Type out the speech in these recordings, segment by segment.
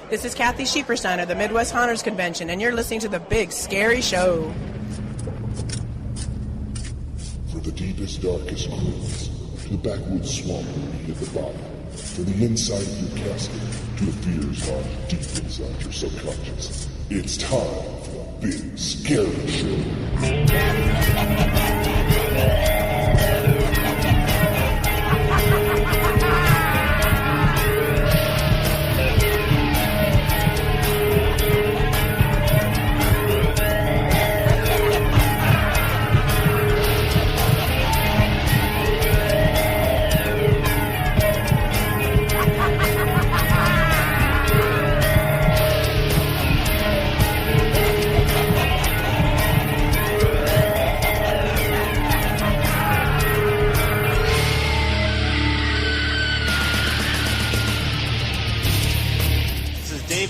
This is Kathy Sheeperstein of the Midwest Haunters Convention, and you're listening to The Big Scary Show. For the deepest, darkest crypts, to the backwoods swamp beneath of the body, for the inside of your casket, to the fears lying deep inside your subconscious, it's time for The Big Scary Show.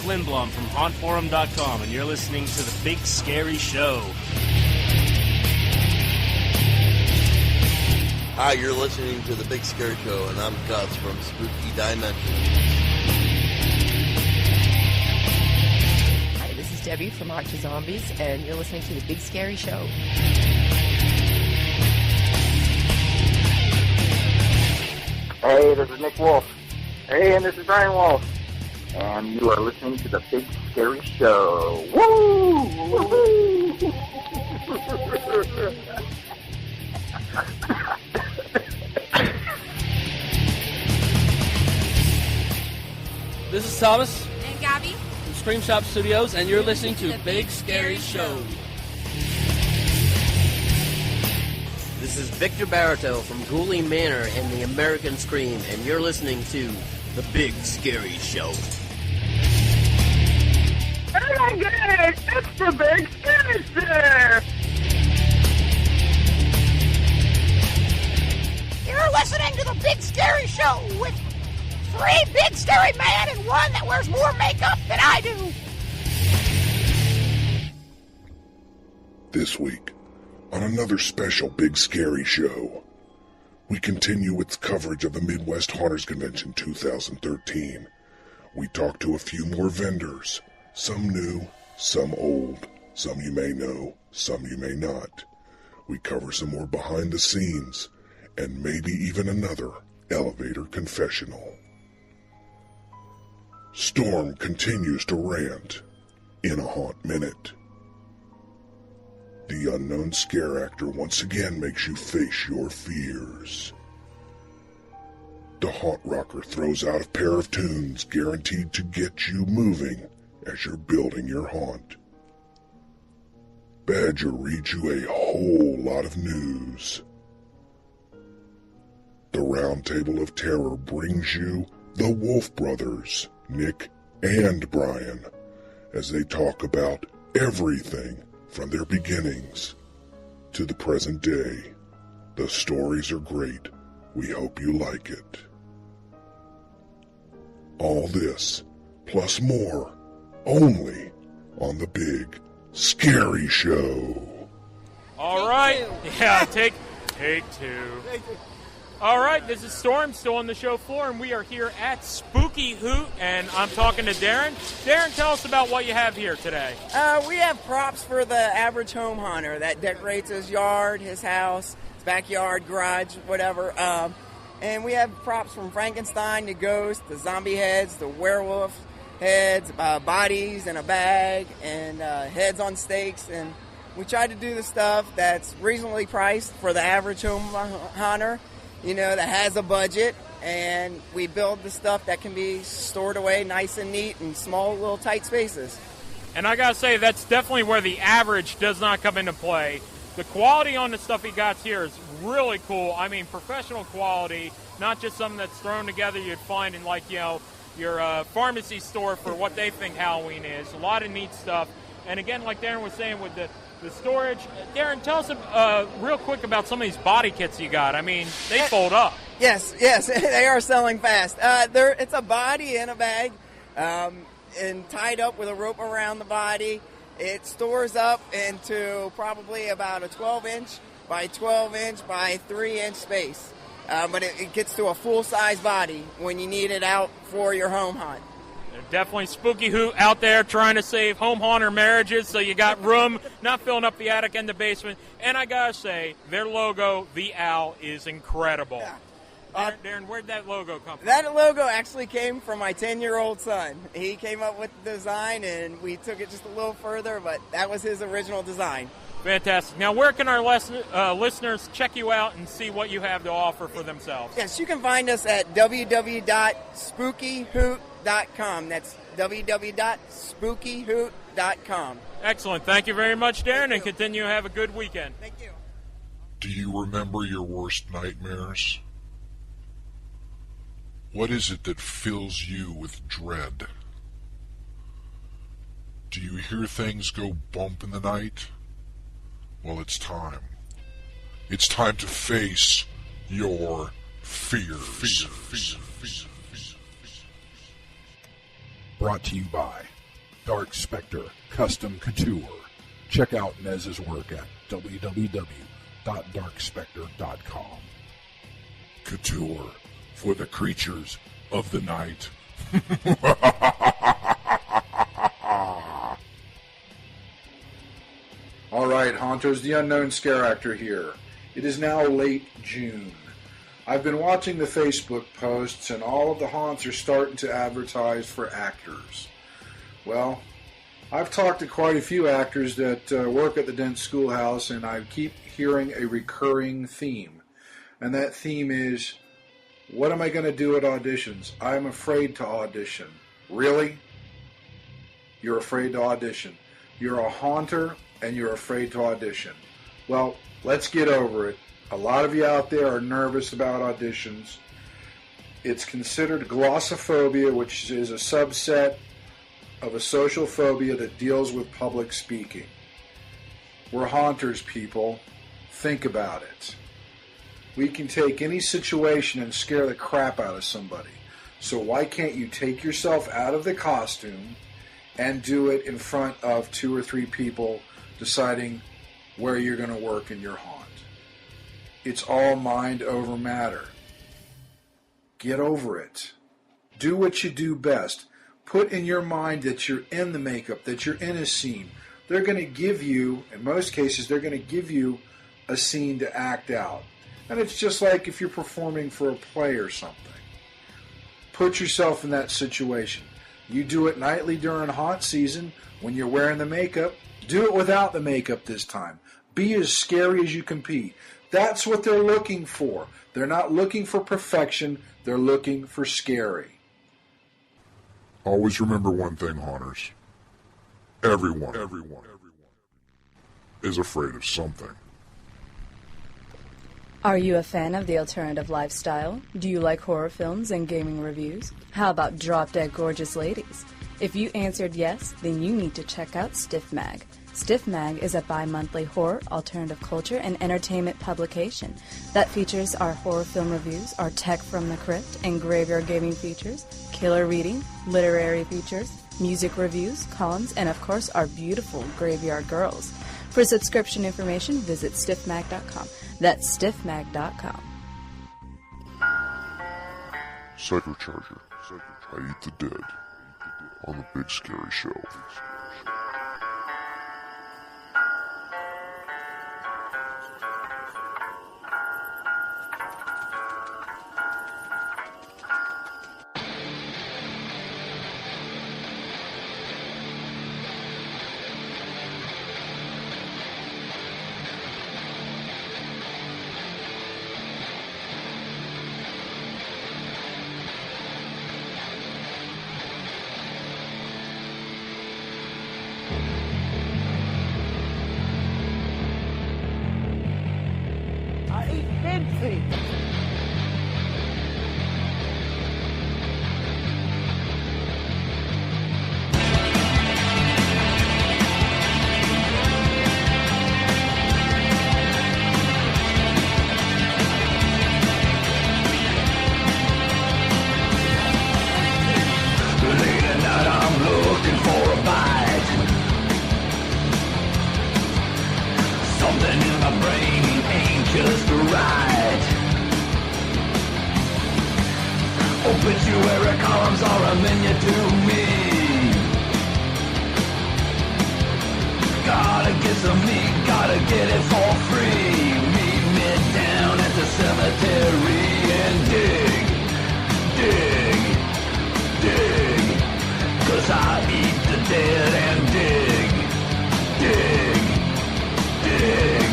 Lindblom from HauntForum.com, and you're listening to The Big Scary Show. Hi, you're listening to The Big Scary Show, and I'm Gus from Spooky Dimension. Hi, this is Debbie from Art to Zombies, and you're listening to The Big Scary Show. Hey, this is Nick Wolf. Hey, and this is Brian Wolf. And you are listening to The Big Scary Show. Woo! Woo-hoo! This is Thomas. And Gabby. From Scream Shop Studios, and you're listening to Big Scary Show. This is Victor Barito from Ghoulie Manor and the American Scream, and you're listening to The Big Scary Show. Oh my goodness, it's The Big Scary Show! You're listening to The Big Scary Show with 3 big scary men and 1 that wears more makeup than I do. This week, on another special Big Scary Show, we continue with coverage of the Midwest Haunters Convention 2013. We talk to a few more vendors, some new, some old, some you may know, some you may not. We cover some more behind the scenes, and maybe even another elevator confessional. Storm continues to rant in a Haunt Minute. The unknown scare actor once again makes you face your fears. The Haunt Rocker throws out a pair of tunes guaranteed to get you moving as you're building your haunt. Badger reads you a whole lot of news. The Round Table of Terror brings you the Wolf Brothers, Nick and Brian, as they talk about everything from their beginnings to the present day. The stories are great. We hope you like it. All this, plus more, only on The Big Scary Show. All right. Yeah, take 2. All right, this is Storm, still on the show floor, and we are here at Spooky Hoot, and I'm talking to Darren. Darren, tell us about what you have here today. We have props for the average home hunter that decorates his yard, his house, his backyard, garage, whatever. And we have props from Frankenstein to ghosts, the zombie heads, the werewolf heads, bodies in a bag, and heads on stakes. And we try to do the stuff that's reasonably priced for the average home hunter, you know, that has a budget. And we build the stuff that can be stored away nice and neat in small little tight spaces. And I gotta say, that's definitely where the average does not come into play. The quality on the stuff he got here is really cool. I mean, professional quality, not just something that's thrown together you'd find in, like, you know, your pharmacy store for what they think Halloween is. A lot of neat stuff. And again, like Darren was saying with the storage, Darren, tell us real quick about some of these body kits you got. I mean, they fold up. Yes, they are selling fast. It's a body in a bag and tied up with a rope around the body. It stores up into probably about a 12-inch by 12-inch by 3-inch space. But it gets to a full-size body when you need it out for your home hunt. Definitely spooky hoot out there trying to save home haunter marriages, so you got room, not filling up the attic and the basement. And I gotta say, their logo, the owl, is incredible. Yeah. Darren, where'd that logo come from? That logo actually came from my 10-year-old son. He came up with the design, and we took it just a little further, but that was his original design. Fantastic. Now, where can our listeners check you out and see what you have to offer for themselves? Yes, you can find us at www.spookyhoot.com. That's www.spookyhoot.com. Excellent. Thank you very much, Darren, and continue to have a good weekend. Thank you. Do you remember your worst nightmares? What is it that fills you with dread? Do you hear things go bump in the night? Well, it's time. It's time to face your fears. Brought to you by Dark Spectre Custom Couture. Check out Nez's work at www.darkspectre.com. Couture for the creatures of the night. All right, Haunters, the Unknown Scare Actor here. It is now late June. I've been watching the Facebook posts, and all of the haunts are starting to advertise for actors. Well, I've talked to quite a few actors that work at the Dent Schoolhouse, and I keep hearing a recurring theme. And that theme is, what am I going to do at auditions? I'm afraid to audition. Really? You're afraid to audition. You're a haunter, and you're afraid to audition. Well, let's get over it. A lot of you out there are nervous about auditions. It's considered glossophobia, which is a subset of a social phobia that deals with public speaking. We're haunters, people. Think about it. We can take any situation and scare the crap out of somebody. So why can't you take yourself out of the costume and do it in front of 2 or 3 people deciding where you're going to work in your haunt? It's all mind over matter. Get over it. Do what you do best. Put in your mind that you're in the makeup, that you're in a scene. They're going to give you, in most cases, they're going to give you a scene to act out. And it's just like if you're performing for a play or something. Put yourself in that situation. You do it nightly during haunt season when you're wearing the makeup. Do it without the makeup this time. Be as scary as you can be. That's what they're looking for. They're not looking for perfection. They're looking for scary. Always remember one thing, haunters. Everyone is afraid of something. Are you a fan of the alternative lifestyle? Do you like horror films and gaming reviews? How about Drop Dead Gorgeous Ladies? If you answered yes, then you need to check out Stiff Mag. Stiff Mag is a bi-monthly horror, alternative culture, and entertainment publication that features our horror film reviews, our tech from the crypt, and graveyard gaming features, killer reading, literary features, music reviews, columns, and of course our beautiful graveyard girls. For subscription information, visit stiffmag.com. That's stiffmag.com. Psychocharger. I eat the dead on the Big Scary Show. Something in my brain ain't just right. piece of meat, gotta get it for free. Meet me down at the cemetery and dig, dig, dig. 'Cause I eat the dead and dig, dig, dig.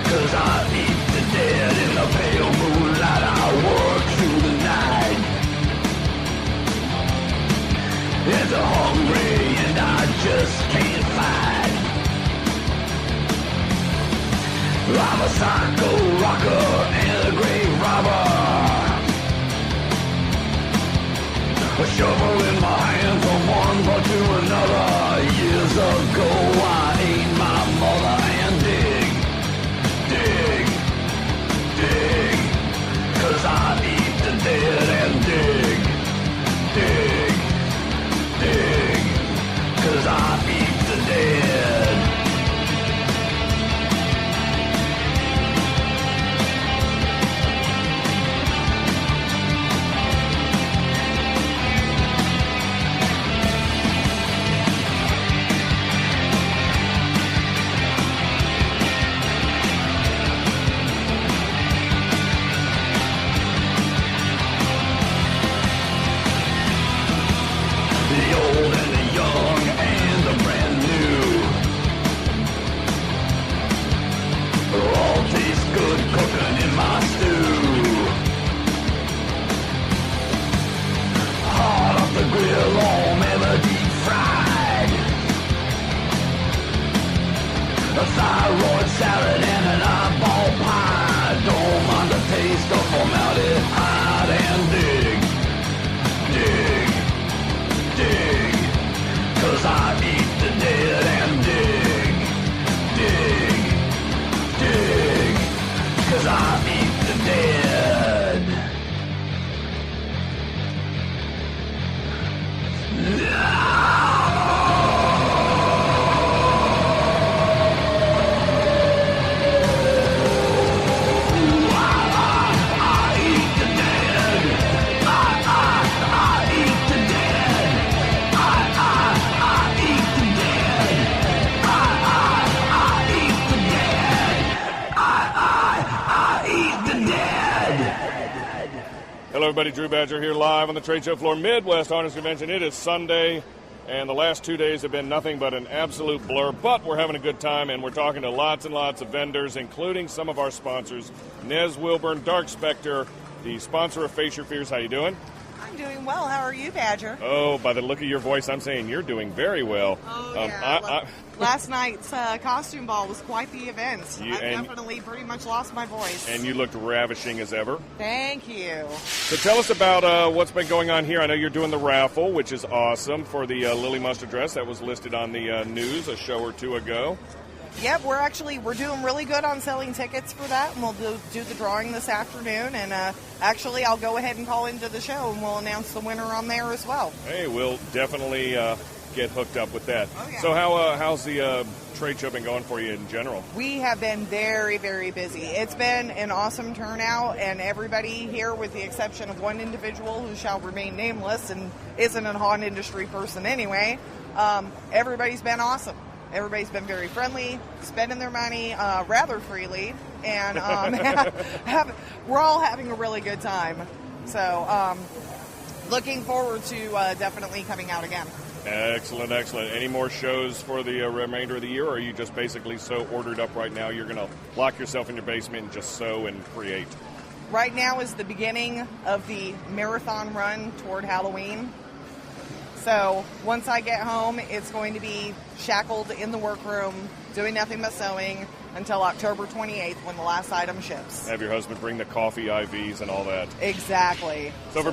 'Cause I eat the dead in the pale moonlight. I work through the night. It's hungry and I just can't fight. I'm a psycho rocker and a grave robber. A shovel in my hand from one part to another. Years ago I ate my mother and dig, dig, dig. 'Cause I eat the dead and dig, dig, dig. 'Cause I eat the dead. Thyroid salad and an eyeball pie. Don't mind the taste of formaldehyde and dig, dig, dig. 'Cause I eat the dead and dig, dig, dig. 'Cause I eat the dead. Hello, everybody. Drew Badger here live on the trade show floor, Midwest Harness Convention. It is Sunday, and the last 2 days have been nothing but an absolute blur, but we're having a good time, and we're talking to lots and lots of vendors, including some of our sponsors. Nez Wilburn, Dark Spectre, the sponsor of Face Your Fears. How you doing? I'm doing well. How are you, Badger? Oh, by the look of your voice, I'm saying you're doing very well. Oh, yeah. Last night's costume ball was quite the event. I definitely pretty much lost my voice. And you looked ravishing as ever. Thank you. So tell us about what's been going on here. I know you're doing the raffle, which is awesome, for the Lily Mustard dress that was listed on the news a show or two ago. Yep, we're doing really good on selling tickets for that, and we'll do the drawing this afternoon. And actually, I'll go ahead and call into the show, and we'll announce the winner on there as well. Hey, we'll definitely get hooked up with that. Oh, yeah. So how's the trade show been going for you in general? We have been very, very busy. It's been an awesome turnout, and everybody here, with the exception of one individual who shall remain nameless and isn't a haunt industry person anyway, everybody's been awesome. Everybody's been very friendly, spending their money rather freely, and we're all having a really good time. So looking forward to definitely coming out again. Excellent, excellent. Any more shows for the remainder of the year, or are you just basically so ordered up right now you're going to lock yourself in your basement and just sew and create? Right now is the beginning of the marathon run toward Halloween. So once I get home, it's going to be shackled in the workroom, doing nothing but sewing until October 28th when the last item ships. Have your husband bring the coffee IVs and all that. Exactly. So for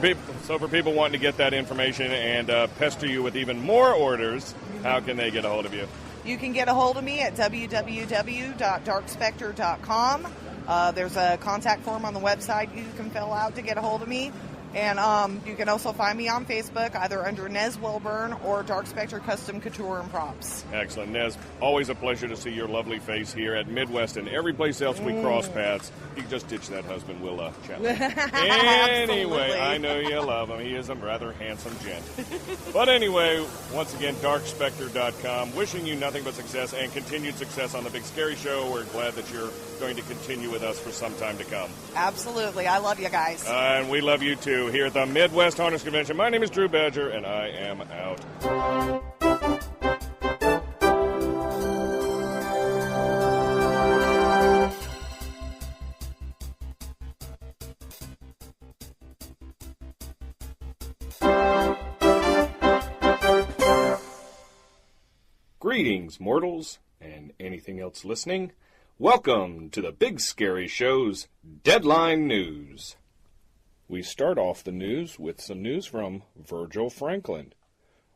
people wanting to get that information and pester you with even more orders, how can they get a hold of you? You can get a hold of me at www.darkspectre.com. There's a contact form on the website you can fill out to get a hold of me. And you can also find me on Facebook, either under Nez Wilburn or Dark Spectre Custom Couture and Props. Excellent. Nez, always a pleasure to see your lovely face here at Midwest and every place else we cross paths. You can just ditch that husband. We'll chat later. Anyway, I know you love him. He is a rather handsome gent. But anyway, once again, darkspectre.com. Wishing you nothing but success and continued success on the Big Scary Show. We're glad that you're going to continue with us for some time to come. Absolutely. I love you guys. And we love you too here at the Midwest Harness Convention. My name is Drew Badger, and I am out. Greetings, mortals, and anything else listening. Welcome to the Big Scary Show's Deadline News. We start off the news with some news from Virgil Franklin.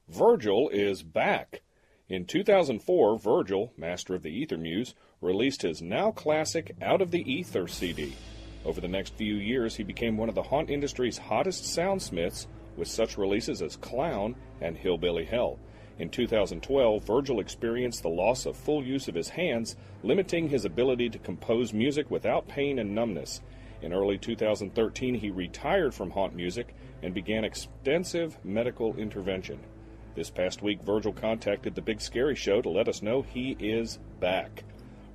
Virgil is back. In 2004, Virgil, master of the Ether Muse, released his now classic Out of the Ether CD. Over the next few years, he became one of the haunt industry's hottest soundsmiths, with such releases as Clown and Hillbilly Hell. In 2012, Virgil experienced the loss of full use of his hands, limiting his ability to compose music without pain and numbness. In early 2013, he retired from haunt music and began extensive medical intervention. This past week, Virgil contacted the Big Scary Show to let us know he is back.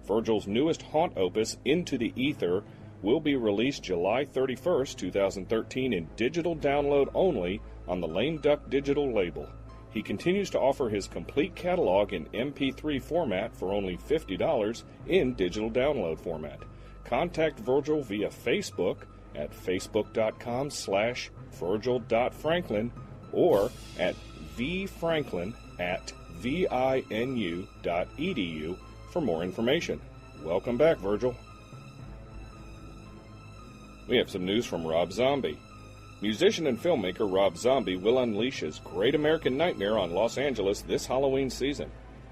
Virgil's newest haunt opus, Into the Ether, will be released July 31st, 2013 in digital download only on the Lame Duck Digital label. He continues to offer his complete catalog in MP3 format for only $50 in digital download format. Contact Virgil via Facebook at facebook.com/virgil.franklin or at vfranklin@vinu.edu for more information. Welcome back, Virgil. We have some news from Rob Zombie. Musician and filmmaker Rob Zombie will unleash his Great American Nightmare on Los Angeles this Halloween season.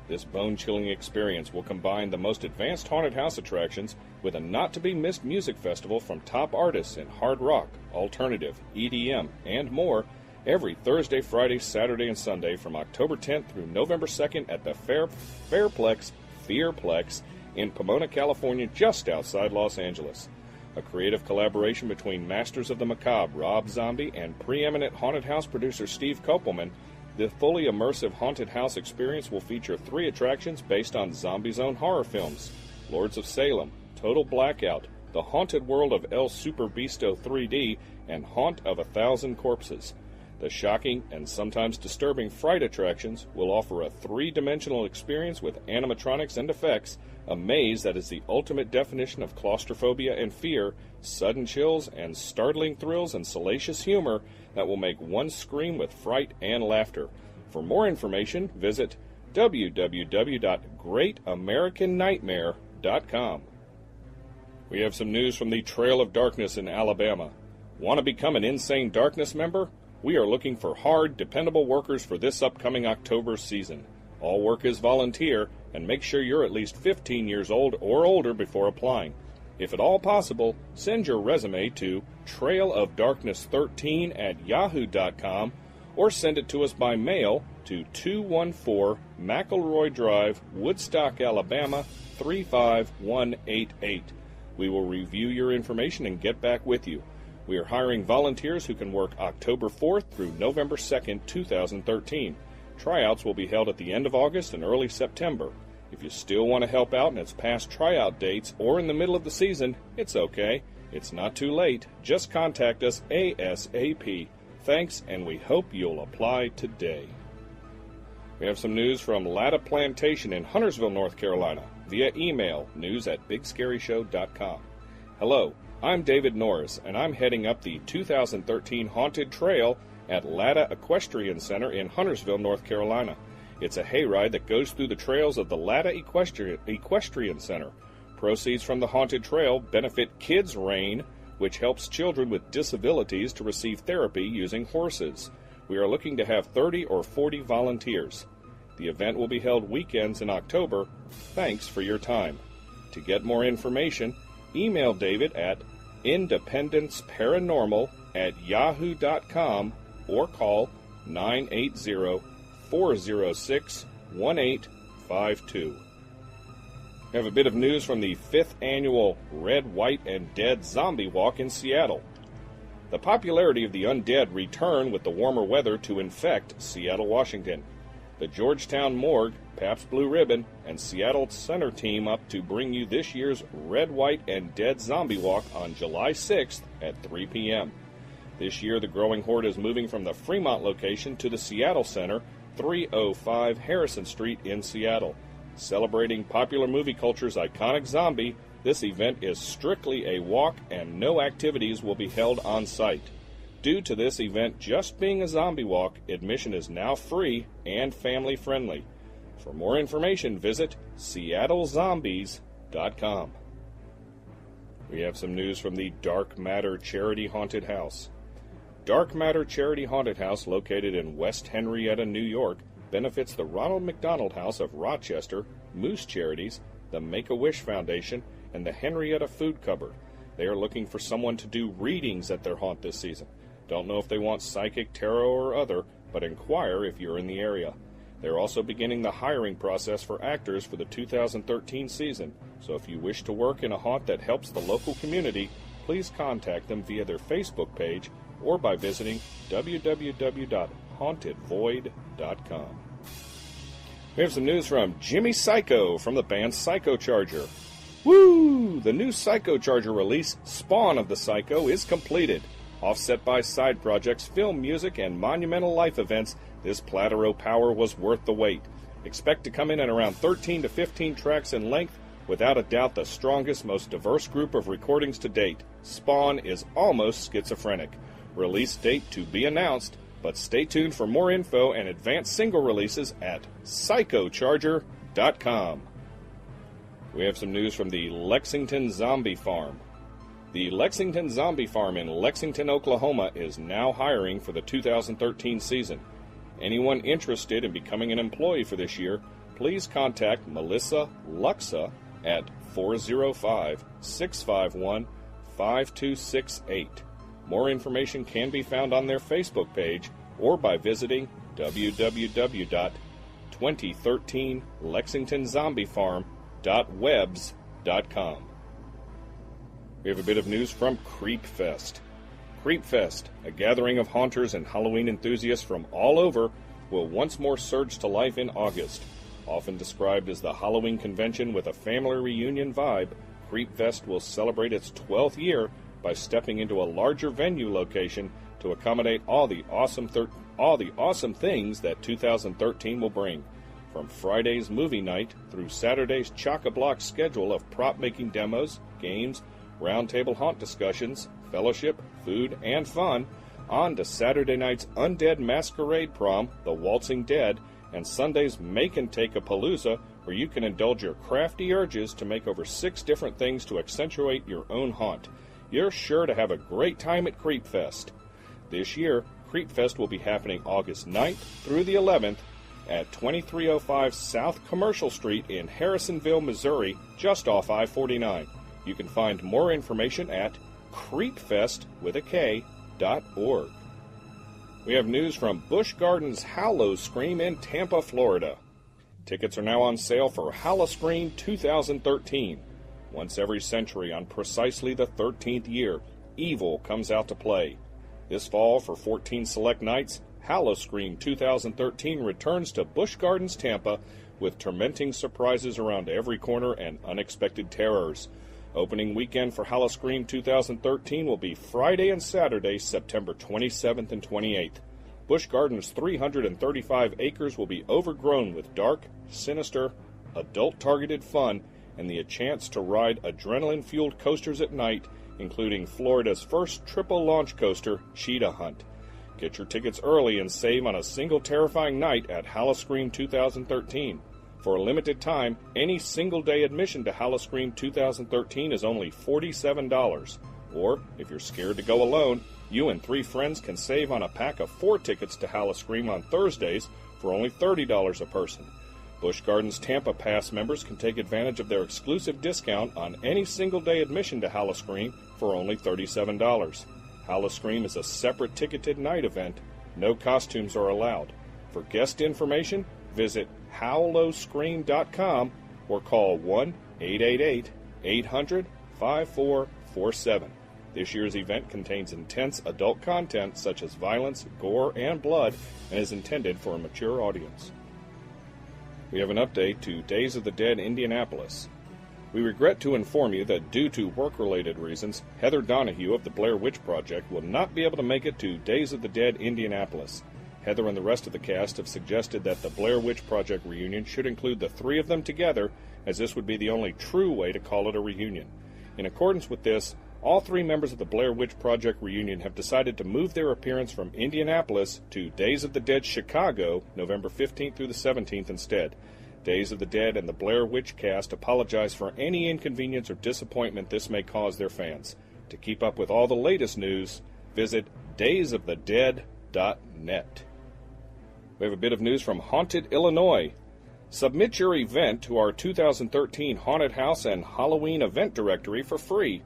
This bone-chilling experience will combine the most advanced haunted house attractions with a not-to-be-missed music festival from top artists in hard rock, alternative, EDM, and more every Thursday, Friday, Saturday, and Sunday from October 10th through November 2nd at the Fearplex in Pomona, California, just outside Los Angeles. A creative collaboration between Masters of the Macabre, Rob Zombie, and preeminent haunted house producer Steve Kopelman, the fully immersive haunted house experience will feature 3 attractions based on Zombie's own horror films: Lords of Salem, Total Blackout, The Haunted World of El Super Beasto 3D, and Haunt of 1,000 Corpses. The shocking and sometimes disturbing fright attractions will offer a 3-dimensional experience with animatronics and effects, a maze that is the ultimate definition of claustrophobia and fear, sudden chills and startling thrills, and salacious humor that will make one scream with fright and laughter. For more information, visit www.greatamericannightmare.com. We have some news from the Trail of Darkness in Alabama. Want to become an Insane Darkness member? We are looking for hard, dependable workers for this upcoming October season. All work is volunteer, and make sure you're at least 15 years old or older before applying. If at all possible, send your resume to trailofdarkness13@yahoo.com or send it to us by mail to 214 McElroy Drive, Woodstock, Alabama 35188. We will review your information and get back with you. We are hiring volunteers who can work October 4th through November 2nd, 2013. Tryouts will be held at the end of August and early September. If you still want to help out and it's past tryout dates or in the middle of the season, it's okay. It's not too late. Just contact us ASAP. Thanks, and we hope you'll apply today. We have some news from Latta Plantation in Huntersville, North Carolina, via email, news@bigscaryshow.com. Hello. I'm David Norris, and I'm heading up the 2013 Haunted Trail at Latta Equestrian Center in Huntersville, North Carolina. It's a hayride that goes through the trails of the Latta Equestrian Center. Proceeds from the Haunted Trail benefit Kids Reign, which helps children with disabilities to receive therapy using horses. We are looking to have 30 or 40 volunteers. The event will be held weekends in October. Thanks for your time. To get more information, email David at independenceparanormal @yahoo.com or call 980-406-1852. We have a bit of news from the 5th annual Red, White, and Dead Zombie Walk in Seattle. The popularity of the undead return with the warmer weather to infect Seattle, Washington. The Georgetown Morgue, Pabst Blue Ribbon, and Seattle Center team up to bring you this year's Red, White, and Dead Zombie Walk on July 6th at 3 p.m. This year, the growing horde is moving from the Fremont location to the Seattle Center, 305 Harrison Street in Seattle. Celebrating popular movie culture's iconic zombie, this event is strictly a walk and no activities will be held on site. Due to this event just being a zombie walk, admission is now free and family friendly. For more information, visit seattlezombies.com. We have some news from the Dark Matter Charity Haunted House. Dark Matter Charity Haunted House, located in West Henrietta, New York, benefits the Ronald McDonald House of Rochester, Moose Charities, the Make-A-Wish Foundation, and the Henrietta Food Cupboard. They are looking for someone to do readings at their haunt this season. Don't know if they want psychic, tarot, or other, but inquire if you're in the area. They're also beginning the hiring process for actors for the 2013 season, so if you wish to work in a haunt that helps the local community, please contact them via their Facebook page or by visiting www.hauntedvoid.com. We have some news from Jimmy Psycho from the band Psycho Charger. Woo! The new Psycho Charger release, Spawn of the Psycho, is completed. Offset by side projects, film music, and monumental life events, this platter of power was worth the wait. Expect to come in at around 13 to 15 tracks in length, without a doubt the strongest, most diverse group of recordings to date. Spawn is almost schizophrenic. Release date to be announced, but stay tuned for more info and advanced single releases at psychocharger.com. We have some news from the Lexington Zombie Farm. The Lexington Zombie Farm in Lexington, Oklahoma is now hiring for the 2013 season. Anyone interested in becoming an employee for this year, please contact Melissa Luxa at 405-651-5268. More information can be found on their Facebook page or by visiting www.2013lexingtonzombiefarm.webs.com. We have a bit of news from Creep Fest. Creep Fest, a gathering of haunters and Halloween enthusiasts from all over, will once more surge to life in August. Often described as the Halloween convention with a family reunion vibe, Creep Fest will celebrate its 12th year by stepping into a larger venue location to accommodate all the awesome things that 2013 will bring. From Friday's movie night through Saturday's chock-a-block schedule of prop-making demos, games, roundtable haunt discussions, fellowship, food, and fun, on to Saturday night's Undead Masquerade Prom, The Waltzing Dead, and Sunday's Make and Take a Palooza, where you can indulge your crafty urges to make over 6 different things to accentuate your own haunt. You're sure to have a great time at Creep Fest. This year, Creep Fest will be happening August 9th through the 11th at 2305 South Commercial Street in Harrisonville, Missouri, just off I-49. You can find more information at creepfest.org. We have news from Busch Gardens Howl-O-Scream in Tampa, Florida. Tickets are now on sale for Howl-O-Scream 2013. Once every century, on precisely the 13th year, evil comes out to play. This fall, for 14 select nights, Howl-O-Scream 2013 returns to Busch Gardens, Tampa, with tormenting surprises around every corner and unexpected terrors. Opening weekend for Howl-O-Scream 2013 will be Friday and Saturday, September 27th and 28th. Busch Gardens' 335 acres will be overgrown with dark, sinister, adult-targeted fun and the chance to ride adrenaline-fueled coasters at night, including Florida's first triple launch coaster, Cheetah Hunt. Get your tickets early and save on a single terrifying night at Howl-O-Scream 2013. For a limited time, any single-day admission to Howl-O-Scream 2013 is only $47. Or, if you're scared to go alone, you and 3 friends can save on a pack of 4 tickets to Howl-O-Scream on Thursdays for only $30 a person. Busch Gardens Tampa Pass members can take advantage of their exclusive discount on any single-day admission to Howl-O-Scream for only $37. Howl-O-Scream is a separate ticketed night event. No costumes are allowed. For guest information, visit howloscream.com or call 1-888-800-5447. This year's event contains intense adult content such as violence, gore, and blood, and is intended for a mature audience. We have an update to Days of the Dead Indianapolis. We regret to inform you that due to work-related reasons, Heather Donahue of the Blair Witch Project will not be able to make it to Days of the Dead Indianapolis. Heather and the rest of the cast have suggested that the Blair Witch Project reunion should include the three of them together, as this would be the only true way to call it a reunion. In accordance with this, all three members of the Blair Witch Project reunion have decided to move their appearance from Indianapolis to Days of the Dead Chicago, November 15th through the 17th instead. Days of the Dead and the Blair Witch cast apologize for any inconvenience or disappointment this may cause their fans. To keep up with all the latest news, visit daysofthedead.net. We have a bit of news from Haunted, Illinois. Submit your event to our 2013 Haunted House and Halloween event directory for free.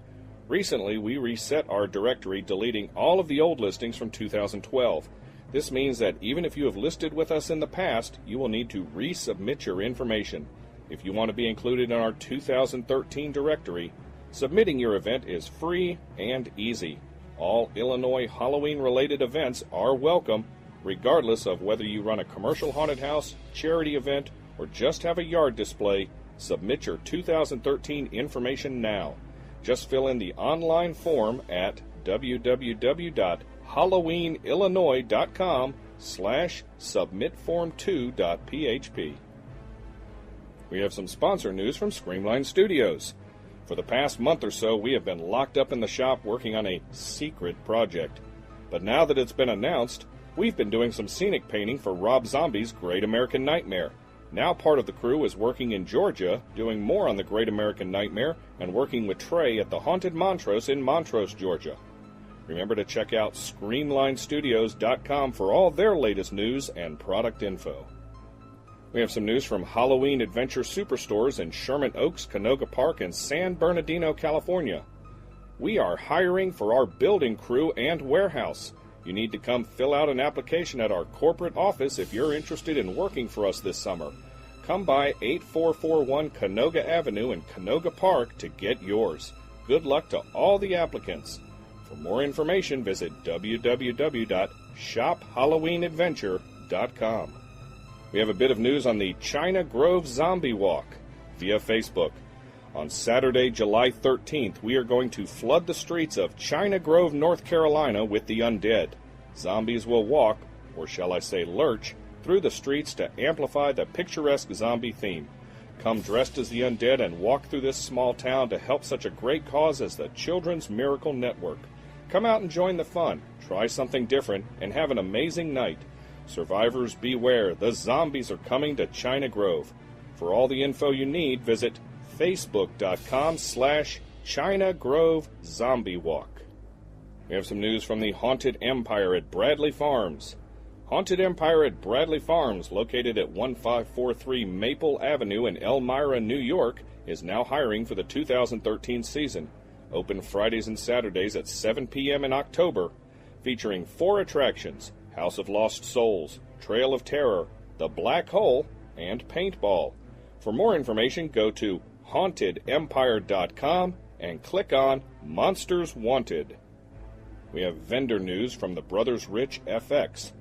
Recently, we reset our directory, deleting all of the old listings from 2012. This means that even if you have listed with us in the past, you will need to resubmit your information. If you want to be included in our 2013 directory, submitting your event is free and easy. All Illinois Halloween-related events are welcome, regardless of whether you run a commercial haunted house, charity event, or just have a yard display. Submit your 2013 information now. Just fill in the online form at www.halloweenillinois.com/submitform2.php. We have some sponsor news from Screamline Studios. For the past month or so, we have been locked up in the shop working on a secret project. But now that it's been announced, we've been doing some scenic painting for Rob Zombie's Great American Nightmare. Now part of the crew is working in Georgia, doing more on the Great American Nightmare, and working with Trey at the Haunted Montrose in Montrose, Georgia. Remember to check out ScreamlineStudios.com for all their latest news and product info. We have some news from Halloween Adventure Superstores in Sherman Oaks, Canoga Park, and San Bernardino, California. We are hiring for our building crew and warehouse. You need to come fill out an application at our corporate office if you're interested in working for us this summer. Come by 8441 Canoga Avenue in Canoga Park to get yours. Good luck to all the applicants. For more information, visit www.shophalloweenadventure.com. We have a bit of news on the China Grove Zombie Walk via Facebook. On Saturday, July 13th, we are going to flood the streets of China Grove, North Carolina with the undead. Zombies will walk, or shall I say lurch, through the streets to amplify the picturesque zombie theme. Come dressed as the undead and walk through this small town to help such a great cause as the Children's Miracle Network. Come out and join the fun, try something different, and have an amazing night. Survivors beware, the zombies are coming to China Grove. For all the info you need, visit facebook.com/China Grove Zombie Walk. We have some news from the Haunted Empire at Bradley Farms. Haunted Empire at Bradley Farms, located at 1543 Maple Avenue in Elmira, New York, is now hiring for the 2013 season. Open Fridays and Saturdays at 7 p.m. in October, featuring 4 attractions: House of Lost Souls, Trail of Terror, The Black Hole, and Paintball. For more information, go to hauntedempire.com and click on Monsters Wanted. We have vendor news from the Brothers Rich FX.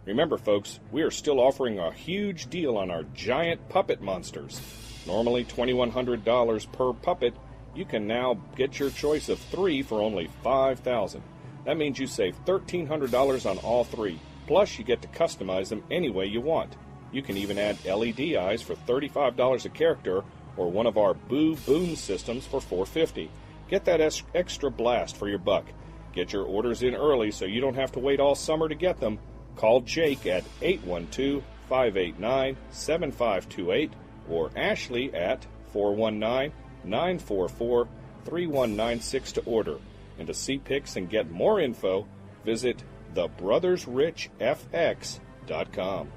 Remember, folks, we are still offering a huge deal on our giant puppet monsters. Normally $2,100 per puppet, you can now get your choice of 3 for only $5,000. That means you save $1,300 on all 3. Plus, you get to customize them any way you want. You can even add LED eyes for $35 a character, or one of our Boo Boom systems for $450. Get that extra blast for your buck. Get your orders in early so you don't have to wait all summer to get them. Call Jake at 812-589-7528 or Ashley at 419-944-3196 to order. And to see pics and get more info, visit thebrothersrichfx.com.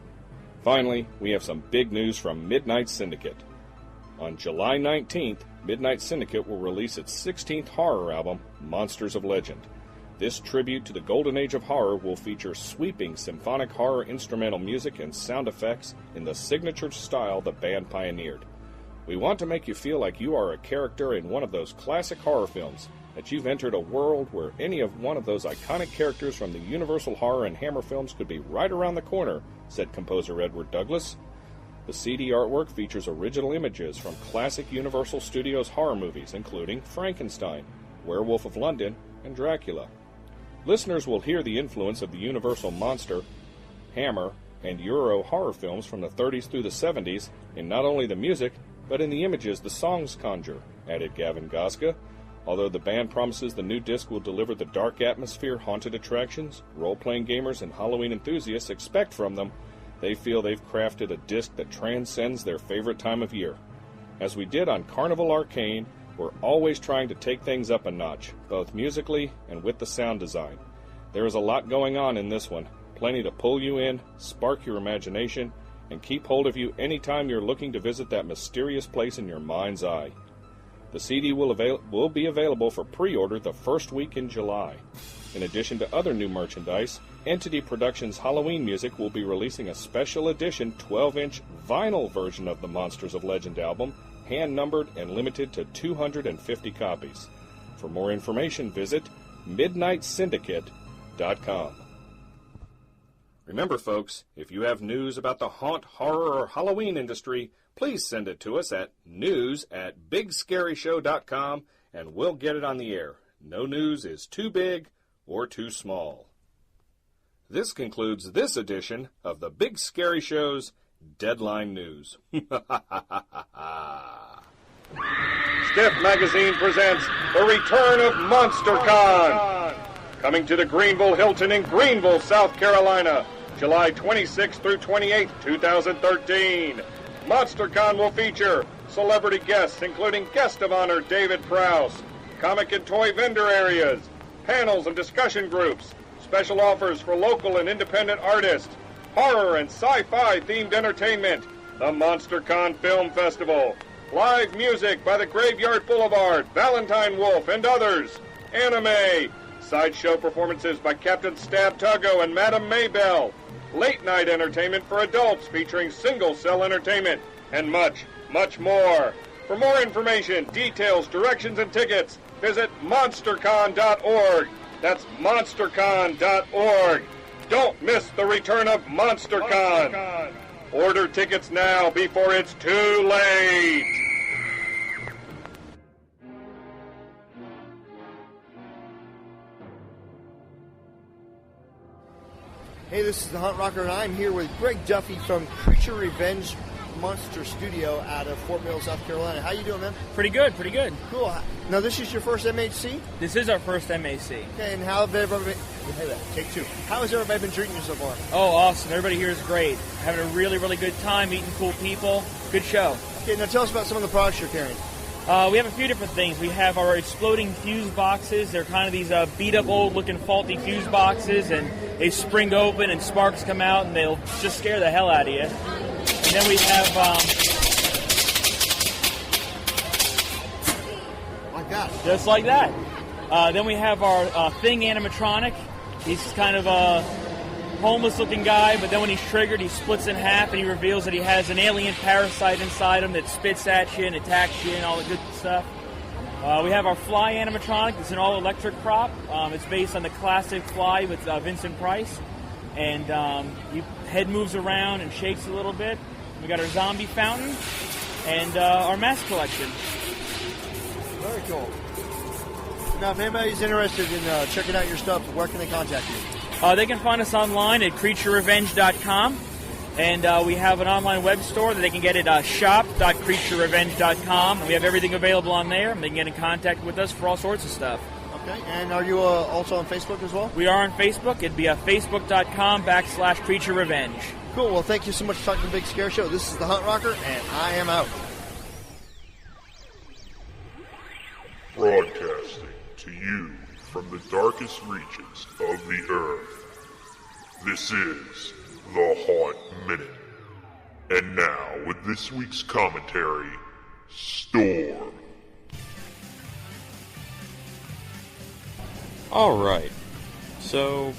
Finally, we have some big news from Midnight Syndicate. On July 19th, Midnight Syndicate will release its 16th horror album, Monsters of Legend. This tribute to the golden age of horror will feature sweeping symphonic horror instrumental music and sound effects in the signature style the band pioneered. We want to make you feel like you are a character in one of those classic horror films, that you've entered a world where any of one of those iconic characters from the Universal Horror and Hammer films could be right around the corner, said composer Edward Douglas. The CD artwork features original images from classic Universal Studios horror movies, including Frankenstein, Werewolf of London, and Dracula. Listeners will hear the influence of the Universal Monster, Hammer, and Euro horror films from the 30s through the 70s in not only the music, but in the images the songs conjure, added Gavin Goska. Although the band promises the new disc will deliver the dark atmosphere haunted attractions, role-playing gamers, and Halloween enthusiasts expect from them, they feel they've crafted a disc that transcends their favorite time of year. As we did on Carnival Arcane, we're always trying to take things up a notch, both musically and with the sound design. There is a lot going on in this one, plenty to pull you in, spark your imagination, and keep hold of you anytime you're looking to visit that mysterious place in your mind's eye. The CD will be available for pre-order the first week in July. In addition to other new merchandise, Entity Productions Halloween Music will be releasing a special edition 12-inch vinyl version of the Monsters of Legend album, hand-numbered and limited to 250 copies. For more information, visit MidnightSyndicate.com. Remember, folks, if you have news about the haunt, horror, or Halloween industry, please send it to us at news@bigscaryshow.com, and we'll get it on the air. No news is too big or too small. This concludes this edition of the Big Scary Show's Deadline News. Stiff Magazine presents the return of MonsterCon, coming to the Greenville Hilton in Greenville, South Carolina, July 26th through 28th, 2013. MonsterCon will feature celebrity guests, including guest of honor David Prowse, comic and toy vendor areas, panels and discussion groups, special offers for local and independent artists, horror and sci-fi themed entertainment, the MonsterCon Film Festival, live music by the Graveyard Boulevard, Valentine Wolf, and others, anime, sideshow performances by Captain Stab Tuggo and Madame Maybell, late night entertainment for adults featuring single cell entertainment, and much, much more. For more information, details, directions, and tickets, visit monstercon.org. That's monstercon.org. Don't miss the return of MonsterCon. Order tickets now before it's too late. Hey, this is the Hunt Rocker, and I'm here with Greg Duffy from Creature Revenge Monster Studio out of Fort Mill, South Carolina. How you doing, man? Pretty good, pretty good. Cool. Now, this is your first MHC? This is our first MAC. Okay, and how have everybody... Take two. How has everybody been treating you so far? Oh, awesome. Everybody here is great. Having a really, really good time, meeting cool people. Good show. Okay, now tell us about some of the products you're carrying. We have a few different things. We have our exploding fuse boxes. They're kind of these beat-up, old-looking, faulty fuse boxes, and they spring open and sparks come out, and they'll just scare the hell out of you. And then we have... My God. Just like that. Then we have our Thing animatronic. He's kind of a homeless-looking guy, but then when he's triggered, he splits in half, and he reveals that he has an alien parasite inside him that spits at you and attacks you and all the good stuff. We have our Fly animatronic. It's an all-electric prop. It's based on the classic Fly with Vincent Price, and your head moves around and shakes a little bit. We got our zombie fountain and our mask collection. Very cool. Now, if anybody's interested in checking out your stuff, where can they contact you? They can find us online at creaturerevenge.com, and we have an online web store that they can get at shop.creaturerevenge.com, and we have everything available on there, and they can get in contact with us for all sorts of stuff. Okay, and are you also on Facebook as well? We are on Facebook. It'd be facebook.com/creaturerevenge. Cool, well, thank you so much for talking to the Big Scare Show. This is the Hunt Rocker, and I am out. Broadcasting to you from the darkest reaches of the earth. This is the Haunt Minute. And now, with this week's commentary, Storm. Alright, So,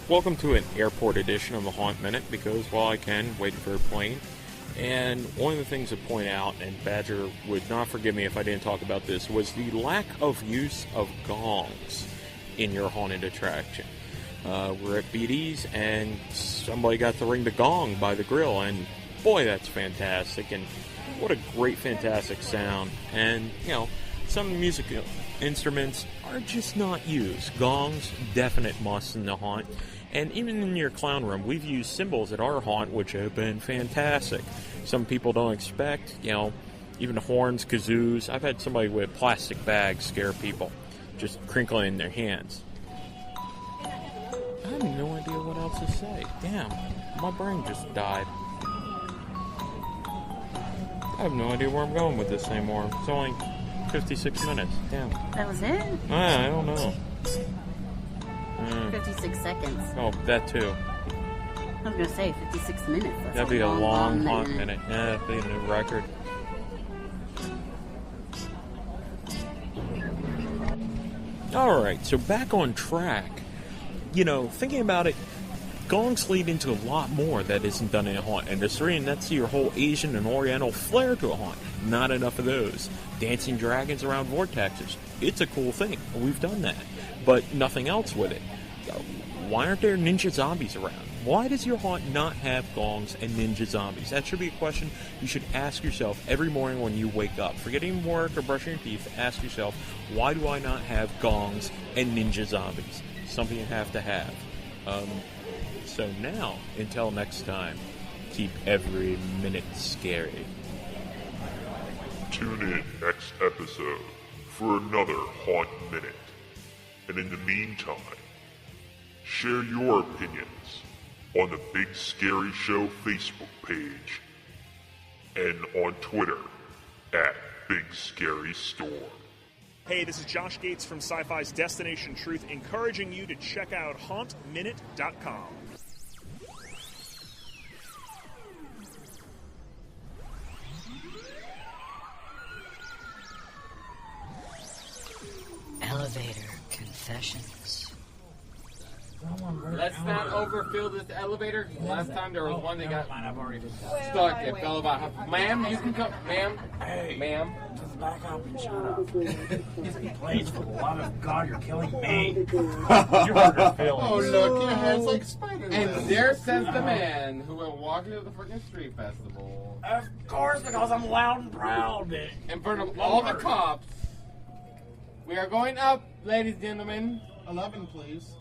welcome to an airport edition of the Haunt Minute, because while I can, waiting for a plane. And one of the things to point out, and Badger would not forgive me if I didn't talk about this, was the lack of use of gongs in your haunted attraction. We're at BD's, and somebody got to ring the gong by the grill, and boy, that's fantastic, and what a great, fantastic sound. And, you know, some musical instruments are just not used. Gongs, definite must in the haunt. And even in your clown room, we've used cymbals at our haunt, which have been fantastic. Some people don't expect, you know, even horns, kazoos. I've had somebody with plastic bags scare people, just crinkling in their hands. I have no idea what else to say. Damn, my brain just died. I have no idea where I'm going with this anymore. It's only 56 minutes. Damn. That was it? I don't know. 56 seconds. Oh, that too. I was going to say 56 minutes. That's That'd be a long haunt minute. Yeah, that'd be a new record. Alright, so back on track. You know, thinking about it, gongs lead into a lot more that isn't done in the haunt industry, and that's your whole Asian and Oriental flair to a haunt. Not enough of those. Dancing dragons around vortexes. It's a cool thing. We've done that. But nothing else with it. Why aren't there ninja zombies around? Why does your haunt not have gongs and ninja zombies? That should be a question you should ask yourself every morning when you wake up. Forgetting work or brushing your teeth, ask yourself, why do I not have gongs and ninja zombies? Something you have to have. So now, until next time, keep every minute scary. Tune in next episode for another Haunt Minute. And in the meantime, share your opinions on the Big Scary Show Facebook page and on Twitter at Big Scary Storm. Hey, this is Josh Gates from Sci-Fi's Destination Truth, encouraging you to check out hauntminute.com. Elevator confessions. Let's not overfill this elevator. Last time there was one that got stuck. It fell about half. Ma'am, you can come. Ma'am. Hey. Ma'am. Just back up and shut up. Please, for the love of God, you're killing me. You hurt her feelings. Oh, look, your head's like Spider-Man. And there says the man who went walking to the freaking street festival. Of course, because I'm loud and proud. In front of all the cops. We are going up, ladies and gentlemen. 11, please.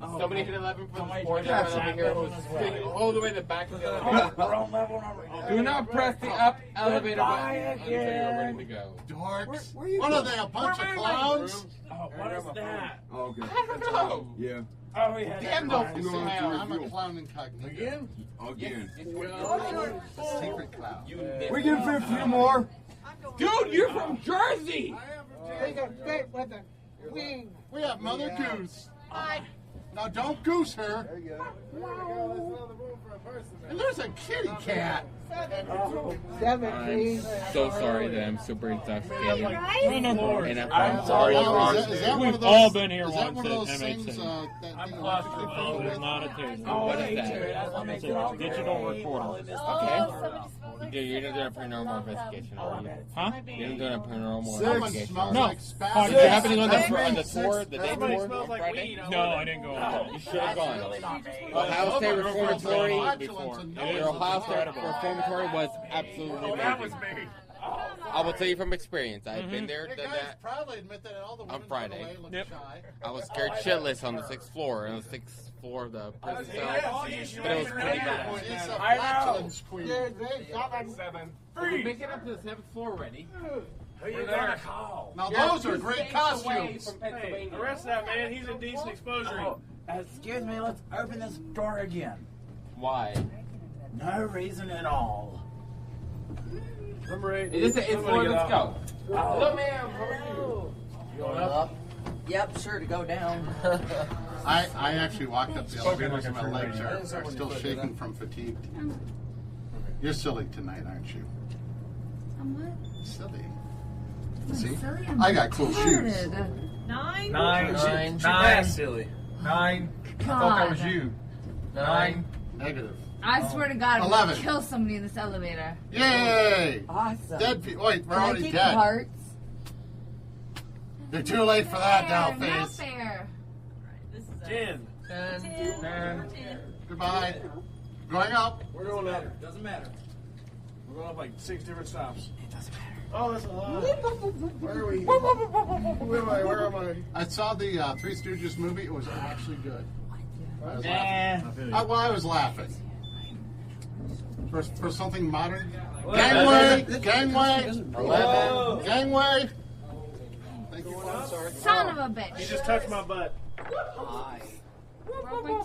Somebody hit 11 for the sport over here who's sitting all the way to the back of the elevator. We're on level number. Do not press the up elevator button until you're ready to go. Dorks. What are they, a bunch of clowns? What is that? Oh, okay. I don't know. Yeah. Oh, we had Damn that. those I'm a clown incognito. Again? Again. Secret clown. We give for a few more. Dude, you're from Jersey. They got bit with a wing. We have Mother Goose. Hi. Now don't goose her. There you go. And there's a kitty cat. 7, please. So sorry that I'm super intoxicated. And I'm sorry. We've all been here once one of those at things, MHC. I'm claustrophobic. There's not a table. What is that? It's a digital recorder. Okay. You're not doing a paranormal investigation, are you? Huh? You're not doing a paranormal Six. investigation. No. Is it happening on the tour, the day tour Smells on like Friday? weed. No, I didn't go on. You should have gone. Really not me. Ohio State Reformatory. It Your is Ohio State incredible. Reformatory was absolutely That was amazing. me. I will tell you from experience. I've been there, You done guys that proudly admit that all the on women Friday. run away, look shy. I was scared shitless on the 6th floor, on the 6th floor of the prison cell. But it was pretty bad. It's a flatulence queen. 7. We're making it up to the 7th floor already. Who you gonna call? Now those are great costumes. Hey, the rest of that man, he's in decent exposure. Excuse me, let's open this door again. Why? No reason at all. Number 8. Is this the 8th floor? Let's go. Hello, ma'am. How are you? Going up? Yep, sure to go down. I actually walked up the elevators and my legs are still shaking from fatigue. You're silly tonight, aren't you? I'm what? Silly. I'm See? silly, I'm I got cool shoes. retarded. 9? 9. She passed silly. 9. I thought that was you. 9. Negative. I swear to God, I'm 11. gonna kill somebody in this elevator. Yay! Awesome. Dead people. Wait, we're Can I already take dead. parts? You're too late for that now, Not Face. fair. 10. 10. Goodbye. Going up. We're going up. Doesn't matter. We're going up like 6 different stops. It doesn't matter. Oh, that's a lot. Where are we? Where am I? I saw the Three Stooges movie. It was actually good. I was Nah. laughing. I was laughing. For something modern. Well, Gangway! Gangway! 11. Gangway! Thank you. I'm sorry. Son of a bitch. You just touched my butt. Hi.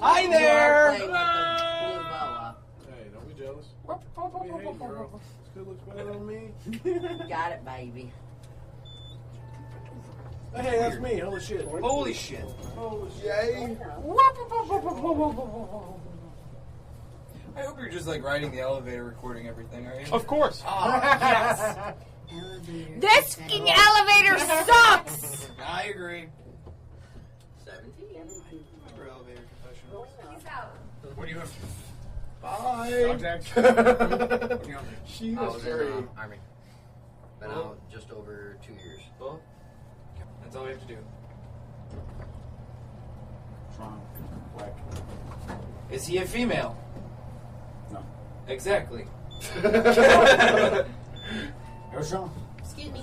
Hi there! Hello. Hey, don't be jealous. Hey, girl. This kid looks better than me. Got it, baby. Hey, that's me. Holy shit. Holy shit. Holy shit. I hope you're just like riding the elevator recording everything, are you? Of course. Oh, yes. This fucking elevator sucks! I agree. 17? For elevator confessionals. Peace out. What do you have? Bye. She I was was very... in Army. Been out just over 2 years. Well, that's all we have to do. Is he a female? No. Exactly. Excuse me.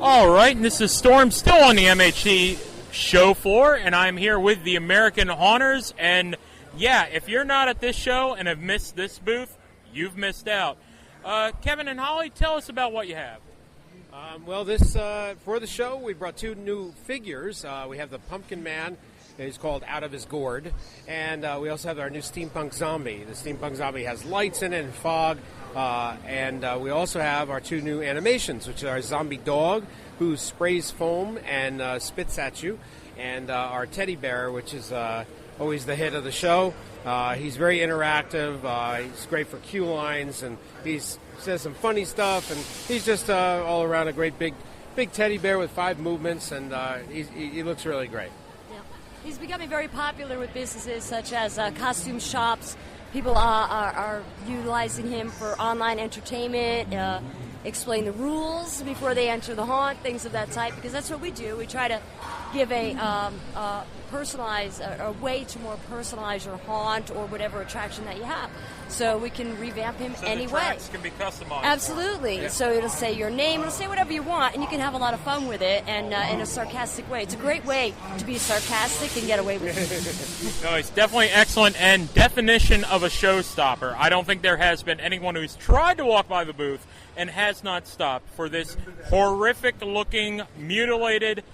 All right, and this is Storm, still on the MHC show floor, and I'm here with the American Haunters. And yeah, if you're not at this show and have missed this booth, you've missed out. Kevin and Holly, tell us about what you have. Well, for the show, we brought 2 new figures. We have the Pumpkin Man. He's called Out of His Gourd. And we also have our new Steampunk Zombie. The Steampunk Zombie has lights in it and fog. And we also have our 2 new animations, which are our Zombie Dog, who sprays foam and spits at you, and our Teddy Bear, which is always the hit of the show. He's very interactive. He's great for cue lines, and he says some funny stuff, and he's just all around a great big teddy bear with 5 movements, and he looks really great. He's becoming very popular with businesses such as costume shops. People are utilizing him for online entertainment, explain the rules before they enter the haunt, things of that type, because that's what we do. We try to give a way to more personalize your haunt or whatever attraction that you have. So we can revamp him So any the way. tracks can be customized. Absolutely. Yeah. So it'll say your name, it'll say whatever you want, and you can have a lot of fun with it, and in a sarcastic way. It's a great way to be sarcastic and get away with it. No, it's definitely excellent and definition of a showstopper. I don't think there has been anyone who's tried to walk by the booth and has not stopped for this horrific-looking, mutilated,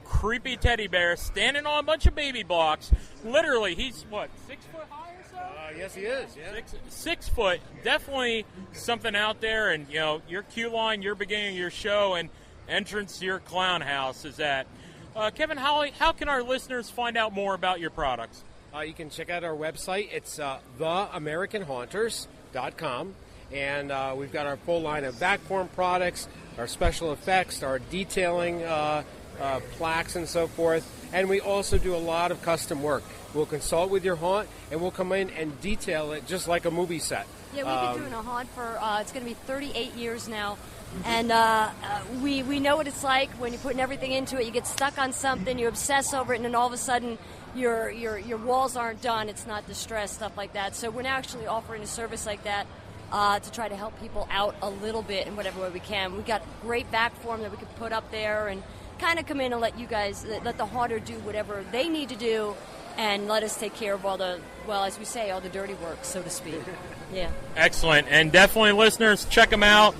creepy teddy bear standing on a bunch of baby blocks. Literally, he's, 6 foot high or so? Yes, he is. Yeah. 6 foot. Definitely something out there, and, your cue line, your beginning of your show, and entrance to your clown house is that. Kevin, Holly, how can our listeners find out more about your products? You can check out our website. It's theamericanhaunters.com. And we've got our full line of backform products, our special effects, our detailing plaques and so forth. And we also do a lot of custom work. We'll consult with your haunt, and we'll come in and detail it just like a movie set. Yeah, we've been doing a haunt for, it's going to be 38 years now. And we know what it's like when you're putting everything into it. You get stuck on something, you obsess over it, and then all of a sudden your walls aren't done. It's not distressed, stuff like that. So we're now actually offering a service like that to try to help people out a little bit in whatever way we can. We've got great back form that we can put up there and kind of come in and let you guys, let the haunter do whatever they need to do and let us take care of all the, as we say, all the dirty work, so to speak. Yeah. Excellent. And definitely, listeners, check them out.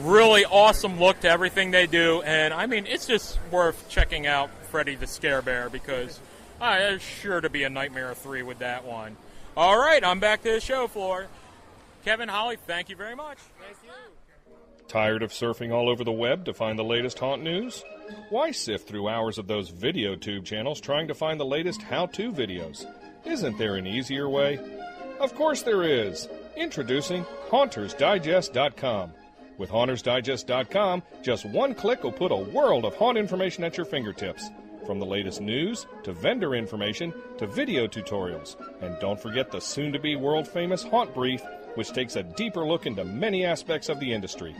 Really awesome look to everything they do. And, I mean, it's just worth checking out Freddy the Scare Bear because there's sure to be a Nightmare 3 with that one. All right, I'm back to the show floor. Kevin, Holly, thank you very much. Thank you. Tired of surfing all over the web to find the latest haunt news? Why sift through hours of those video tube channels trying to find the latest how-to videos? Isn't there an easier way? Of course there is. Introducing HauntersDigest.com. With HauntersDigest.com, just one click will put a world of haunt information at your fingertips. from the latest news to vendor information to video tutorials. And don't forget the soon-to-be world-famous Haunt Brief, which takes a deeper look into many aspects of the industry.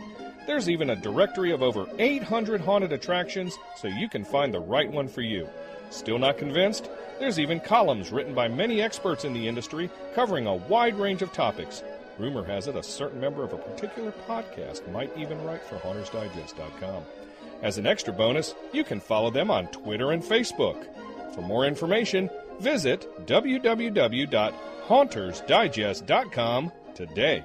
There's even a directory of over 800 haunted attractions, so you can find the right one for you. Still not convinced? There's even columns written by many experts in the industry covering a wide range of topics. Rumor has it a certain member of a particular podcast might even write for HauntersDigest.com. As an extra bonus, you can follow them on Twitter and Facebook. For more information, visit www.HauntersDigest.com today.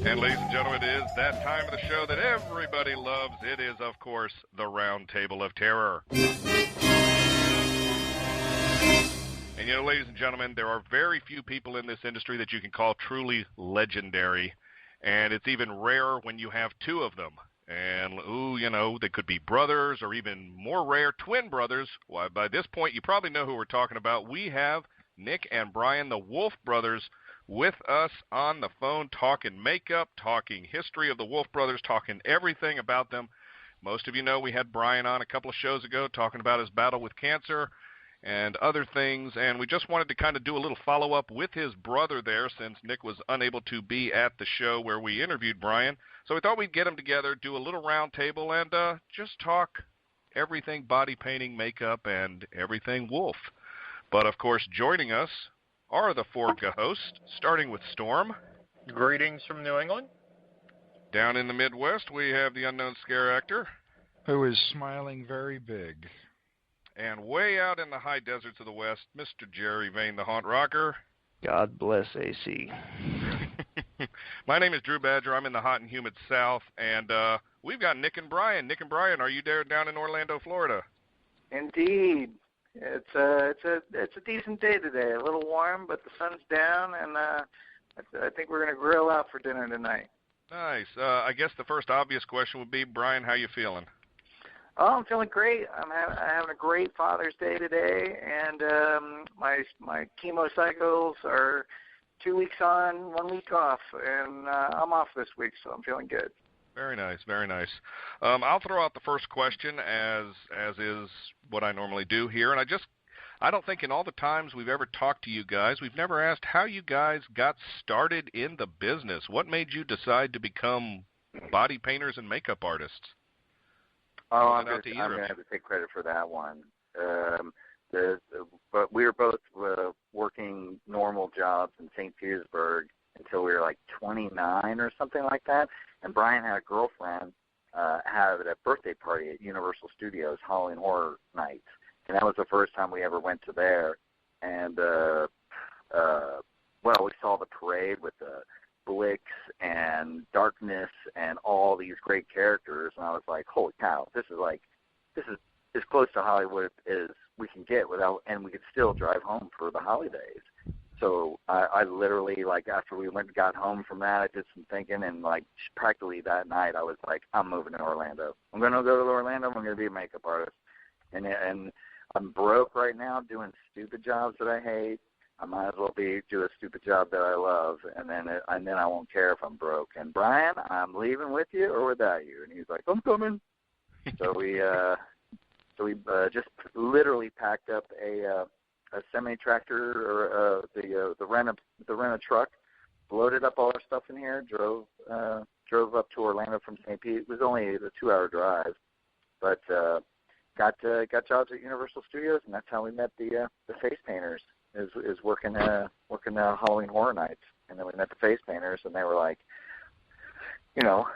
And ladies and gentlemen, it is that time of the show that everybody loves. It is, of course, the Round Table of Terror. And you know, ladies and gentlemen, there are very few people in this industry that you can call truly legendary. And it's even rarer when you have two of them. And, ooh, you know, they could be brothers or even more rare, twin brothers. Why, by this point, you probably know who we're talking about. We have Nick and Brian, the Wolf Brothers, with us on the phone, talking makeup, talking history of the Wolf Brothers, talking everything about them. Most of you know we had Brian on a couple of shows ago talking about his battle with cancer and other things, and we just wanted to kind of do a little follow-up with his brother there since Nick was unable to be at the show where we interviewed Brian. So we thought we'd get them together, do a little round table, and just talk everything body painting, makeup, and everything Wolf. But, of course, joining us are the four hosts, starting with Storm. Greetings from New England. Down in the Midwest, we have the unknown scare actor, who is smiling very big. And way out in the high deserts of the West, Mr. Jerry Vane, the Haunt Rocker. God bless AC. My name is Drew Badger. I'm in the hot and humid South, and we've got Nick and Brian. Nick and Brian, are you there down in Orlando, Florida? Indeed. It's a decent day today. A little warm, but the sun's down, and I think we're going to grill out for dinner tonight. Nice. I guess the first obvious question would be, Brian, how you feeling? Oh, I'm feeling great. I'm having a great Father's Day today, and my chemo cycles are 2 weeks on, 1 week off, and I'm off this week, so I'm feeling good. Very nice, very nice. I'll throw out the first question as is what I normally do here, and I don't think in all the times we've ever talked to you guys, we've never asked how you guys got started in the business. What made you decide to become body painters and makeup artists? Oh, I'm going to have to take credit for that one. But we were both working normal jobs in St. Petersburg until we were like 29 or something like that. And Brian had a girlfriend have a birthday party at Universal Studios, Halloween Horror Nights. And that was the first time we ever went to there. And, we saw the parade with the Blix and Darkness and all these great characters. And I was like, holy cow, this is as close to Hollywood as we can get and we could still drive home for the holidays. So I literally, after we got home from that, I did some thinking, and, practically that night, I was like, I'm moving to Orlando. I'm going to go to Orlando. I'm going to be a makeup artist. And I'm broke right now doing stupid jobs that I hate. I might as well do a stupid job that I love, and then I won't care if I'm broke. And, Brian, I'm leaving with you or without you. And he's like, I'm coming. So we just literally packed up a semi-tractor or the rent a truck, loaded up all our stuff in here, drove up to Orlando from St. Pete. It was only a 2-hour drive, but got jobs at Universal Studios, and that's how we met the face painters. Is working Halloween Horror Nights, and then we met the face painters, and they were like,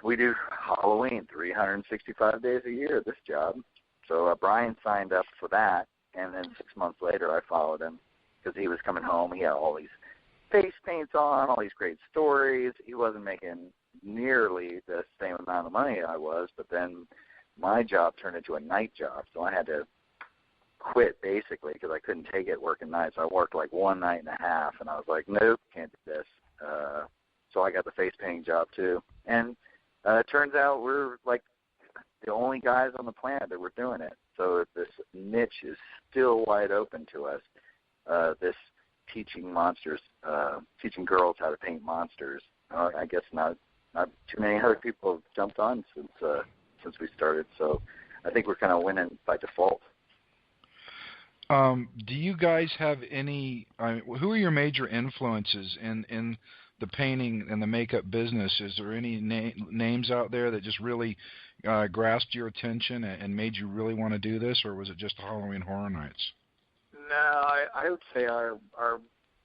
we do Halloween 365 days a year, this job. So Brian signed up for that. And then 6 months later, I followed him because he was coming home. He had all these face paints on, all these great stories. He wasn't making nearly the same amount of money I was, but then my job turned into a night job, so I had to quit basically because I couldn't take it working nights. I worked like one night and a half, and I was like, nope, can't do this. So I got the face painting job too. And it turns out we're like the only guys on the planet that were doing it. So this niche is still wide open to us. This teaching girls how to paint monsters. I guess not too many other people have jumped on since we started. So I think we're kind of winning by default. Do you guys have any? Who are your major influences in the painting and the makeup business? Is there any names out there that just really grasped your attention and made you really want to do this, or was it just Halloween Horror Nights? No, I would say our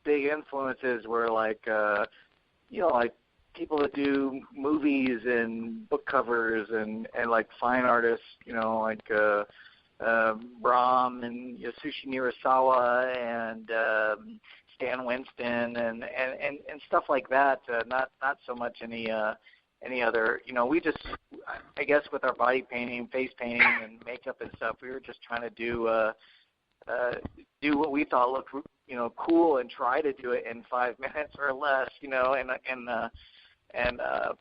big influences were like like people that do movies and book covers and like fine artists, like Brahm and Yasushi Nirasawa and Stan Winston and stuff like that. Not so much any other. We just, I guess, with our body painting, face painting, and makeup and stuff, we were just trying to do what we thought looked cool and try to do it in 5 minutes or less. And I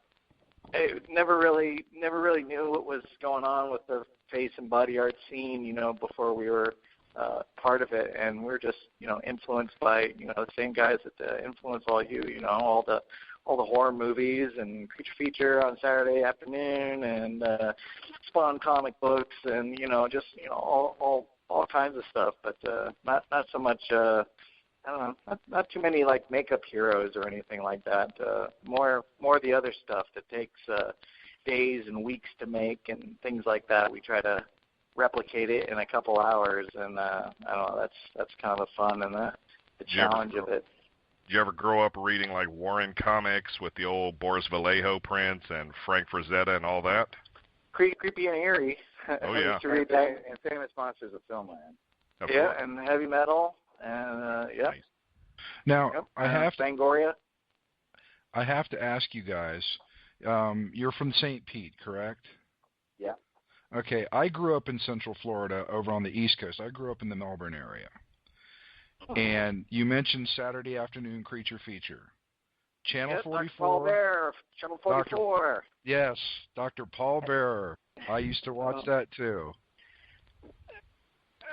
never really knew what was going on with the face and body art scene, before we were part of it, and we're just, influenced by, the same guys that influence all you, all the horror movies and Creature Feature on Saturday afternoon and Spawn comic books and, just, all kinds of stuff, but not so much. I don't know, not too many like makeup heroes or anything like that. More the other stuff that takes days and weeks to make and things like that. We try to replicate it in a couple hours, and I don't know. That's kind of the fun and the challenge of it. Did you ever grow up reading like Warren comics with the old Boris Vallejo prints and Frank Frazetta and all that? Creepy and eerie. Oh I yeah. used to read that and Famous Monsters of Filmland. Yeah, and heavy metal. And yeah. Nice. Now I have Fangoria. I have to ask you guys. You're from St. Pete, correct? Yeah. Okay. I grew up in Central Florida, over on the East Coast. I grew up in the Melbourne area. And you mentioned Saturday afternoon Creature Feature, Channel 44. Dr. Paul Bearer, Channel 44. Yes, Dr. Paul Bearer. I used to watch that too.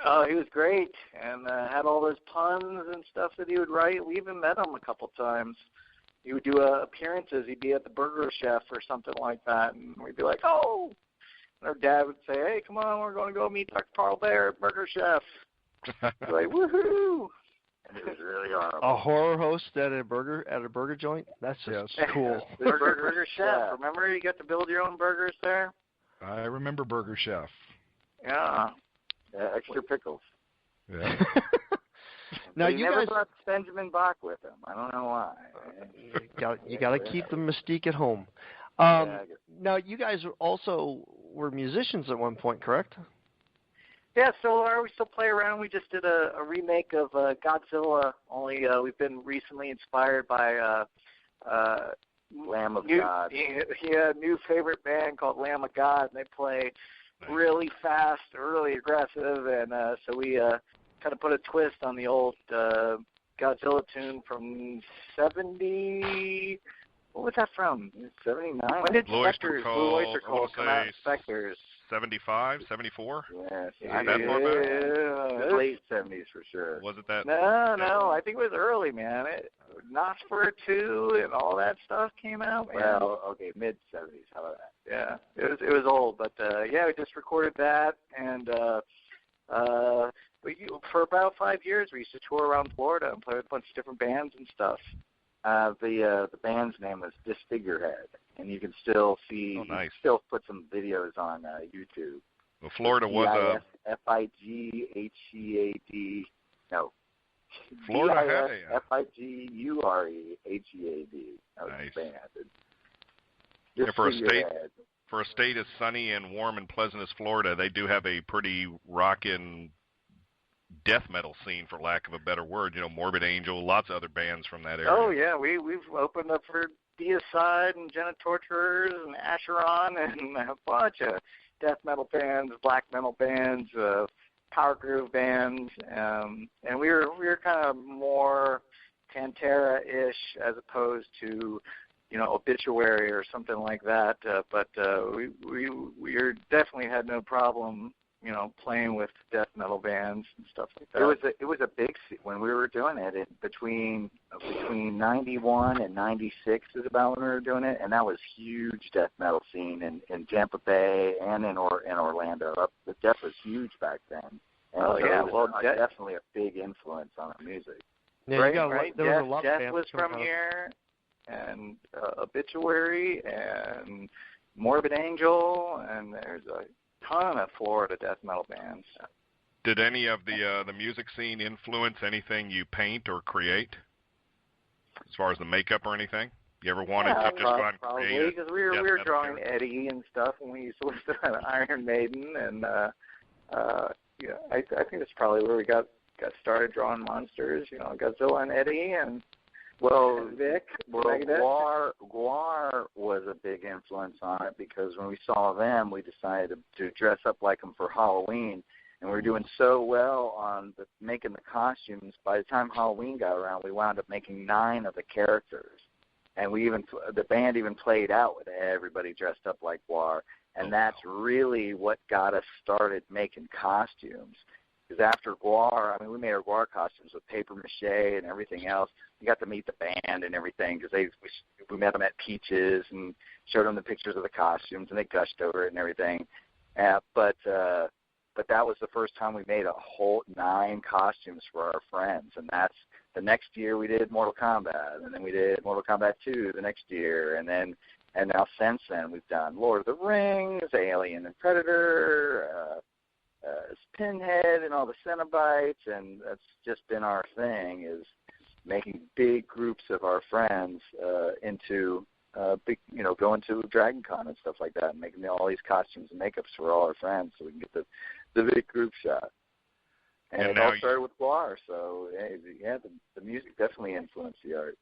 Oh, he was great, and had all those puns and stuff that he would write. We even met him a couple times. He would do appearances. He'd be at the Burger Chef or something like that, and we'd be like, oh. And our dad would say, hey, come on, we're going to go meet Dr. Paul Bear at Burger Chef. We'd be like, woohoo. And it was really honorable. A horror host at a burger joint? That's just cool. Burger Chef. Remember you got to build your own burgers there? I remember Burger Chef. Yeah. Extra pickles. Yeah. Now he you never guys brought Benjamin Bach with him. I don't know why. you got to keep the mystique at home. Now you guys also were musicians at one point, correct? Yeah, so we still play around. We just did a remake of Godzilla, only we've been recently inspired by Lamb of God. Yeah, new favorite band called Lamb of God, and they play really fast, really aggressive, and so we kind of put a twist on the old Godzilla tune from 70. What was that from? 79? When did Blue Oyster Cult come out? Spectres. 75, 74? Yes. That far back? Late 70s for sure. Was it that? No, I think it was early, man. Nosferatu and all that stuff came out. Man. Well, okay, mid 70s. How about that? Yeah, it was old, but yeah, we just recorded that, and for about 5 years we used to tour around Florida and play with a bunch of different bands and stuff. The band's name was Disfigurehead, and you can still see, still put some videos on YouTube. Well, Florida was Fighead. No. Florida had a Figurehead. That was the band. Yeah, for a state as sunny and warm and pleasant as Florida, they do have a pretty rockin' death metal scene, for lack of a better word. Morbid Angel, lots of other bands from that area. Oh yeah, we've opened up for Deicide and Genital Torturers and Acheron and a bunch of death metal bands, black metal bands, power groove bands, and we were kind of more Pantera-ish as opposed to, Obituary or something like that. But we definitely had no problem, playing with death metal bands and stuff like that. It was a big when we were doing it. Between 91 and 96 is about when we were doing it, and that was huge death metal scene in Tampa Bay and in Orlando. The death was huge back then. And it was definitely a big influence on our music. Yeah, right. There was a lot of Death was from here, and Obituary, and Morbid Angel, and there's a ton of Florida death metal bands. Did any of the music scene influence anything you paint or create, as far as the makeup or anything? You ever wanted to just go out and create it? Because we were drawing Eddie and stuff when we used to listen to Iron Maiden, and I think that's probably where we got started drawing monsters. Godzilla and Eddie and Vic. Guar was a big influence on it because when we saw them, we decided to dress up like them for Halloween, and we were doing so well on making the costumes. By the time Halloween got around, we wound up making 9 of the characters, and the band even played out with everybody dressed up like Guar, and that's really what got us started making costumes. Because after Guar, we made our Guar costumes with paper mache and everything else. We got to meet the band and everything because we met them at Peaches and showed them the pictures of the costumes, and they gushed over it and everything. But that was the first time we made a whole 9 costumes for our friends, and that's the next year we did Mortal Kombat, and then we did Mortal Kombat 2 the next year, and now since then we've done Lord of the Rings, Alien and Predator, Pinhead and all the Cenobites, and that's just been our thing, is making big groups of our friends into going to Dragon Con and stuff like that, and making all these costumes and makeups for all our friends so we can get the big group shot. And it all started with Guar, so the music definitely influenced the art.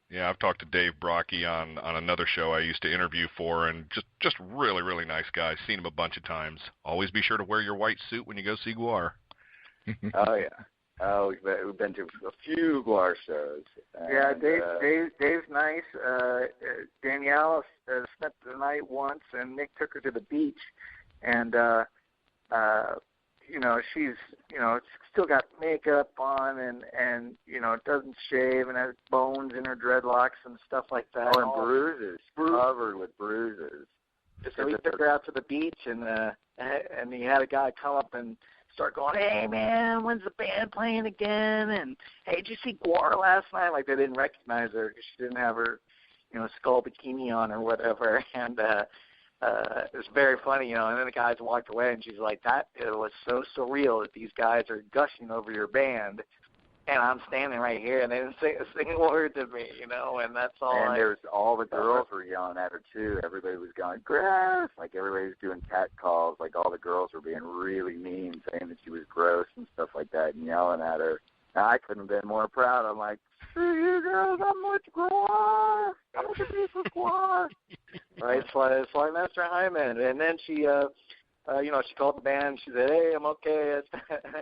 Yeah, I've talked to Dave Brocky on another show I used to interview for, and just really, really nice guy. Seen him a bunch of times. Always be sure to wear your white suit when you go see Guar. Oh, yeah. Oh, we've been to a few Guar shows. Yeah, Dave's nice. Danielle spent the night once, and Nick took her to the beach, and she's still got makeup on and doesn't shave and has bones in her dreadlocks and stuff like that. Oh, and bruises, covered with bruises. So he took her out to the beach, and he had a guy come up and start going, "Hey man, when's the band playing again?" And "Hey, did you see Guar last night?" Like they didn't recognize her because she didn't have her, skull bikini on or whatever, and it was very funny, and then the guys walked away, and she's like, it was so surreal that these guys are gushing over your band, and I'm standing right here, and they didn't say a single word to me, and that's all. And all the girls were yelling at her, too. Everybody was going, "Gross!" Like, everybody was doing cat calls. Like, all the girls were being really mean, saying that she was gross and stuff like that, and yelling at her. And I couldn't have been more proud. I'm like, "Screw you girls, I'm with Guar. I'm with the Guar." Right, so I met her Hyman, and then she, she called the band. She said, "Hey, I'm okay."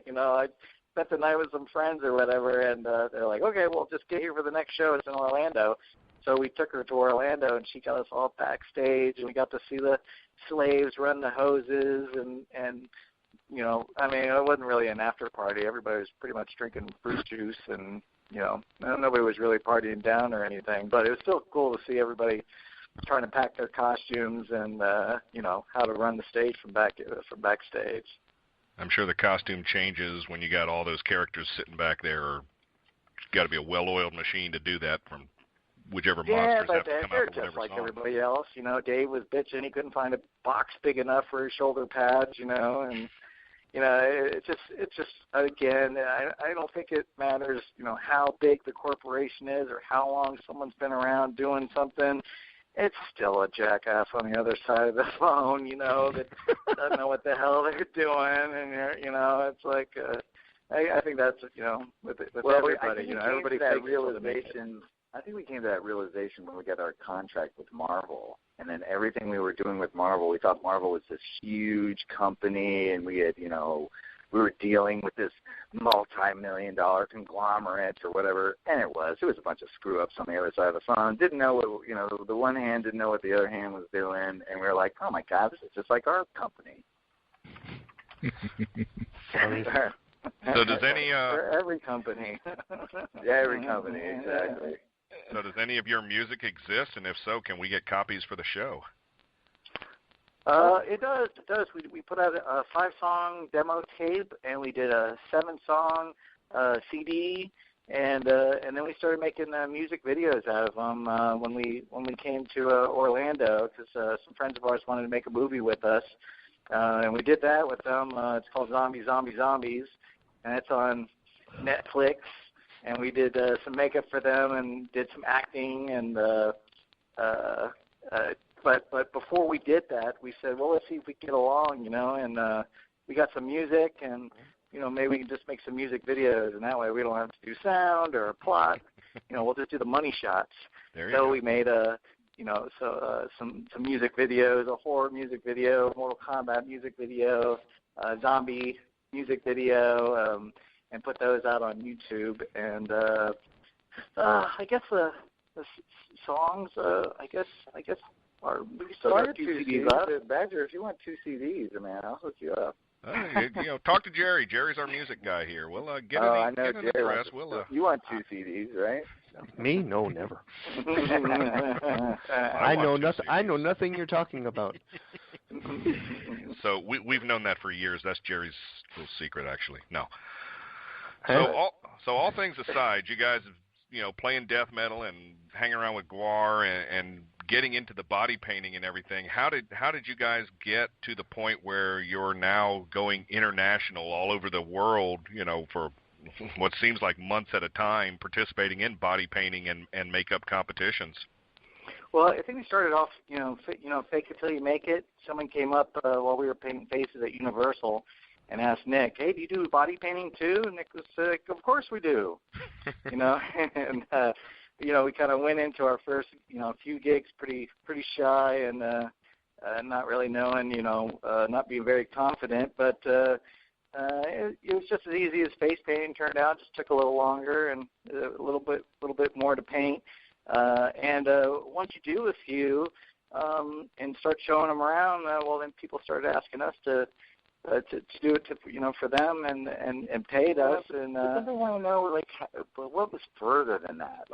I spent the night with some friends or whatever, and they're like, "Okay, well, just get here for the next show. It's in Orlando." So we took her to Orlando, and she got us all backstage, and we got to see the slaves run the hoses, and it wasn't really an after party. Everybody was pretty much drinking fruit juice, and nobody was really partying down or anything. But it was still cool to see everybody trying to pack their costumes and how to run the stage from backstage. I'm sure the costume changes when you got all those characters sitting back there. It's got to be a well-oiled machine to do that from whichever monsters have to come out. They're with just like song. everybody else. Dave was bitching he couldn't find a box big enough for his shoulder pads. And it's just again, I don't think it matters. How big the corporation is or how long someone's been around doing something. It's still a jackass on the other side of the phone, that doesn't know what the hell they're doing, and it's like I think that's with everybody, everybody that realization I think we came to that realization when we got our contract with Marvel. And then everything we were doing with Marvel, we thought Marvel was this huge company, and we had, we were dealing with this multi-million-dollar conglomerate or whatever, and it was a bunch of screw-ups on the other side of the phone. Didn't know what, the one hand didn't know what the other hand was doing, and we were like, oh my God, this is just like our company. So does any for every company, every company, exactly. So does any of your music exist, and if so, can we get copies for the show? It does. It does. We put out a 5-song demo tape, and we did a 7-song CD, and then we started making music videos out of them when we came to Orlando, because some friends of ours wanted to make a movie with us, and we did that with them. It's called Zombies, and it's on Netflix. And we did some makeup for them and did some acting, and but before we did that, we said, well, let's see if we can get along, and we got some music, and maybe we can just make some music videos, and that way we don't have to do sound or a plot. We'll just do the money shots. So we made some music videos, a horror music video, Mortal Kombat music video, zombie music video. And put those out on YouTube, and I guess the songs. I guess we still have 2 CDs left. Badger, if you want 2 CDs, man, I'll hook you up. Talk to Jerry. Jerry's our music guy here. We'll get in I know the Jerry press. You want 2 CDs, right? Me? No, never. I know nothing you're talking about. So we've known that for years. That's Jerry's little secret, actually. No. So all things aside, you guys, playing death metal and hanging around with Guar and getting into the body painting and everything. How did you guys get to the point where you're now going international all over the world? For what seems like months at a time, participating in body painting and makeup competitions. Well, I think we started off, fake it till you make it. Someone came up while we were painting faces at Universal and asked Nick, hey, do you do body painting too? And Nick was like, of course we do. And we kind of went into our first, few gigs pretty shy and not really knowing, not being very confident. But it was just as easy as face painting turned out. Just took a little longer and a little bit more to paint. And once you do a few and start showing them around, well, then people started asking us to do it for them and paid us. And I want to know, but what was further than that?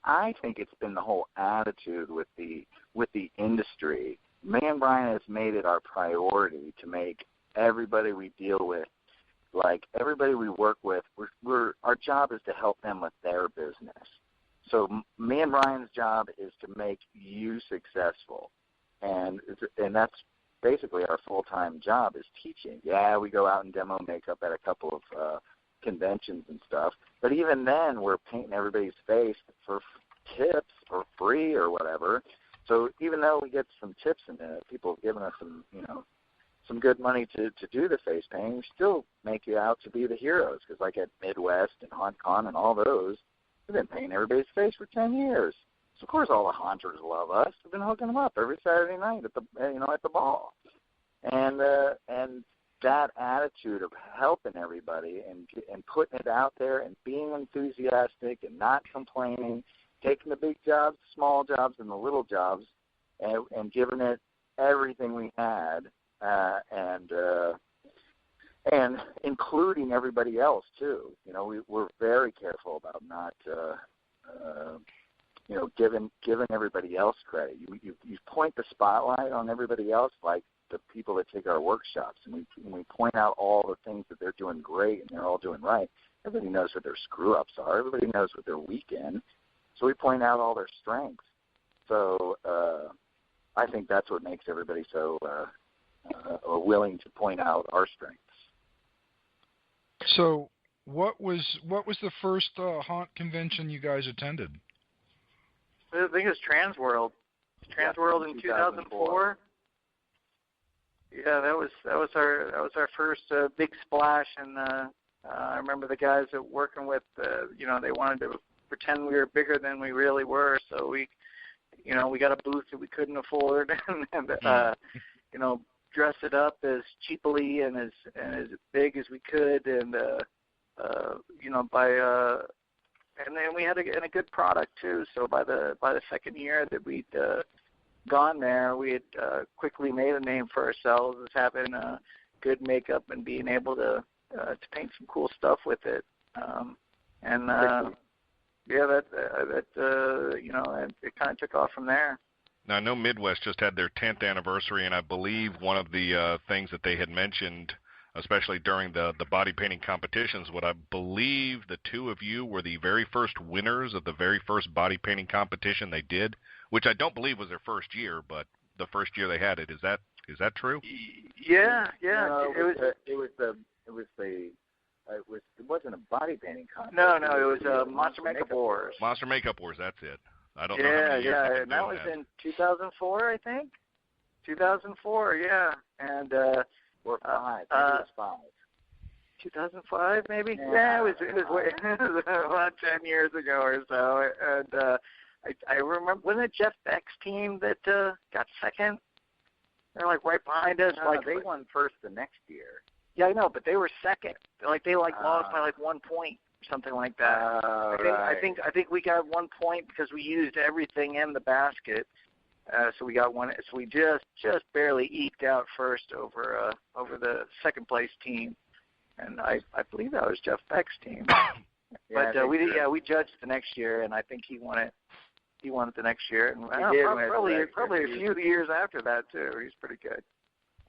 I think it's been the whole attitude with the industry. Me and Brian has made it our priority to make everybody we deal with, everybody we work with, our job is to help them with their business. So me and Brian's job is to make you successful, and that's basically our full-time job is teaching. Yeah, we go out and demo makeup at a couple of conventions and stuff, but even then we're painting everybody's face for tips or free or whatever. So even though we get some tips and people have given us some good money to do the face painting, we still make you out to be the heroes, because at Midwest and HauntCon and all those, we've been painting everybody's face for 10 years. So of course all the haunters love us. We've been hooking them up every Saturday night at the ball, and that attitude of helping everybody and putting it out there and being enthusiastic and not complaining, taking the big jobs, small jobs, and the little jobs, and giving it everything we had, and including everybody else too. We're very careful about not. Giving everybody else credit. You point the spotlight on everybody else, like the people that take our workshops, and we point out all the things that they're doing great and they're all doing right. Everybody knows what their screw-ups are. Everybody knows what they're weak in. So we point out all their strengths. So I think that's what makes everybody so willing to point out our strengths. So what was the first haunt convention you guys attended? I think it was Transworld. Transworld in 2004. Yeah, that was our first big splash, and I remember the guys that working with, they wanted to pretend we were bigger than we really were. So we got a booth that we couldn't afford, and dress it up as cheaply and as big as we could, and and then we had a good product too. So by the second year that we'd gone there, we had quickly made a name for ourselves as having good makeup and being able to paint some cool stuff with it. It kind of took off from there. Now, I know Midwest just had their 10th anniversary, and I believe one of the things that they had mentioned, especially during the body painting competitions, what I believe the two of you were the very first winners of the very first body painting competition they did, which I don't believe was their first year, but the first year they had it. Is that true? Yeah. No, it wasn't a body painting contest. No, it was Monster Makeup Wars. Monster Makeup Wars, that's it. I don't know how many years Yeah, and that was in 2004, I think. 2004, yeah. And or 5. Maybe it was 5. 2005, maybe. Yeah, it was way about 10 years ago or so. And I remember, wasn't it Jeff Beck's team that got second? They're like right behind us. No, they won first the next year. Yeah, I know, but they were second. They lost by 1 point, something like that. I think we got 1 point because we used everything in the basket. So we got one. So we just barely eked out first over the second place team, and I believe that was Jeff Beck's team. But we judged the next year, and I think he won it. He won it the next year, and probably a few years after that too. He's pretty good.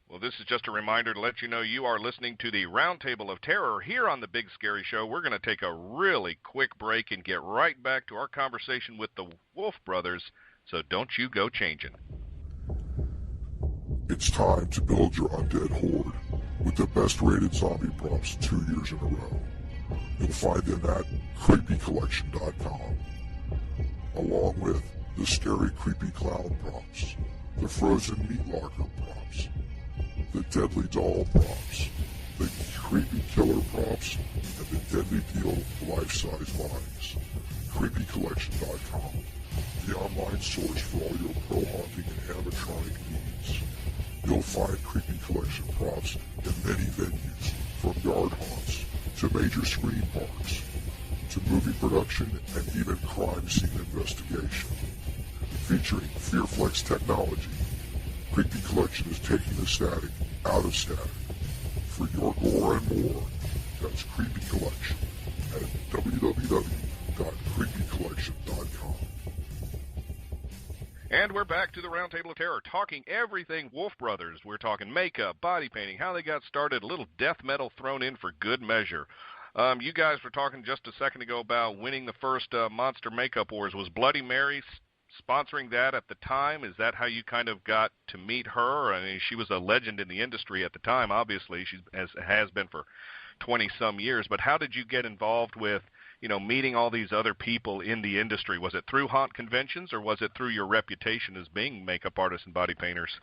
Well, this is just a reminder to let you know you are listening to the Roundtable of Terror here on the Big Scary Show. We're going to take a really quick break and get right back to our conversation with the Wolf Brothers, so don't you go changing. It's time to build your undead horde with the best-rated zombie props 2 years in a row. You'll find them at creepycollection.com, along with the scary creepy clown props, the frozen meat locker props, the deadly doll props, the creepy killer props, and the deadly deal life-size bodies. creepycollection.com, the online source for all your pro-haunting and animatronic needs. You'll find Creepy Collection props in many venues, from yard haunts to major screen parks, to movie production and even crime scene investigation. Featuring Fearflex technology, Creepy Collection is taking the static out of static. For your gore and more, that's Creepy Collection at www.creepycollection.com. And we're back to the Roundtable of Terror, talking everything Wolf Brothers. We're talking makeup, body painting, how they got started, a little death metal thrown in for good measure. You guys were talking just a second ago about winning the first Monster Makeup Wars. Was Bloody Mary sponsoring that at the time? Is that how you kind of got to meet her? I mean, she was a legend in the industry at the time, obviously. She has been for 20-some years. But how did you get involved with, meeting all these other people in the industry? Was it through haunt conventions, or was it through your reputation as being makeup artists and body painters?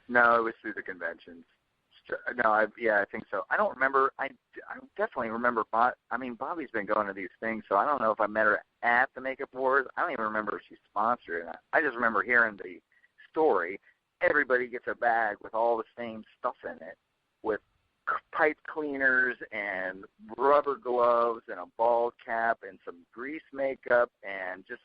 No, it was through the conventions. No, I think so. I don't remember. I definitely remember. Bobby's been going to these things, so I don't know if I met her at the Makeup Wars. I don't even remember if she sponsored it. I just remember hearing the story. Everybody gets a bag with all the same stuff in it, with pipe cleaners and rubber gloves and a bald cap and some grease makeup and just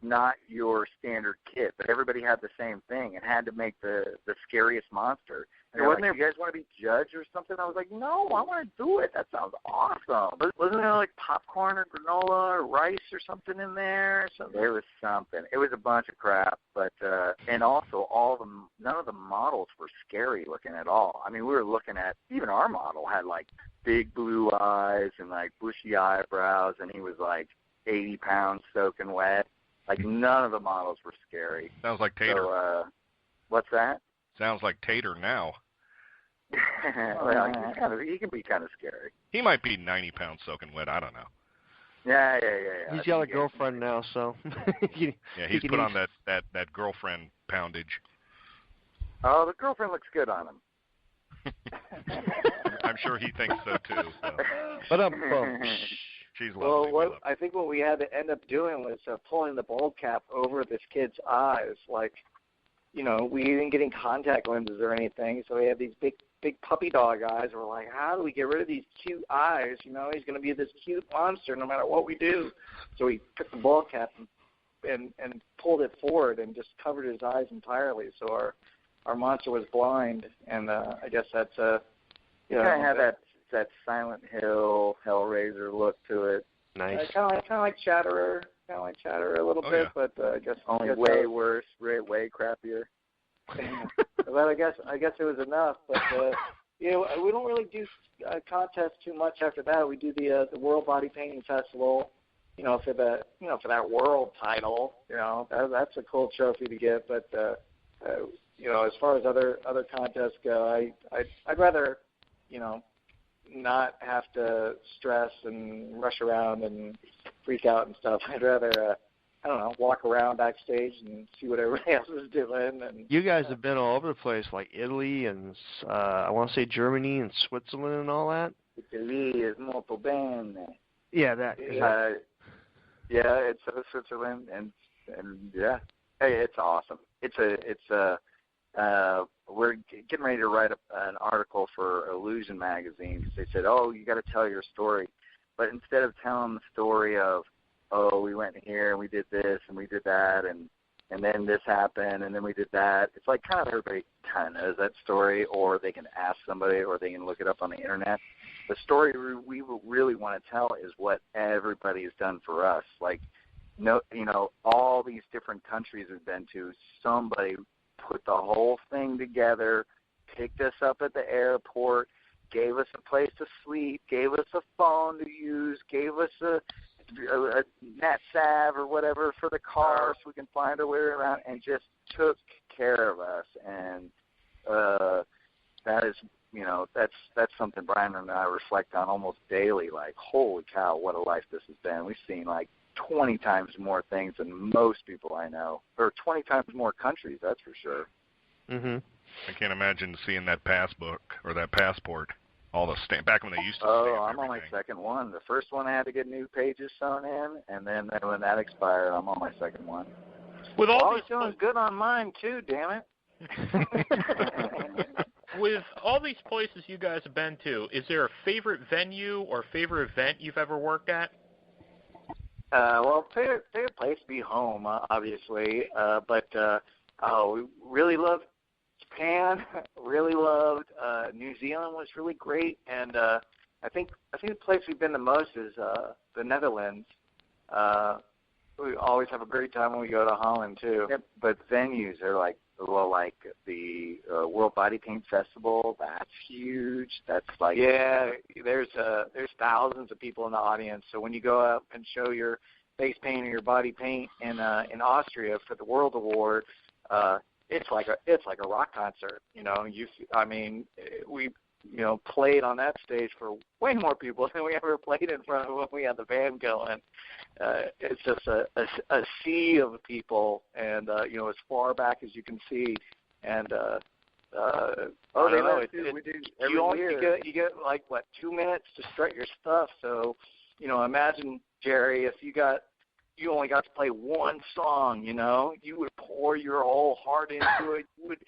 not your standard kit, but everybody had the same thing and had to make the scariest monster. And wasn't there, you guys want to be judged or something? I was like, no, I want to do it. That sounds awesome. Wasn't there popcorn or granola or rice or something in there? There was something. It was a bunch of crap, but and also none of the models were scary looking at all. I mean, we were looking at, even our model had big blue eyes and bushy eyebrows, and he was 80 pounds soaking wet. None of the models were scary. Sounds like Tater. So, what's that? Sounds like Tater now. Well, he can be kind of scary. He might be 90 pounds soaking wet. I don't know. Yeah. He's got a girlfriend now, so. He's put on that girlfriend poundage. Oh, the girlfriend looks good on him. I'm sure he thinks so too. So. But She's lovely. Well, I think what we had to end up doing was pulling the bald cap over this kid's eyes. Like, you know, we didn't get any contact lenses or anything, so we had these big puppy dog eyes. We're like, how do we get rid of these cute eyes? You know, he's going to be this cute monster no matter what we do. So we took the bald cap and pulled it forward and just covered his eyes entirely. So our monster was blind, and I guess that's you kind of have that Silent Hill, Hellraiser look to it. Nice. Kind of like Chatterer. A little bit, yeah. But I guess Only way worse, way crappier. But I guess it was enough. But you know, we don't really do contests too much after that. We do the World Body Painting Festival. You know, for that world title. You know, that's a cool trophy to get. But you know, as far as other contests go, I'd rather, you know, not have to stress and rush around and freak out and stuff. I'd rather, I don't know, walk around backstage and see what everybody else is doing. And you guys have been all over the place, like Italy and I want to say Germany and Switzerland and all that. Italy is molto bene. Yeah, that. Yeah, it's Switzerland and yeah, hey, it's awesome. We're getting ready to write an article for Illusion magazine. They said, oh, you got to tell your story. But instead of telling the story of, oh, we went here and we did this and we did that and then this happened and then we did that, it's like kind of everybody kind of knows that story, or they can ask somebody or they can look it up on the internet. The story we really want to tell is what everybody has done for us. Like, no, you know, all these different countries we've been to, somebody put the whole thing together, picked us up at the airport, gave us a place to sleep, gave us a phone to use, gave us a net sav or whatever for the car so we can find our way around, and just took care of us. And that is, you know, that's something Brian and I reflect on almost daily. Like, holy cow, what a life this has been. We've seen like 20 times more things than most people I know, or 20 times more countries, that's for sure. Mhm. I can't imagine seeing that passbook or that passport, all the back when they used to stamp I'm on my second one. The first one I had to get new pages sewn in, and then when that expired, I'm on my second one. With all I was doing good on mine too, damn it. With all these places you guys have been to, is there a favorite venue or favorite event you've ever worked at? Well, favorite place to be home, obviously. But we really loved Japan. Really loved New Zealand. Was really great. And I think the place we've been the most is the Netherlands. We always have a great time when we go to Holland too. Yep. But venues are like the World Body Paint Festival. That's huge. That's like, yeah, there's thousands of people in the audience. So when you go up and show your face paint or your body paint in Austria for the World Award, it's like a rock concert. You know, we played on that stage for way more people than we ever played in front of when we had the band going. It's just a sea of people, and as far back as you can see. And you get like 2 minutes to strut your stuff. So, imagine, Jerry, if you only got to play one song, you would pour your whole heart into it. You would,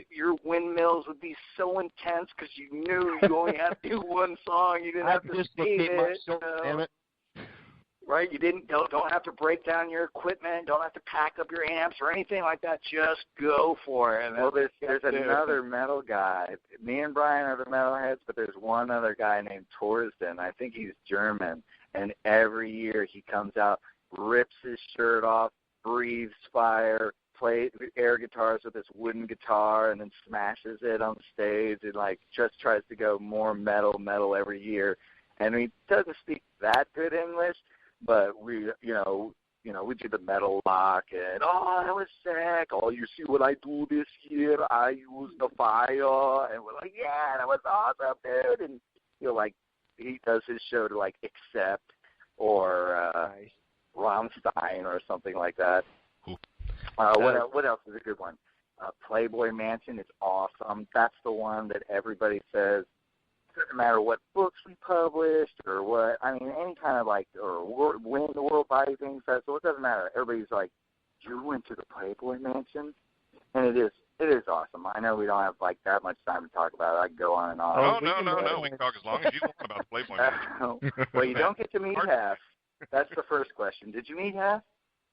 your windmills would be so intense because you knew you only had to do one song. You didn't have to save it. Damn it. Right? You don't have to break down your equipment. Don't have to pack up your amps or anything like that. Just go for it. And well, there's another metal guy. Me and Brian are the metalheads, but there's one other guy named Torsten. I think he's German. And every year he comes out, rips his shirt off, breathes fire, plays air guitars with this wooden guitar, and then smashes it on stage, and just tries to go more metal every year. And he doesn't speak that good English, but we do the metal lock, and that was sick. Oh, you see what I do this year? I use the fire, and we're like, yeah, that was awesome, dude. And he does his show to Accept or Rammstein or something like that. What else is a good one? Playboy Mansion is awesome. That's the one that everybody says, doesn't matter what books we published or what. I mean, anytime he's like, "You went to the Playboy Mansion?" And it is awesome. I know we don't have like that much time to talk about it. I can go on and on. No. We can talk as long as you want about the Playboy Mansion. Well, you don't get to meet Hef. That's the first question. Did you meet Hef?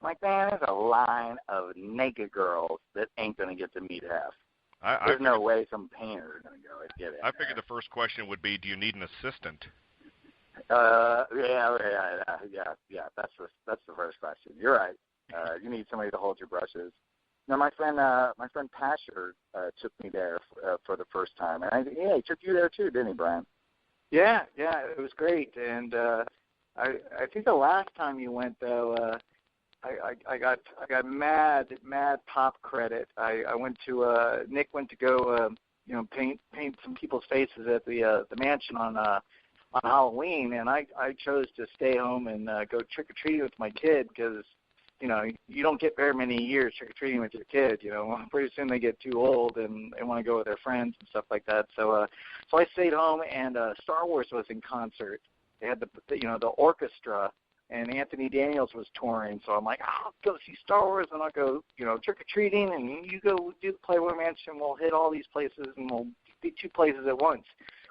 I'm like, man, there's a line of naked girls that ain't going to get to meet Hef. There's no way some painter is going to go and get it. I figured the first question would be, do you need an assistant? Yeah. That's the first question. You're right. You need somebody to hold your brushes. No, my friend Pasher took me there for the first time, and he took you there too, didn't he, Brian? Yeah, it was great, and I think the last time you went though, I got mad pop credit. I went to Nick went to go paint some people's faces at the mansion on Halloween, and I chose to stay home and go trick or treating with my kid because you don't get very many years trick or treating with your kid. Pretty soon they get too old and they want to go with their friends and stuff like that. So I stayed home, and Star Wars was in concert. They had the orchestra, and Anthony Daniels was touring. So I'm like, I'll go see Star Wars, and I'll go trick or treating, and you go do the Playboy Mansion. We'll hit all these places, and we'll be two places at once.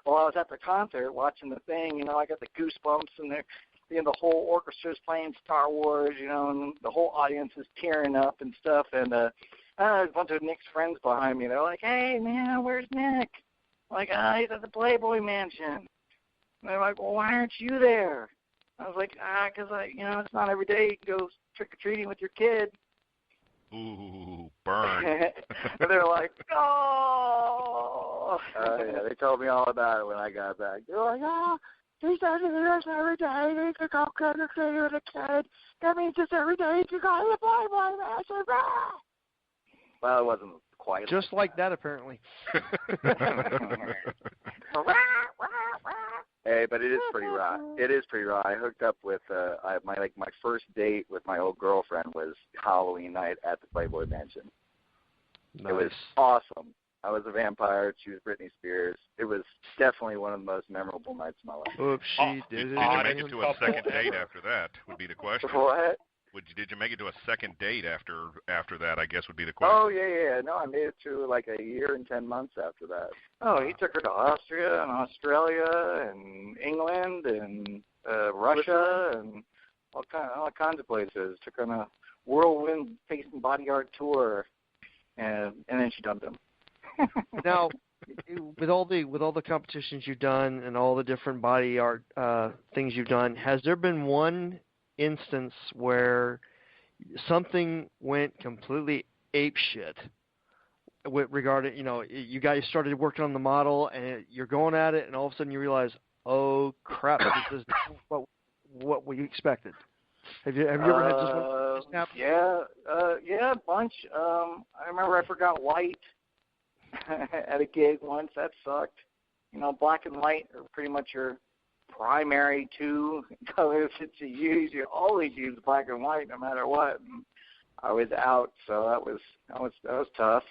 Well, I was at the concert watching the thing. I got the goosebumps, and the whole orchestra's playing Star Wars, and the whole audience is tearing up and stuff. And a bunch of Nick's friends behind me. They're like, "Hey, man, where's Nick?" I'm like, he's at the Playboy Mansion. And they're like, "Well, why aren't you there?" I was like, because it's not every day you can go trick or treating with your kid. Ooh, burn. And they're like, "Oh." Yeah, they told me all about it when I got back. They're like, he says to us every day you can go trick or treating with a kid. That means just every day you can go to the Playboy Mansion. Well, it wasn't quite just like that, apparently. Hey, but it is pretty raw. It is pretty raw. I hooked up with my first date with my old girlfriend was Halloween night at the Playboy Mansion. Nice. It was awesome. I was a vampire. She was Britney Spears. It was definitely one of the most memorable nights of my life. Oops, she did it. Did you make it to a second date after that? Would be the question. What? Did you make it to a second date after that? I guess would be the question. Oh yeah. No, I made it to like a year and 10 months after that. Oh, he took her to Austria and Australia and England and Russia and all kinds of places. Took her on a whirlwind face and body art tour, and then she dumped him. Now, with all the competitions you've done and all the different body art things you've done, has there been one instance where something went completely apeshit with regard to, you guys started working on the model and you're going at it and all of a sudden you realize, oh crap, this is what we expected? Have you ever had this one happen? Yeah, a bunch. I remember I forgot white at a gig once. That sucked. Black and white are pretty much your primary two colors that you use. You always use black and white no matter what. And I was out, so that was tough.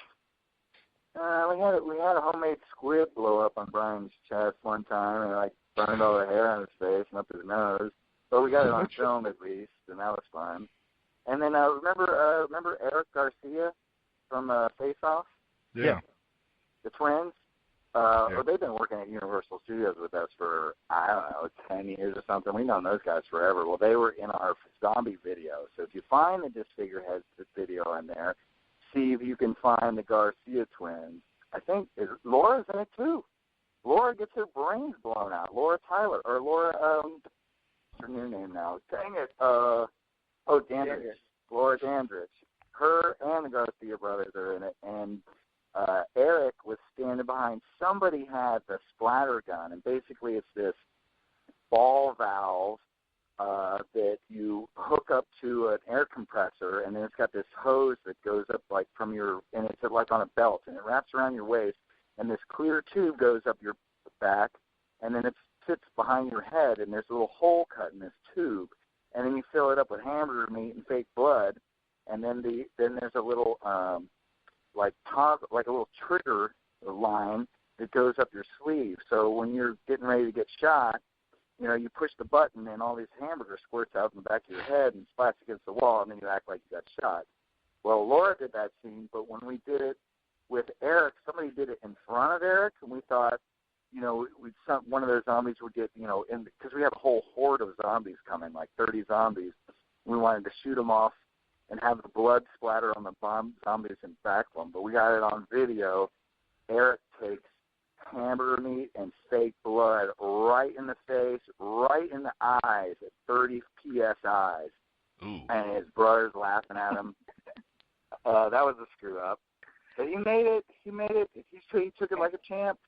We had a homemade squid blow up on Brian's chest one time, and I burned all the hair on his face and up his nose. But we got it on film at least, and that was fun. And then remember Eric Garcia from Face Off? Yeah. The twins? They've been working at Universal Studios with us for, 10 years or something. We've known those guys forever. Well, they were in our zombie video. So if you find the Disfigureheads video in there, see if you can find the Garcia twins. I think Laura's in it too. Laura gets her brains blown out. Laura Tyler, or Laura, what's her new name now? Dang it. Dandridge. Laura Dandridge. Her and the Garcia brothers are in it, and Eric was standing behind. Somebody had the splatter gun, and basically it's this ball valve that you hook up to an air compressor, and then it's got this hose that goes up like from your, and it's like on a belt, and it wraps around your waist, and this clear tube goes up your back, and then it sits behind your head, and there's a little hole cut in this tube, and then you fill it up with hamburger meat and fake blood, and then there's a little like a little trigger line that goes up your sleeve. So when you're getting ready to get shot, you know, you push the button and all these hamburger squirts out in the back of your head and splash against the wall, and then you act like you got shot. Well, Laura did that scene, but when we did it with Eric, somebody did it in front of Eric, and we thought, you know, one of those zombies would get, you know, because we have a whole horde of zombies coming, like 30 zombies. We wanted to shoot them off and have the blood splatter on the zombies and back them, but we got it on video. Eric takes hamburger meat and fake blood right in the face, right in the eyes at 30 PSI. Ooh. And his brother's laughing at him. That was a screw up. But he made it. He took it like a champ.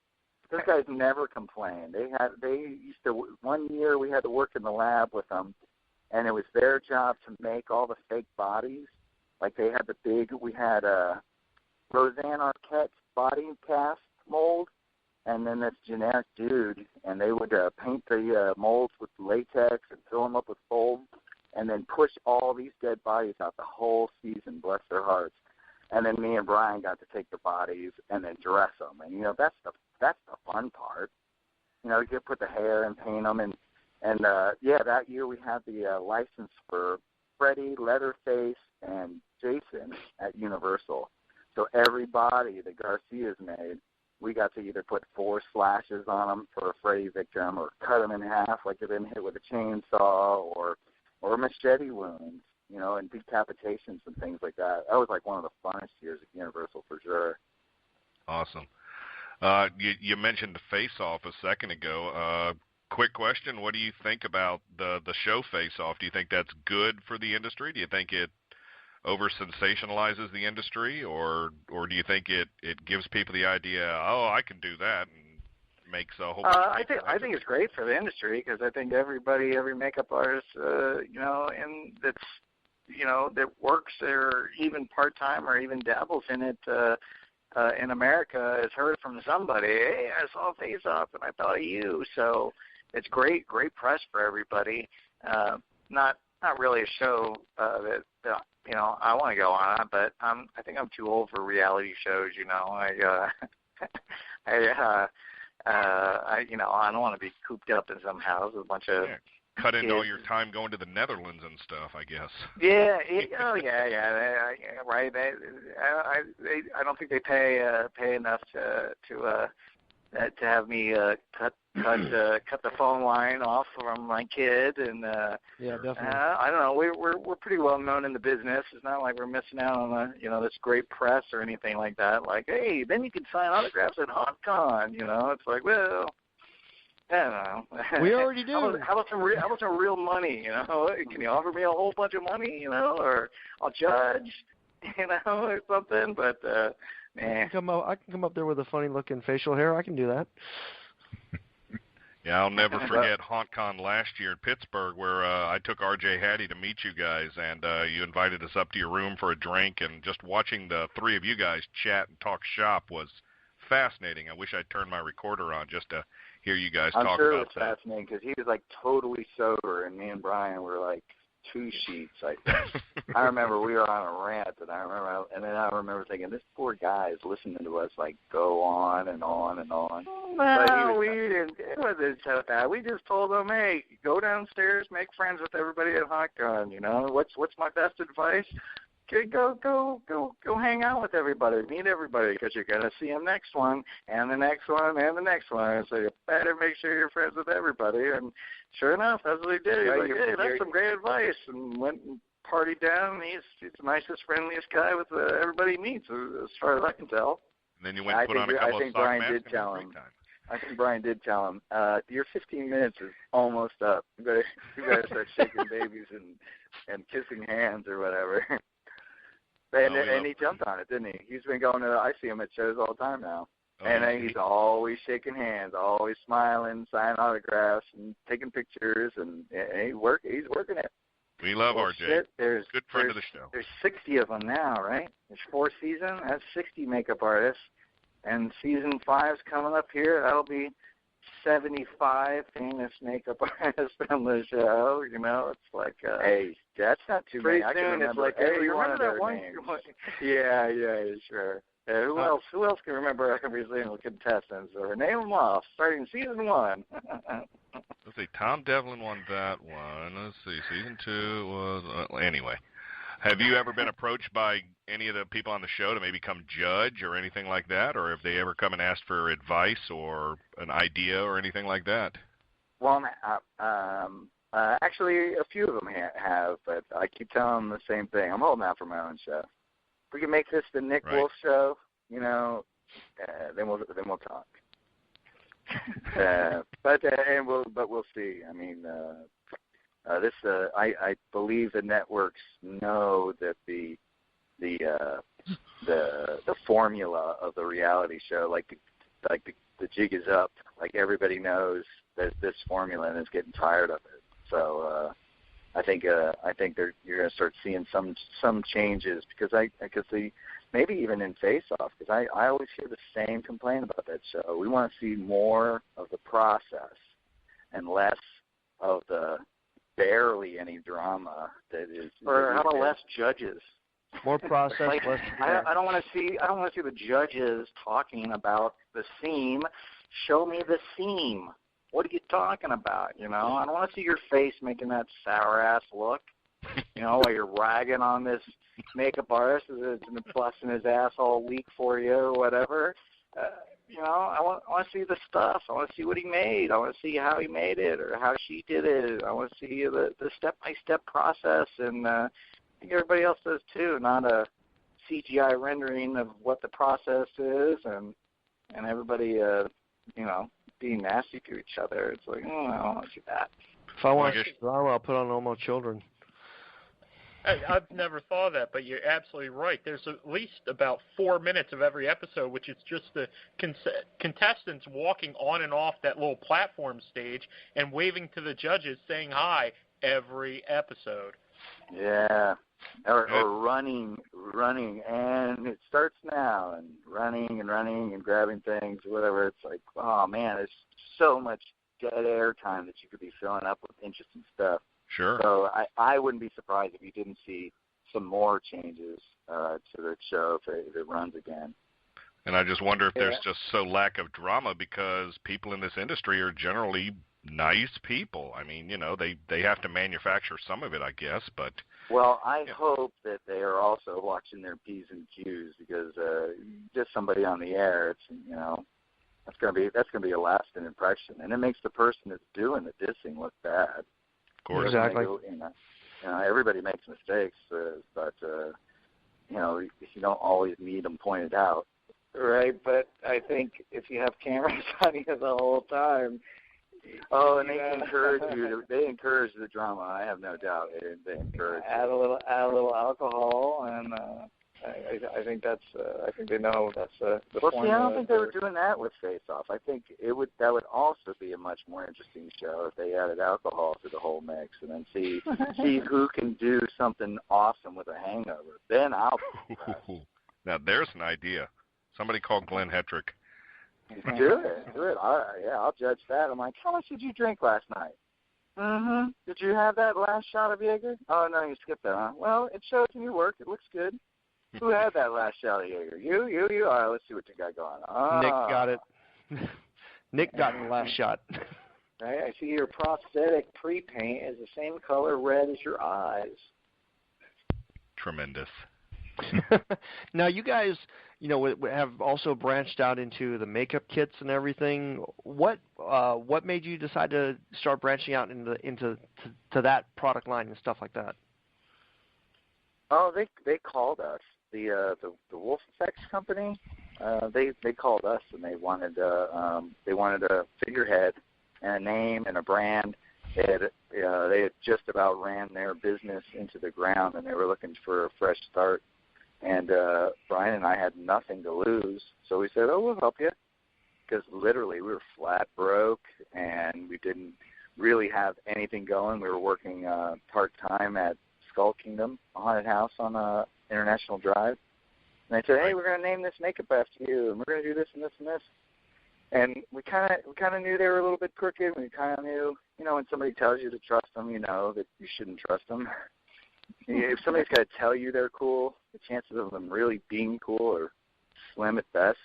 Those guys never complained. They used to. One year we had to work in the lab with them, and it was their job to make all the fake bodies. Like they had we had Roseanne Arquette's body cast mold, and then this generic dude, and they would paint the molds with latex and fill them up with foam, and then push all these dead bodies out the whole season, bless their hearts. And then me and Brian got to take the bodies and then dress them. And, you know, that's the fun part. You know, you get put the hair and paint them. And that year we had the license for Freddy, Leatherface, and Jason at Universal. So every body that Garcia's made, we got to either put 4 slashes on them for a Freddy victim or cut them in half like they've been hit with a chainsaw or machete wounds, you know, and decapitations and things like that. That was like one of the funnest years at Universal for sure. Awesome. You mentioned the Face-Off a second ago. Quick question, what do you think about the show Face-Off? Do you think that's good for the industry? Do you think it over-sensationalizes the industry, or do you think it gives people the idea, oh, I can do that, and makes a whole bunch of I think it's great for the industry because I think every makeup artist, you know, and that's, you know, that works or even part-time or even dabbles in it in America has heard from somebody, hey, I saw Face-Off and I thought of you. So it's great press for everybody. Not really a show that you know, I want to go on, but I think I'm too old for reality shows, you know. You know, I don't want to be cooped up in some house with a bunch of cut into all your time going to the Netherlands and stuff, I guess. Yeah. Right. I don't think they pay enough to have me cut the phone line off from my kid, and yeah, definitely. I don't know. We're pretty well known in the business. It's not like we're missing out on this great press or anything like that. Like, hey, then you can sign autographs at HauntCon. You know, it's like, well, I don't know. We already do. How about some real money? You know, can you offer me a whole bunch of money? You know, or I'll judge. You know, or something. But I can come up there with a funny looking facial hair. I can do that. Yeah, I'll never forget HauntCon last year in Pittsburgh where I took RJ Hattie to meet you guys, and you invited us up to your room for a drink, and just watching the three of you guys chat and talk shop was fascinating. I wish I'd turned my recorder on just to hear you guys talk about that. I'm sure it was fascinating because he was like totally sober, and me and Brian were like 2 sheets, I think. I remember we were on a rant, and I remember thinking, this poor guy is listening to us like go on and on and on. Well, we didn't. It wasn't so bad. We just told him, hey, go downstairs, make friends with everybody at HauntCon. You know, what's my best advice? Okay, go hang out with everybody, meet everybody, because you're gonna see them next one and the next one and the next one. So you better make sure you're friends with everybody. And sure enough, that's what he did. He's like, hey, that's some great advice, and went and partied down. And he's the nicest, friendliest guy with everybody he meets, as far as I can tell. And then you went and put on a couple of sock masks. I think Brian did tell him, your 15 minutes is almost up. You better start shaking babies and kissing hands or whatever. And he jumped on it, didn't he? He's been going to, I see him at shows all the time now. He's always shaking hands, always smiling, signing autographs, and taking pictures, and he's working it. We love RJ. Good friend of the show. There's 60 of them now, right? There's 4 seasons. That's 60 makeup artists. And season 5's coming up here. That'll be 75 famous makeup artists on the show. You know, it's like, hey, that's not too many. I can remember, it's like every one of their names. Yeah, sure. Who else? Who else can remember every single contestant? Or name them off, starting season 1. Let's see. Tom Devlin won that one. Let's see. Season 2 was anyway. Have you ever been approached by any of the people on the show to maybe come judge or anything like that, or have they ever come and asked for advice or an idea or anything like that? Well, actually, a few of them have, but I keep telling them the same thing. I'm holding out for my own show. If we can make this the Nick Wolf show, then we'll talk. But we'll see. I mean, I believe the networks know that the formula of the reality show, like the jig is up. Like everybody knows that this formula and is getting tired of it. So I think you're going to start seeing some changes because maybe even in Face Off, because I always hear the same complaint about that show. We want to see more of the process and less of the barely any drama that is. Or how about less judges? More process, less. I don't want to see the judges talking about the seam. Show me the seam. What are you talking about? I don't want to see your face making that sour ass look. While you're ragging on this makeup artist that's been busting his ass all week for you or whatever. I want to see the stuff. I want to see what he made. I want to see how he made it or how she did it. I want to see the step-by-step process, and I think everybody else does too, not a CGI rendering of what the process is and everybody, being nasty to each other. It's like, I don't want to see that. If I want to see drama, I'll put on All My Children. I've never thought of that, but you're absolutely right. There's at least about 4 minutes of every episode, which is just the contestants walking on and off that little platform stage and waving to the judges saying hi every episode. Yeah. Or running, and it starts now, and running and grabbing things, whatever. It's like, oh, man, there's so much dead air time that you could be filling up with interesting stuff. Sure. So I wouldn't be surprised if you didn't see some more changes to the show if it runs again. And I just wonder if there's just so lack of drama because people in this industry are generally nice people. I mean, they have to manufacture some of it, I guess, but... Well, I hope that they are also watching their P's and Q's because just somebody on the air, it's, that's going to be a lasting impression. And it makes the person that's doing the dissing look bad. Of course. Exactly. Everybody makes mistakes, but you don't always need them pointed out, right? But I think if you have cameras on you the whole time, and they encourage you. They encourage the drama. I have no doubt. They encourage. Add a little alcohol, and I think that's. I think they know that's the. Well, see, I don't think they were doing that with Face Off. I think that would also be a much more interesting show if they added alcohol to the whole mix, and then see who can do something awesome with a hangover. Then I'll. Now there's an idea. Somebody call Glenn Hetrick. Do it. I'll judge that. I'm like, how much did you drink last night? Mm-hmm. Did you have that last shot of Jaeger? Oh, no, you skipped that, huh? Well, it shows in your work. It looks good. Who had that last shot of Jaeger? You. All right, let's see what you got going on. Nick got it. Nick got the last shot. Right, I see your prosthetic pre-paint is the same color red as your eyes. Tremendous. Now, you guys, have also branched out into the makeup kits and everything. What made you decide to start branching out into that product line and stuff like that? Oh, they called us. The Wolf Effects company. They called us and they wanted a figurehead and a name and a brand. They had just about ran their business into the ground and they were looking for a fresh start. And Brian and I had nothing to lose, so we said, we'll help you. Because literally we were flat broke, and we didn't really have anything going. We were working part-time at Skull Kingdom, a haunted house on International Drive. And they said, hey, we're going to name this makeup after you, and we're going to do this and this and this. And we kind of knew they were a little bit crooked. We kind of knew, when somebody tells you to trust them, that you shouldn't trust them. If somebody's got to tell you they're cool, the chances of them really being cool are slim at best.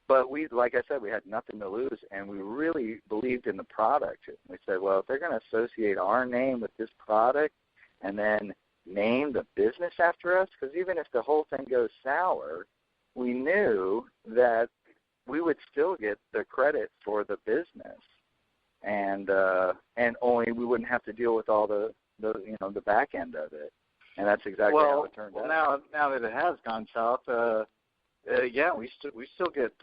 But we, like I said, we had nothing to lose, and we really believed in the product. We said, well, if they're going to associate our name with this product and then name the business after us, because even if the whole thing goes sour, we knew that we would still get the credit for the business, and only we wouldn't have to deal with all the back end of it. And that's exactly how it turned out. Now that it has gone south, yeah, we still get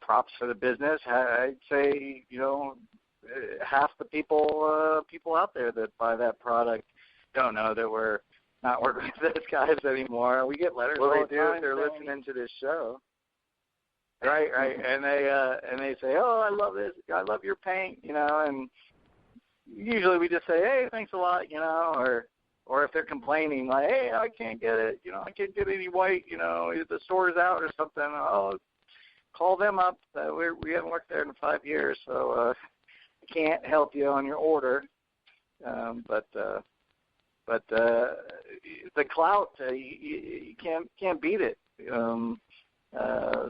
props for the business. I'd say half the people out there that buy that product don't know that we're not working with those guys anymore. We get letters. Well, all they the do time if they're saying, listening to this show. Right, and they say, "Oh, I love this. I love your paint," and usually we just say, "Hey, thanks a lot," or if they're complaining, like, "Hey, I can't get it. I can't get any white. The store's out or something." Oh, call them up. We haven't worked there in 5 years, so I can't help you on your order. But the clout, you can't beat it.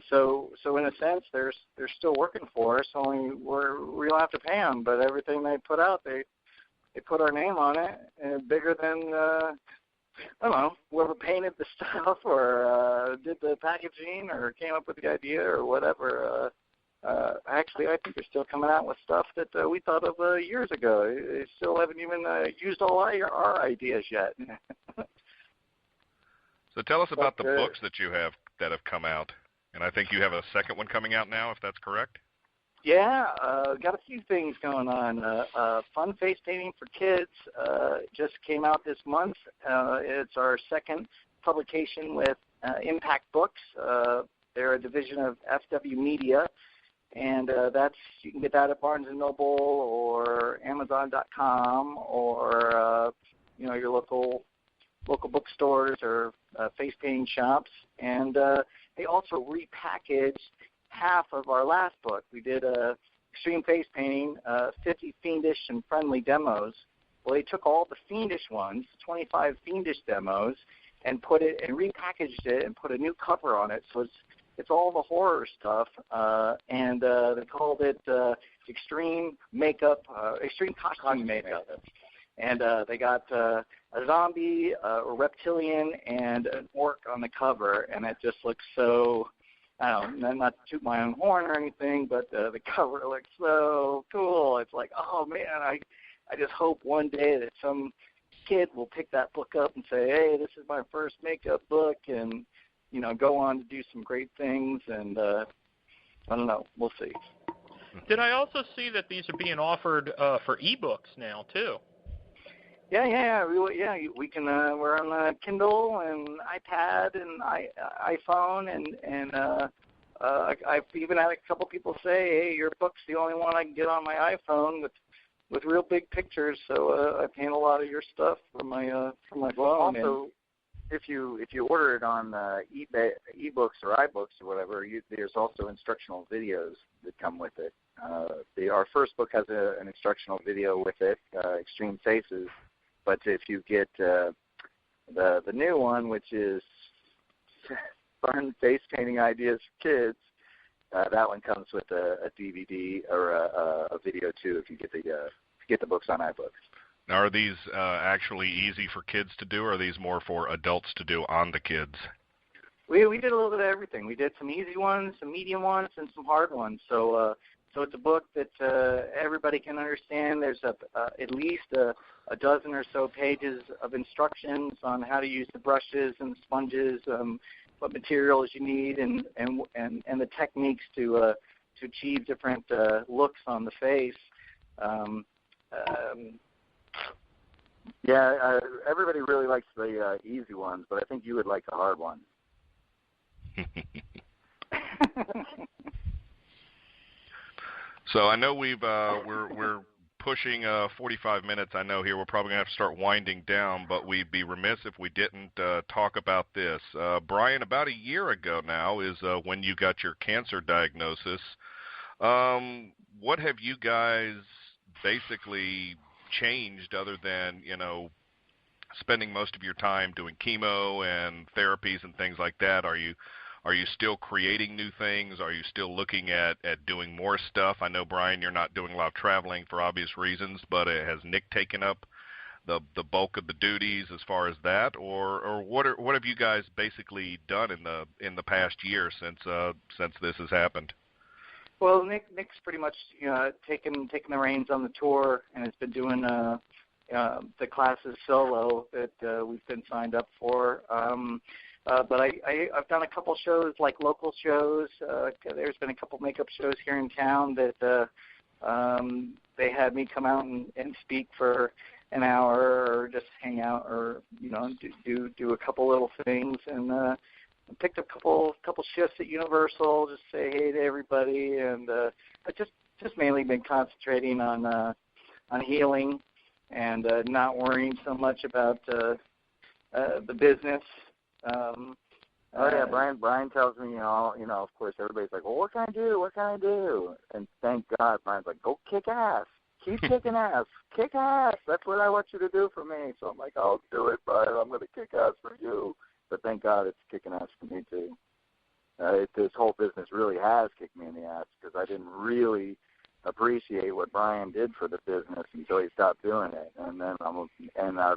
So in a sense, they're still working for us. Only we don't have to pay them. But everything they put out, they put our name on it, and bigger than I don't know, whoever painted the stuff or did the packaging or came up with the idea or whatever. Actually, I think they're still coming out with stuff that we thought of years ago. They still haven't even used all our ideas yet. So tell us about the books that you have that have come out. And I think you have a second one coming out now, if that's correct. Yeah, got a few things going on. Fun Face Painting for Kids just came out this month. It's our second publication with Impact Books. They're a division of FW Media, and you can get that at Barnes & Noble or Amazon.com or your local bookstores or face painting shops. And they also repackaged half of our last book. We did Extreme Face Painting, 50 Fiendish and Friendly Demos. Well, they took all the Fiendish ones, 25 Fiendish demos, and repackaged it and put a new cover on it. So it's all the horror stuff, and they called it Extreme Costume Makeup. And they got a zombie, a reptilian, and an orc on the cover, and it just looks so, I don't know, not to toot my own horn or anything, but the cover looks so cool. It's like, oh, man, I just hope one day that some kid will pick that book up and say, hey, this is my first makeup book, and, go on to do some great things, and I don't know. We'll see. Did I also see that these are being offered for ebooks now, too? Yeah. We can. We're on Kindle and iPad and iPhone, and I've even had a couple people say, "Hey, your book's the only one I can get on my iPhone with real big pictures." So I paint a lot of your stuff for my phone. Also, if you order it on eBay, eBooks or iBooks or whatever, there's also instructional videos that come with it. Our first book has an instructional video with it, Extreme Faces. But if you get the new one, which is Fun Face Painting Ideas for Kids, that one comes with a DVD or a video too. If you get the books on iBooks. Now, are these actually easy for kids to do, or are these more for adults to do on the kids? We did a little bit of everything. We did some easy ones, some medium ones, and some hard ones. So it's a book that everybody can understand. There's at least a dozen or so pages of instructions on how to use the brushes and sponges, what materials you need, and the techniques to achieve different looks on the face. Everybody really likes the easy ones, but I think you would like the hard ones. So I know we're pushing 45 minutes. I know here we're probably gonna have to start winding down, but we'd be remiss if we didn't talk about this. Brian, about a year ago now is when you got your cancer diagnosis. What have you guys basically changed other than spending most of your time doing chemo and therapies and things like that? Are you still creating new things? Are you still looking at doing more stuff? I know, Brian, you're not doing a lot of traveling for obvious reasons, but has Nick taken up the bulk of the duties as far as that, or what have you guys basically done in the past year since this has happened? Well, Nick's pretty much taken the reins on the tour and has been doing the classes solo that we've been signed up for. But I've done a couple shows, like local shows. There's been a couple makeup shows here in town that they had me come out and speak for an hour or just hang out or do a couple little things, and picked up a couple shifts at Universal, just say hey to everybody, and I just mainly been concentrating on healing and not worrying so much about the business. Brian tells me, of course everybody's like, well, what can I do? And thank God, Brian's like, go kick ass. Keep kicking ass. Kick ass. That's what I want you to do for me. So I'm like, I'll do it, Brian. I'm going to kick ass for you. But thank God it's kicking ass for me, too. This whole business really has kicked me in the ass because I didn't really appreciate what Brian did for the business until he stopped doing it. And then I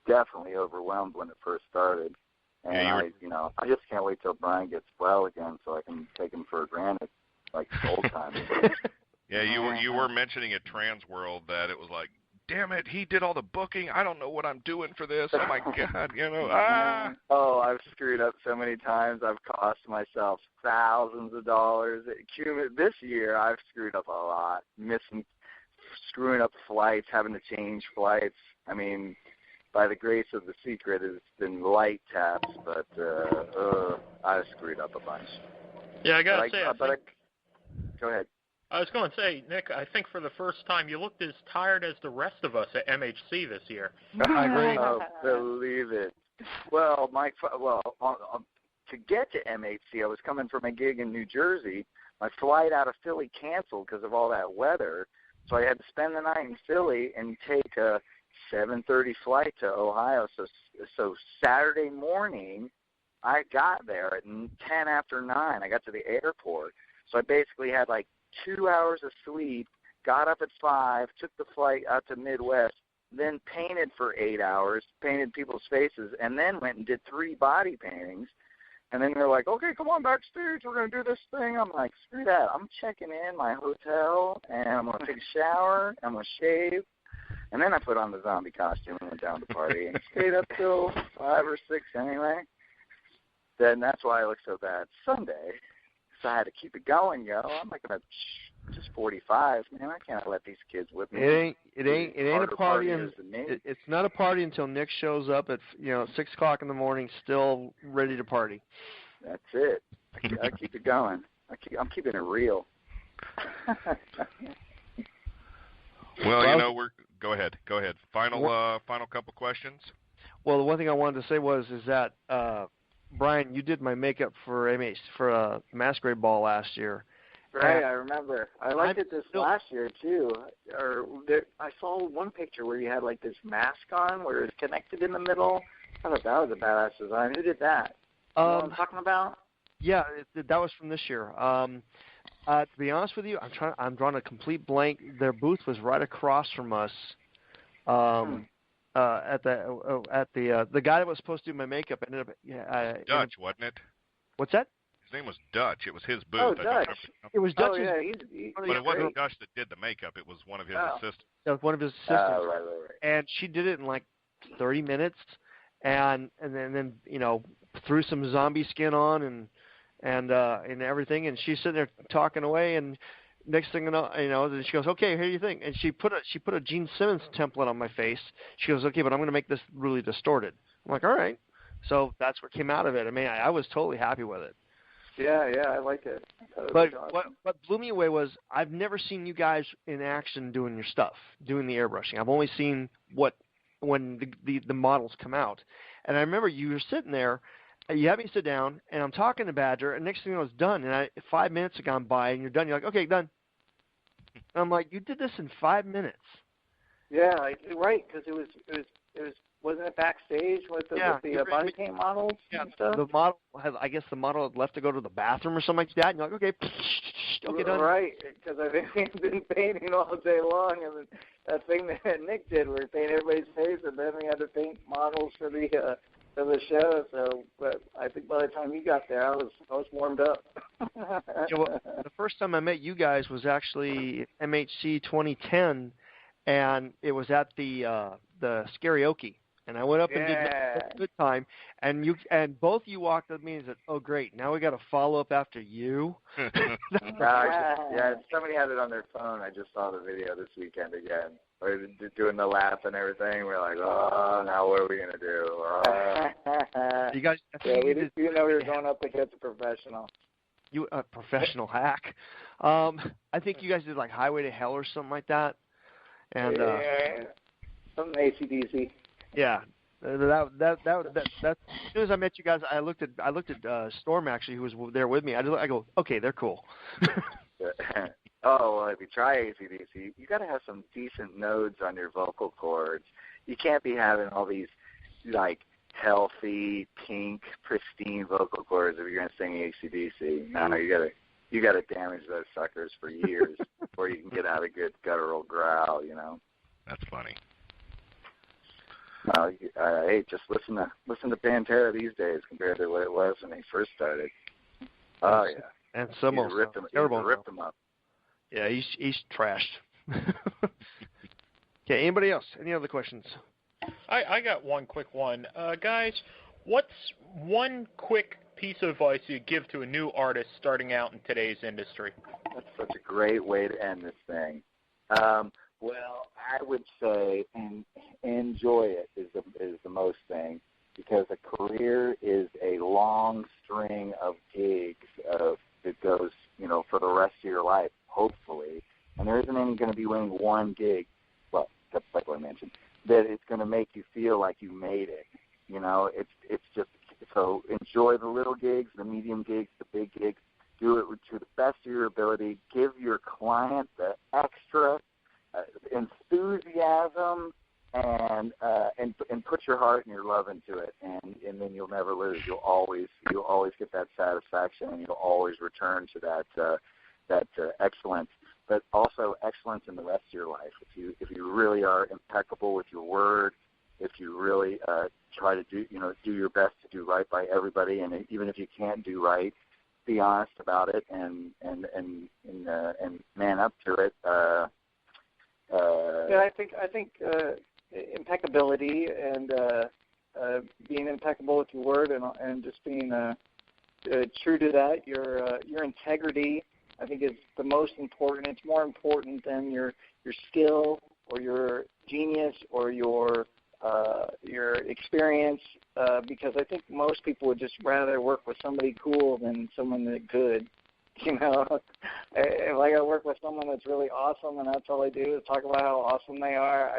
definitely overwhelmed when it first started. And I just can't wait till Brian gets well again so I can take him for granted like old times. Yeah, you were mentioning at Transworld that it was like, damn it, he did all the booking. I don't know what I'm doing for this. Oh my God, Oh, I've screwed up so many times. I've cost myself thousands of dollars. This year, I've screwed up a lot, screwing up flights, having to change flights. I mean, by the grace of the secret, it's been light taps, but I've screwed up a bunch. Yeah, I gotta say. Go ahead. I was going to say, Nick, I think for the first time you looked as tired as the rest of us at MHC this year. I agree. Oh, believe it. Well, to get to MHC, I was coming from a gig in New Jersey. My flight out of Philly canceled because of all that weather, so I had to spend the night in Philly and take a 7:30 flight to Ohio. So Saturday morning, I got there at 10 after 9. I got to the airport, so I basically had like 2 hours of sleep, got up at 5, took the flight out to Midwest, then painted for 8 hours, painted people's faces, and then went and did 3 body paintings. And then they're like, okay, come on backstage, we're going to do this thing. I'm like, screw that. I'm checking in my hotel, and I'm going to take a shower, I'm going to shave. And then I put on the zombie costume and went down to party and stayed up till 5 or 6 anyway. Then that's why I look so bad Sunday. So I had to keep it going, yo. I'm like, just 45, man. I can't let these kids whip me. It ain't a party. It's not a party until Nick shows up at 6:00 in the morning, still ready to party. That's it. I keep it going. I'm keeping it real. Well, go ahead. Final couple questions. Well, the one thing I wanted to say is that Brian, you did my makeup for a Masquerade Ball last year. Right, I remember. I liked it this last year too. I saw one picture where you had like this mask on, where it's connected in the middle. I thought that was a badass design. Who did that? You know what I'm talking about? Yeah, that was from this year. To be honest with you, I'm drawing a complete blank. Their booth was right across from us. At the guy that was supposed to do my makeup ended up Dutch, wasn't it? What's that? His name was Dutch. It was his booth. Oh, Dutch. It was Dutch. Oh, yeah, but it wasn't Dutch that did the makeup. It was one of his assistants. It was one of his assistants. Right. And she did it in like 30 minutes, and then threw some zombie skin on and everything, and she's sitting there talking away, and next thing you know, then she goes, okay, here you think, and she put a Gene Simmons template on my face. She goes, okay, but I'm going to make this really distorted. I'm like, all right. So that's what came out of it. I mean, I was totally happy with it. Yeah, I like it. But what blew me away was I've never seen you guys in action doing your stuff, doing the airbrushing. I've only seen when the models come out. And I remember you were sitting there, you had me sit down, and I'm talking to Badger, and next thing you know, it's done. And 5 minutes have gone by, and you're done. You're like, okay, done. And I'm like, you did this in 5 minutes. Yeah, right, because it was wasn't it backstage with the body paint models and stuff? The model I guess the model had left to go to the bathroom or something like that. And you're like, okay, done. Right, because I've been painting all day long, and that thing that Nick did, where he painted everybody's face, and then we had to paint models for the show. So, but I think by the time you got there, I was warmed up. The first time I met you guys was actually MHC 2010, and it was at the Karaoke. And I went up and did a good time, and both you walked up to me and said, "Oh, great! Now we got to follow up after you." Yeah, somebody had it on their phone. I just saw the video this weekend again. We're doing the laugh and everything. We're like, oh, now what are we gonna do? You guys, we were going up against a professional. You a professional hack? I think you guys did like Highway to Hell or something like that. And something AC/DC. Yeah, that as soon as I met you guys, I looked at Storm actually, who was there with me. I go, okay, they're cool. Oh, well, if you try AC/DC, you got to have some decent nodes on your vocal cords. You can't be having all these like healthy, pink, pristine vocal cords if you're going to sing AC/DC. No, you got to damage those suckers for years before you can get out a good guttural growl. You know. That's funny. Hey, just listen to Pantera these days compared to what it was when they first started. Oh yeah, and some of them ripped them up. Yeah, he's trashed. Okay, anybody else? Any other questions? I got one quick one, guys. What's one quick piece of advice you'd give to a new artist starting out in today's industry? That's such a great way to end this thing. Well, I would say enjoy it is the most thing, because a career is a long string of gigs that goes, for the rest of your life, hopefully. And there isn't any going to be winning one gig, well, that's like what I mentioned, that it's going to make you feel like you made it. It's just, so enjoy the little gigs, the medium gigs, the big gigs. Do it to the best of your ability. Give your client the extra enthusiasm and put your heart and your love into it, and then you'll never lose. You'll always get that satisfaction, and you'll always return to that excellence, but also excellence in the rest of your life. If you really are impeccable with your word, if you really try to do your best to do right by everybody, and even if you can't do right, be honest about it and man up to it. I think impeccability and being impeccable with your word and just being true to that. Your integrity, I think, is the most important. It's more important than your skill or your genius or your experience, because I think most people would just rather work with somebody cool than someone that's good. If I got to work with someone that's really awesome and that's all they do is talk about how awesome they are,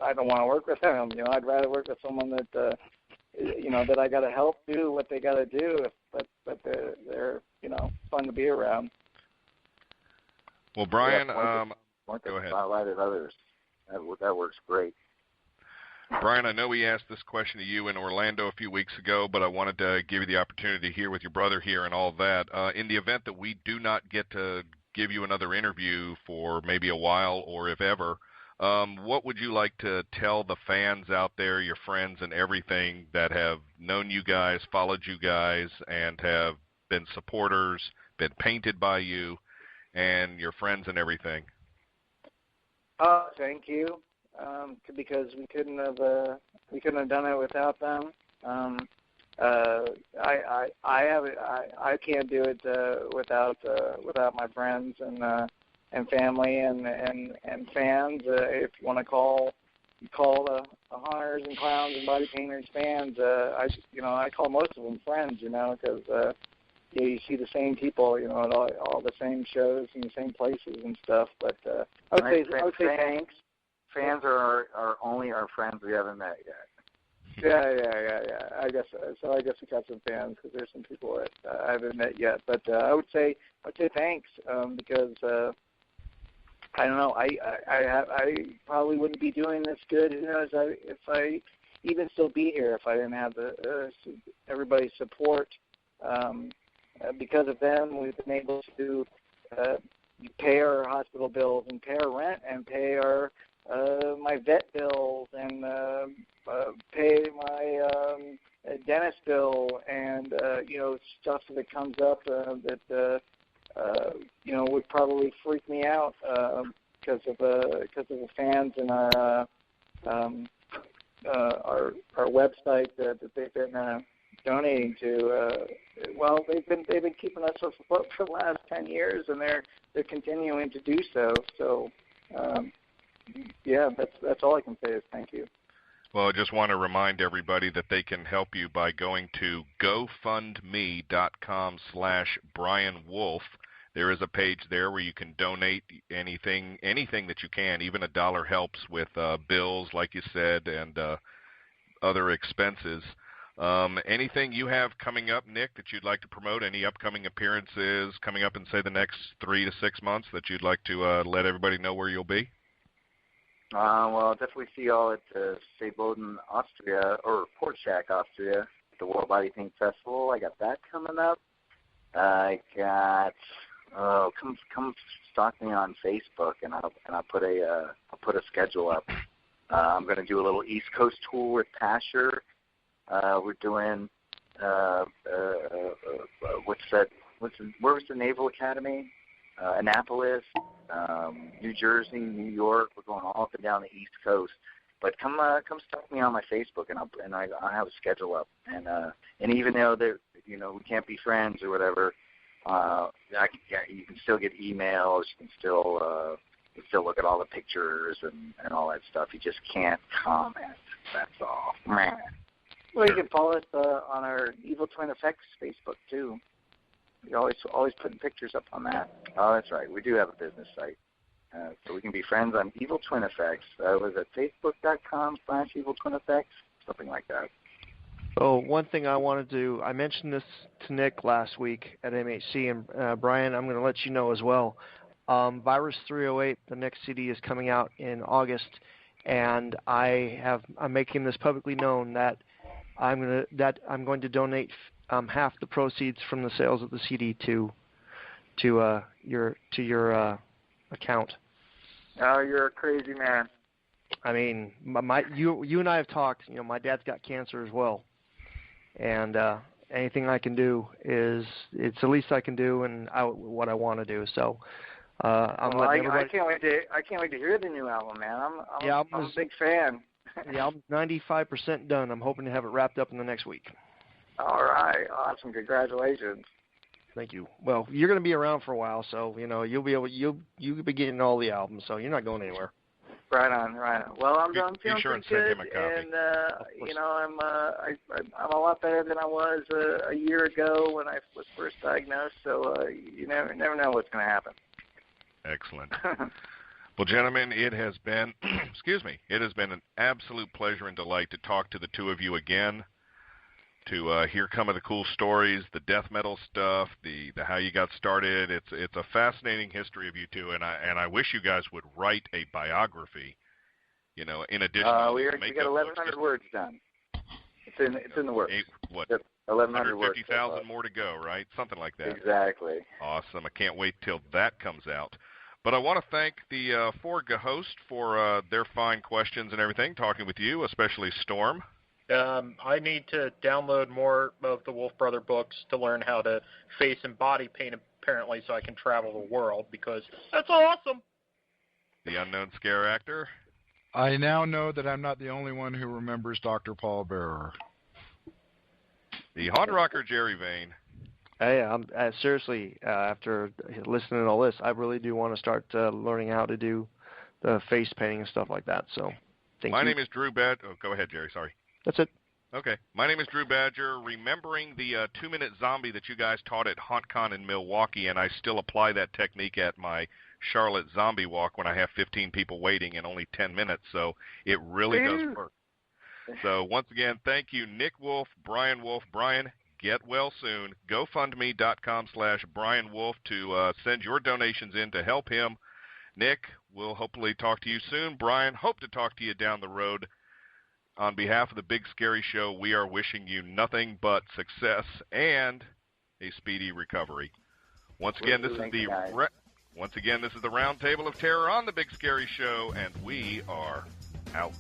I don't want to work with them. I'd rather work with someone that that I got to help do what they got to do, but they're fun to be around. Well, Brian, go ahead. Spotlighted others. That works great. Brian, I know we asked this question to you in Orlando a few weeks ago, but I wanted to give you the opportunity here with your brother here and all that. In the event that we do not get to give you another interview for maybe a while or if ever, what would you like to tell the fans out there, your friends and everything that have known you guys, followed you guys, and have been supporters, been painted by you, and your friends and everything? Thank you. Because we couldn't have done it without them. I can't do it without my friends and family and fans. If you want to call the hunters and clowns and body painters fans, I call most of them friends. Because you see the same people, at all the same shows and the same places and stuff. But I would say thanks. Fans are only our friends we haven't met yet. Yeah. I guess so. I guess we got some fans because there's some people that I haven't met yet. But I would say thanks because I don't know. I probably wouldn't be doing this good. Who knows? If I even still be here if I didn't have everybody's support. Because of them, we've been able to pay our hospital bills and pay our rent and pay our my vet bills and pay my dentist bill and stuff that comes up that would probably freak me out because of the fans and our website that they've been donating to. They've been keeping us afloat for the last 10 years, and they're continuing to do so. So, that's all I can say is thank you. Well, I just want to remind everybody that they can help you by going to GoFundMe.com/Brian Wolf. There is a page there where you can donate anything that you can. Even $1 helps with bills, like you said, and other expenses. Anything you have coming up, Nick, that you'd like to promote? Any upcoming appearances coming up in, say, the next 3 to 6 months that you'd like to let everybody know where you'll be? I'll definitely see y'all at Seeboden, Austria, or Port Shack, Austria, the World Body Paint Festival. I got that coming up. I got come stalk me on Facebook, and I'll put a schedule up. I'm going to do a little East Coast tour with Pasher. We're doing where was the Naval Academy? Annapolis, New Jersey, New York. We're going all up and down the East Coast. But come stalk me on my Facebook, and I'll have a schedule up. And even though we can't be friends or whatever, you can still get emails. You can still look at all the pictures and all that stuff. You just can't comment. That's all. Well, you can follow us on our Evil Twin Effects Facebook too. We always putting pictures up on that. Oh, that's right. We do have a business site, so we can be friends on Evil Twin Effects. Was it Facebook.com/Evil Twin Effects, something like that. Oh, one thing I want to do, I mentioned this to Nick last week at MHC, and Brian, I'm going to let you know as well. Virus 308, the next CD is coming out in August, and I'm making this publicly known that I'm going to donate half the proceeds from the sales of the CD to your account. Oh, you're a crazy man. I mean, you and I have talked. My dad's got cancer as well, and anything I can do it's the least I can do, and what I want to do. So I can't wait to hear the new album, man. I'm a big fan. The album's 95% done. I'm hoping to have it wrapped up in the next week. All right, awesome! Congratulations. Thank you. Well, you're going to be around for a while, so you'll be getting all the albums, so you're not going anywhere. Right on. Well, I'm feeling sure pretty good, and I'm a lot better than I was a year ago when I was first diagnosed. So you never know what's going to happen. Excellent. Well, gentlemen, it has been it has been an absolute pleasure and delight to talk to the two of you again, to hear some of the cool stories, the death metal stuff, the how you got started. It's a fascinating history of you two, and I wish you guys would write a biography. In addition, we got 1,100 words done. It's in the works. 1,100 words. 150,000 more to go, right? Something like that. Exactly. Awesome. I can't wait till that comes out. But I want to thank the four hosts for their fine questions and everything, talking with you, especially Storm. I need to download more of the Wolf Brother books to learn how to face and body paint, apparently, so I can travel the world, because that's awesome. The Unknown Scare Actor. I now know that I'm not the only one who remembers Dr. Paul Bearer. The Haunted Rocker, Jerry Vane. Hey, seriously, after listening to all this, I really do want to start learning how to do the face painting and stuff like that. So, thank you. My name is Drew Badger. Oh, go ahead, Jerry. Sorry. That's it. Okay. My name is Drew Badger. Remembering the 2-minute zombie that you guys taught at HauntCon in Milwaukee, and I still apply that technique at my Charlotte Zombie Walk when I have 15 people waiting in only 10 minutes. So it really does work. So once again, thank you, Nick Wolf, Brian Wolf. Brian, get well soon. GoFundMe.com/Brian Wolf to send your donations in to help him. Nick, we'll hopefully talk to you soon. Brian, hope to talk to you down the road. On behalf of the Big Scary Show, we are wishing you nothing but success and a speedy recovery. Once again, this is the Round Table of Terror on the Big Scary Show, and we are out.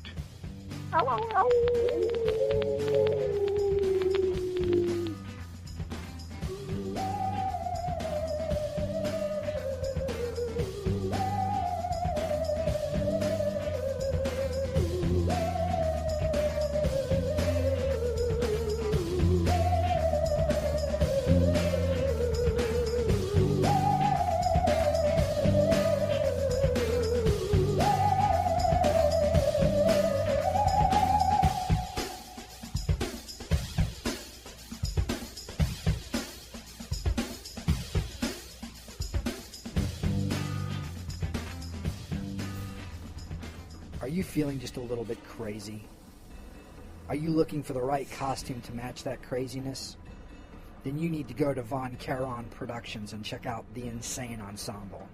Are you feeling just a little bit crazy? Are you looking for the right costume to match that craziness? Then you need to go to Von Charon Productions and check out the Insane Ensemble.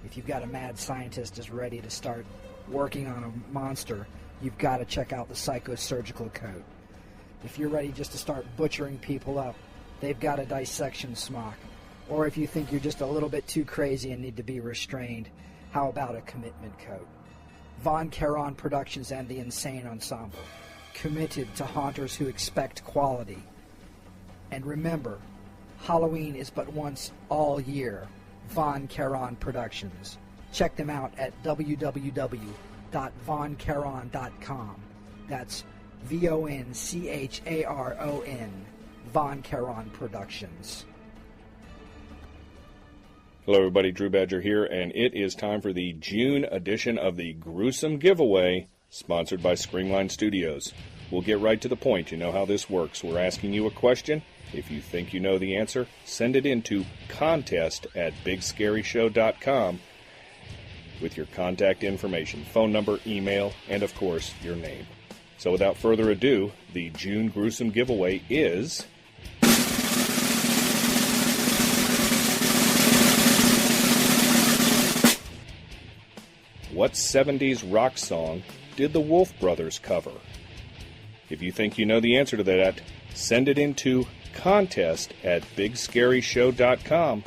If you've got a mad scientist just ready to start working on a monster, you've got to check out the Psychosurgical Coat. If you're ready just to start butchering people up, they've got a dissection smock. Or if you think you're just a little bit too crazy and need to be restrained, how about a commitment coat? Von Charon Productions and the Insane Ensemble, committed to haunters who expect quality. And remember, Halloween is but once all year. Von Charon Productions. Check them out at www.voncharon.com. That's VONCHARON, Von Charon Productions. Hello, everybody. Drew Badger here, and it is time for the June edition of the Gruesome Giveaway, sponsored by Screamline Studios. We'll get right to the point. You know how this works. We're asking you a question. If you think you know the answer, send it in to contest@bigscaryshow.com with your contact information, phone number, email, and, of course, your name. So without further ado, the June Gruesome Giveaway is... What 70s rock song did the Wolf Brothers cover? If you think you know the answer to that, send it into contest@bigscaryshow.com.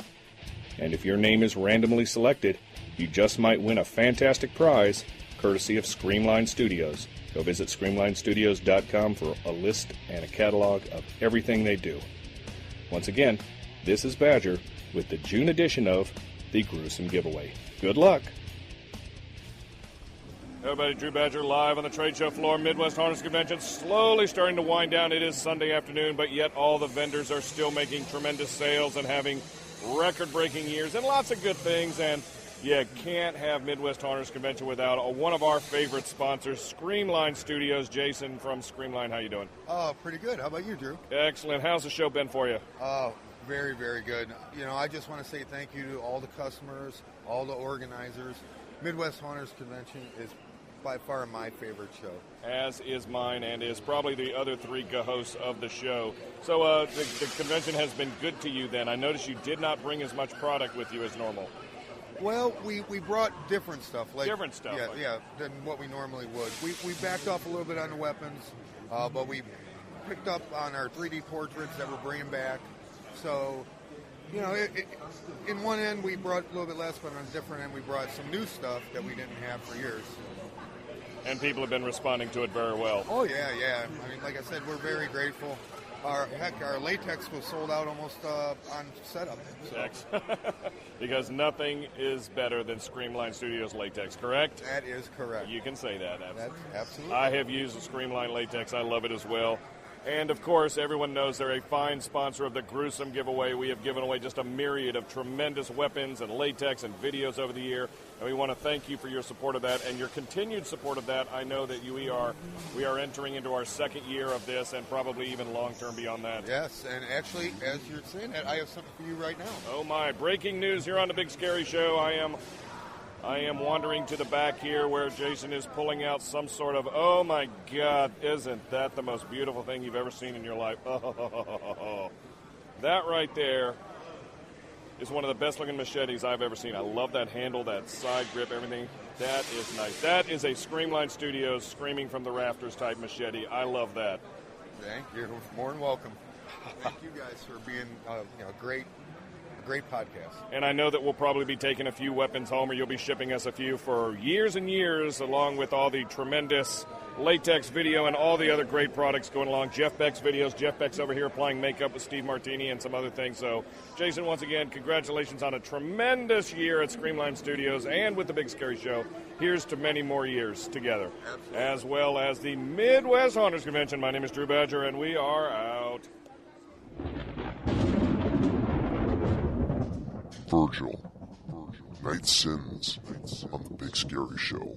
And if your name is randomly selected, you just might win a fantastic prize, courtesy of Screamline Studios. Go visit screamlinestudios.com for a list and a catalog of everything they do. Once again, this is Badger with the June edition of the Gruesome Giveaway. Good luck! Everybody, Drew Badger live on the trade show floor. Midwest Harness Convention slowly starting to wind down. It is Sunday afternoon, but yet all the vendors are still making tremendous sales and having record-breaking years and lots of good things. And you can't have Midwest Harness Convention without one of our favorite sponsors, Screamline Studios. Jason from Screamline, how you doing? Oh, pretty good. How about you, Drew? Excellent. How's the show been for you? Oh, very, very good. You know, I just want to say thank you to all the customers, all the organizers. Midwest Hunters Convention is by far my favorite show. As is mine, and is probably the other three hosts of the show. So the convention has been good to you then. I noticed you did not bring as much product with you as normal. Well, we brought different stuff. Different stuff. Yeah, than what we normally would. We backed off a little bit on the weapons, but we picked up on our 3D portraits that we're bringing back. So, you know, in one end we brought a little bit less, but on a different end we brought some new stuff that we didn't have for years. And people have been responding to it very well. Oh, yeah. I mean, like I said, we're very grateful. Our latex was sold out almost on setup. So. Because nothing is better than Screamline Studios latex, correct? That is correct. You can say that. That's absolutely. I have used the Screamline latex. I love it as well. And, of course, everyone knows they're a fine sponsor of the Gruesome Giveaway. We have given away just a myriad of tremendous weapons and latex and videos over the year. And we want to thank you for your support of that and your continued support of that. I know that we are entering into our second year of this and probably even long-term beyond that. Yes, and actually, as you're saying that, I have something for you right now. Oh, my. Breaking news here on the Big Scary Show. I am wandering to the back here where Jason is pulling out some sort of, oh my God, isn't that the most beautiful thing you've ever seen in your life? Oh, that right there is one of the best-looking machetes I've ever seen. I love that handle, that side grip, everything. That is nice. That is a Screamline Studios screaming from the rafters type machete. I love that. Thank you. You're more than welcome. Thank you guys for being a great podcast. And I know that we'll probably be taking a few weapons home, or you'll be shipping us a few for years and years, along with all the tremendous latex video and all the other great products going along. Jeff Beck's videos. Jeff Beck's over here applying makeup with Steve Martini and some other things. So, Jason, once again, congratulations on a tremendous year at Screamline Studios and with the Big Scary Show. Here's to many more years together. Absolutely. As well as the Midwest Haunters Convention. My name is Drew Badger, and we are out. Virgil, Night Sins on the Big Scary Show.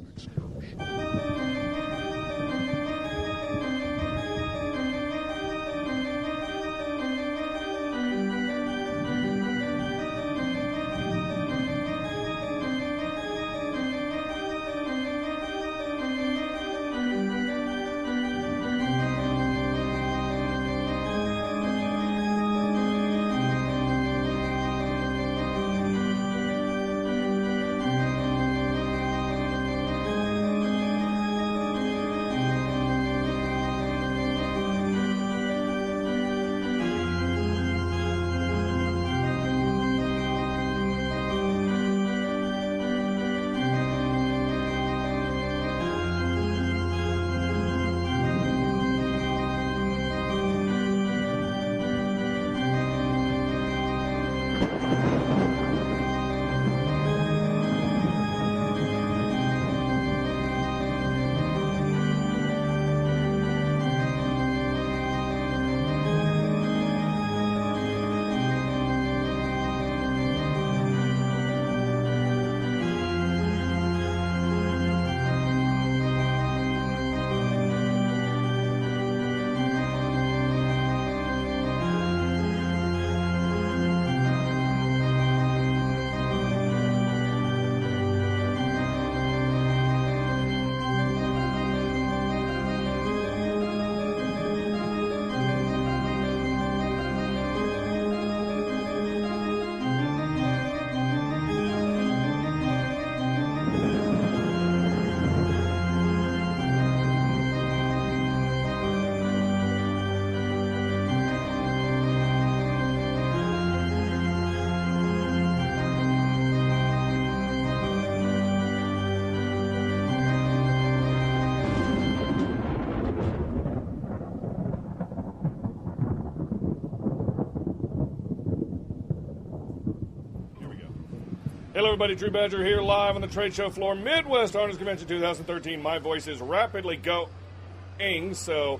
Hello, everybody. Drew Badger here, live on the trade show floor, Midwest Haunters Convention 2013. My voice is rapidly going, so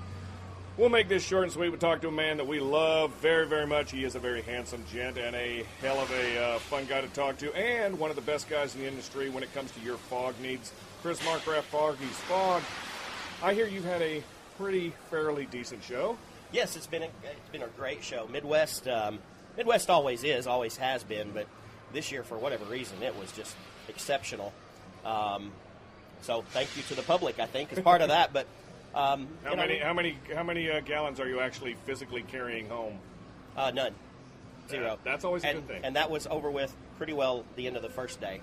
we'll make this short and sweet. We'll talk to a man that we love very, very much. He is a very handsome gent and a hell of a fun guy to talk to, and one of the best guys in the industry when it comes to your fog needs. Chris Marcraft, Foggy's Fog. I hear you've had a pretty fairly decent show. Yes, it's been a great show. Midwest always has been, but this year, for whatever reason, it was just exceptional. So thank you to the public, I think, as part of that. But how many gallons are you actually physically carrying home? None, 0. That's always a good thing. And that was over with pretty well the end of the first day.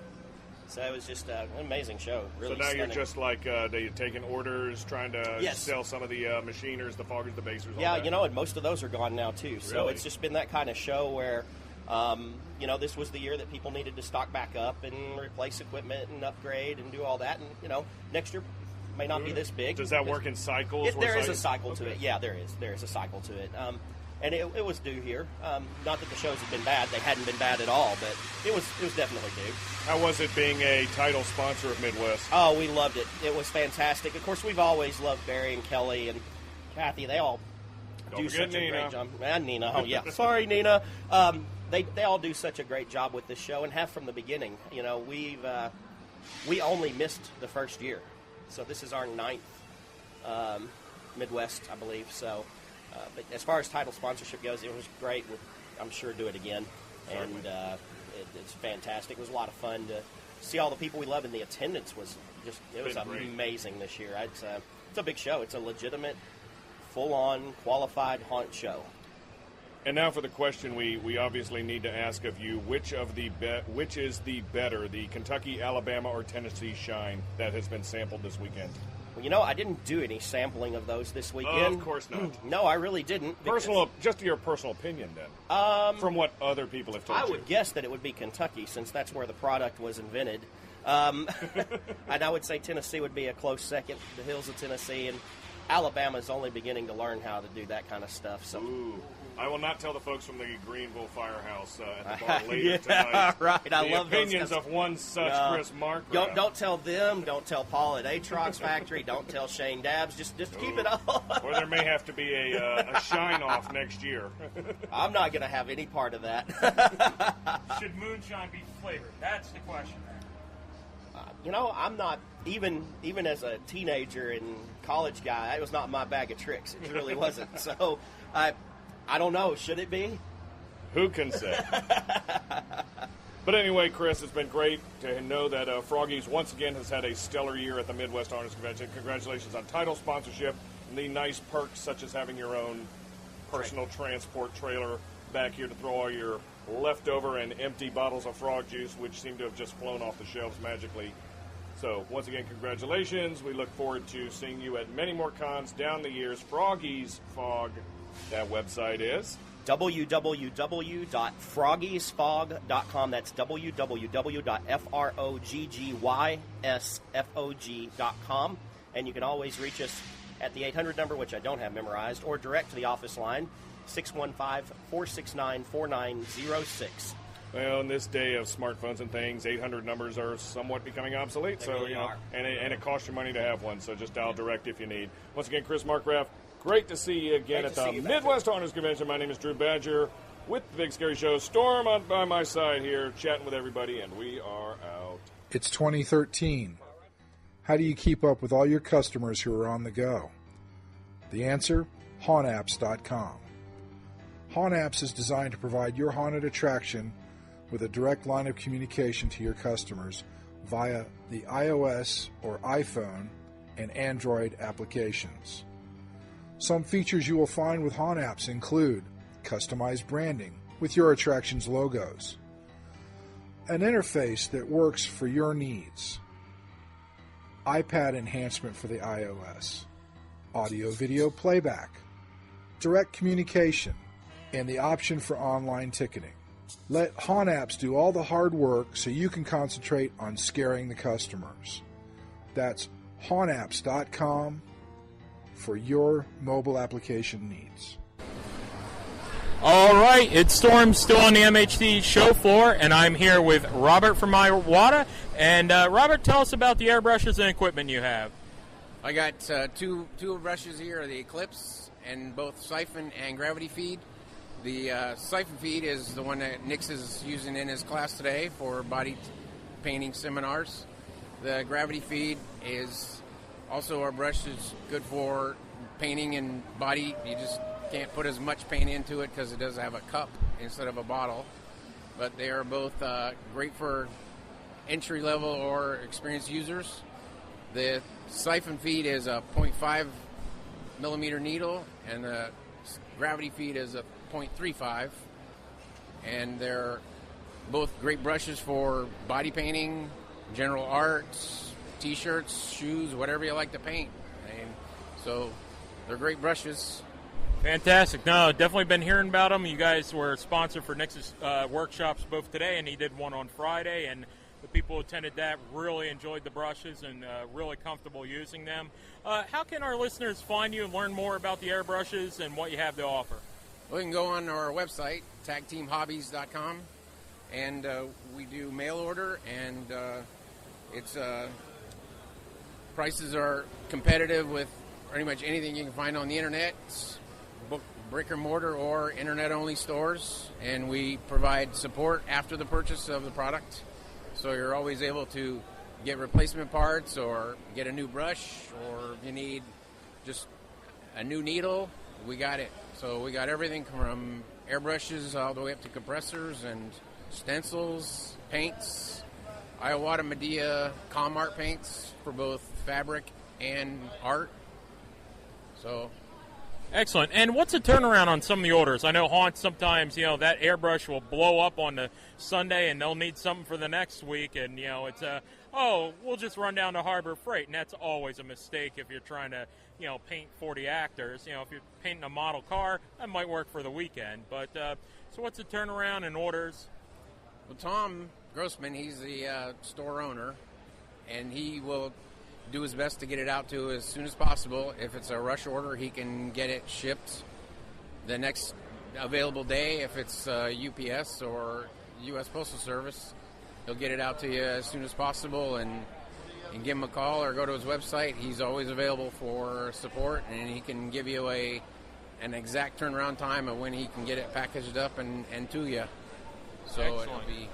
So it was just an amazing show. Really so now stunning. You're just like you're taking orders, trying to sell some of the machiners, the foggers, the basers. Yeah, all that. and most of those are gone now too. So Really? it's just been that kind of show where. This was the year that people needed to stock back up and replace equipment and upgrade and do all that. And, next year may not be this big. Does that work in cycles? There is a cycle to it. Yeah, there is. There is a cycle to it. And it was due here. Not that the shows have been bad. They hadn't been bad at all, but it was definitely due. How was it being a title sponsor of Midwest? Oh, we loved it. It was fantastic. Of course, we've always loved Barry and Kelly and Kathy. They all do such a great job. And Nina. Oh, yeah. Sorry, Nina. They all do such a great job with this show and have from the beginning. We only missed the first year, so this is our 9th Midwest, I believe. So, but as far as title sponsorship goes, it was great. I'm sure do it again, and it's fantastic. It was a lot of fun to see all the people we love, and the attendance was amazing this year. It's a big show. It's a legitimate, full-on, qualified haunt show. And now for the question we obviously need to ask of you: which is the better, the Kentucky, Alabama, or Tennessee Shine that has been sampled this weekend? Well, I didn't do any sampling of those this weekend. Of course not. No, I really didn't. Just your personal opinion, then. From what other people have told you. I would guess that it would be Kentucky, since that's where the product was invented. And I would say Tennessee would be a close second. The hills of Tennessee, and Alabama's only beginning to learn how to do that kind of stuff. So. Ooh. I will not tell the folks from the Greenville Firehouse at the bar later tonight. Right. I love the opinions of one such Chris Markgraf. Don't tell them. Don't tell Paul at Atrox Factory. Don't tell Shane Dabbs. Just keep it all. Or there may have to be a shine off next year. I'm not going to have any part of that. Should moonshine be flavored? That's the question. I'm not even as a teenager and college guy. It was not my bag of tricks. It really wasn't. So I don't know. Should it be? Who can say? But anyway, Chris, it's been great to know that Froggies once again has had a stellar year at the Midwest Harness Convention. Congratulations on title sponsorship and the nice perks such as having your own personal transport trailer back here to throw all your leftover and empty bottles of frog juice, which seem to have just flown off the shelves magically. So, once again, congratulations. We look forward to seeing you at many more cons down the years. Froggies Fog. That website is www.froggiesfog.com. That's www.froggyssfog.com. And you can always reach us at the 800 number, which I don't have memorized, or direct to the office line, 615-469-4906. Well, in this day of smartphones and things, 800 numbers are somewhat becoming obsolete. They really are. And it costs you money to have one, so just dial direct if you need. Once again, Chris Markgraf, great to see you again at the Midwest Harness Convention. My name is Drew Badger with the Big Scary Show. Storm on by my side here, chatting with everybody, and we are out. It's 2013. How do you keep up with all your customers who are on the go? The answer? HauntApps.com. HauntApps is designed to provide your haunted attraction with a direct line of communication to your customers via the iOS or iPhone and Android applications. Some features you will find with HauntApps include customized branding with your attraction's logos, an interface that works for your needs, iPad enhancement for the iOS, audio-video playback, direct communication, and the option for online ticketing. Let HauntApps do all the hard work so you can concentrate on scaring the customers. That's HauntApps.com for your mobile application needs. All right, it's Storm still on the MHD show floor, and I'm here with Robert from Iwata. And Robert, tell us about the airbrushes and equipment you have. I got two brushes here, the Eclipse, and both siphon and gravity feed. The siphon feed is the one that Nix is using in his class today for body painting seminars. The gravity feed is also our brush is good for painting and body. You just can't put as much paint into it because it does have a cup instead of a bottle. But they are both great for entry level or experienced users. The siphon feed is a 0.5 millimeter needle, and the gravity feed is a 0.35, and they're both great brushes for body painting, general arts, t-shirts, shoes, whatever you like to paint. And so they're great brushes. Fantastic. No, definitely been hearing about them. You guys were sponsored for Nix's workshops both today, and he did one on Friday, and the people who attended that really enjoyed the brushes and really comfortable using them. How can our listeners find you and learn more about the airbrushes and what you have to offer? We can go on our website, tagteamhobbies.com, and we do mail order, and it's prices are competitive with pretty much anything you can find on the internet. It's brick and mortar or internet-only stores, and we provide support after the purchase of the product. So you're always able to get replacement parts or get a new brush, or if you need just a new needle, we got it. So we got everything from airbrushes all the way up to compressors and stencils, paints, Iwata Medea Com Art paints for both fabric and art. So Excellent. And what's the turnaround on some of the orders? I know haunts sometimes, that airbrush will blow up on the Sunday and they'll need something for the next week. And, it's we'll just run down to Harbor Freight. And that's always a mistake if you're trying to, paint 40 actors. If you're painting a model car, that might work for the weekend. But so what's the turnaround in orders? Well, Tom Grossman, he's the store owner, and he will do his best to get it out to as soon as possible. If it's a rush order, he can get it shipped the next available day. If it's UPS or U.S. Postal Service, he'll get it out to you as soon as possible, and give him a call or go to his website. He's always available for support, and he can give you an exact turnaround time of when he can get it packaged up and to you. So Excellent. It'll be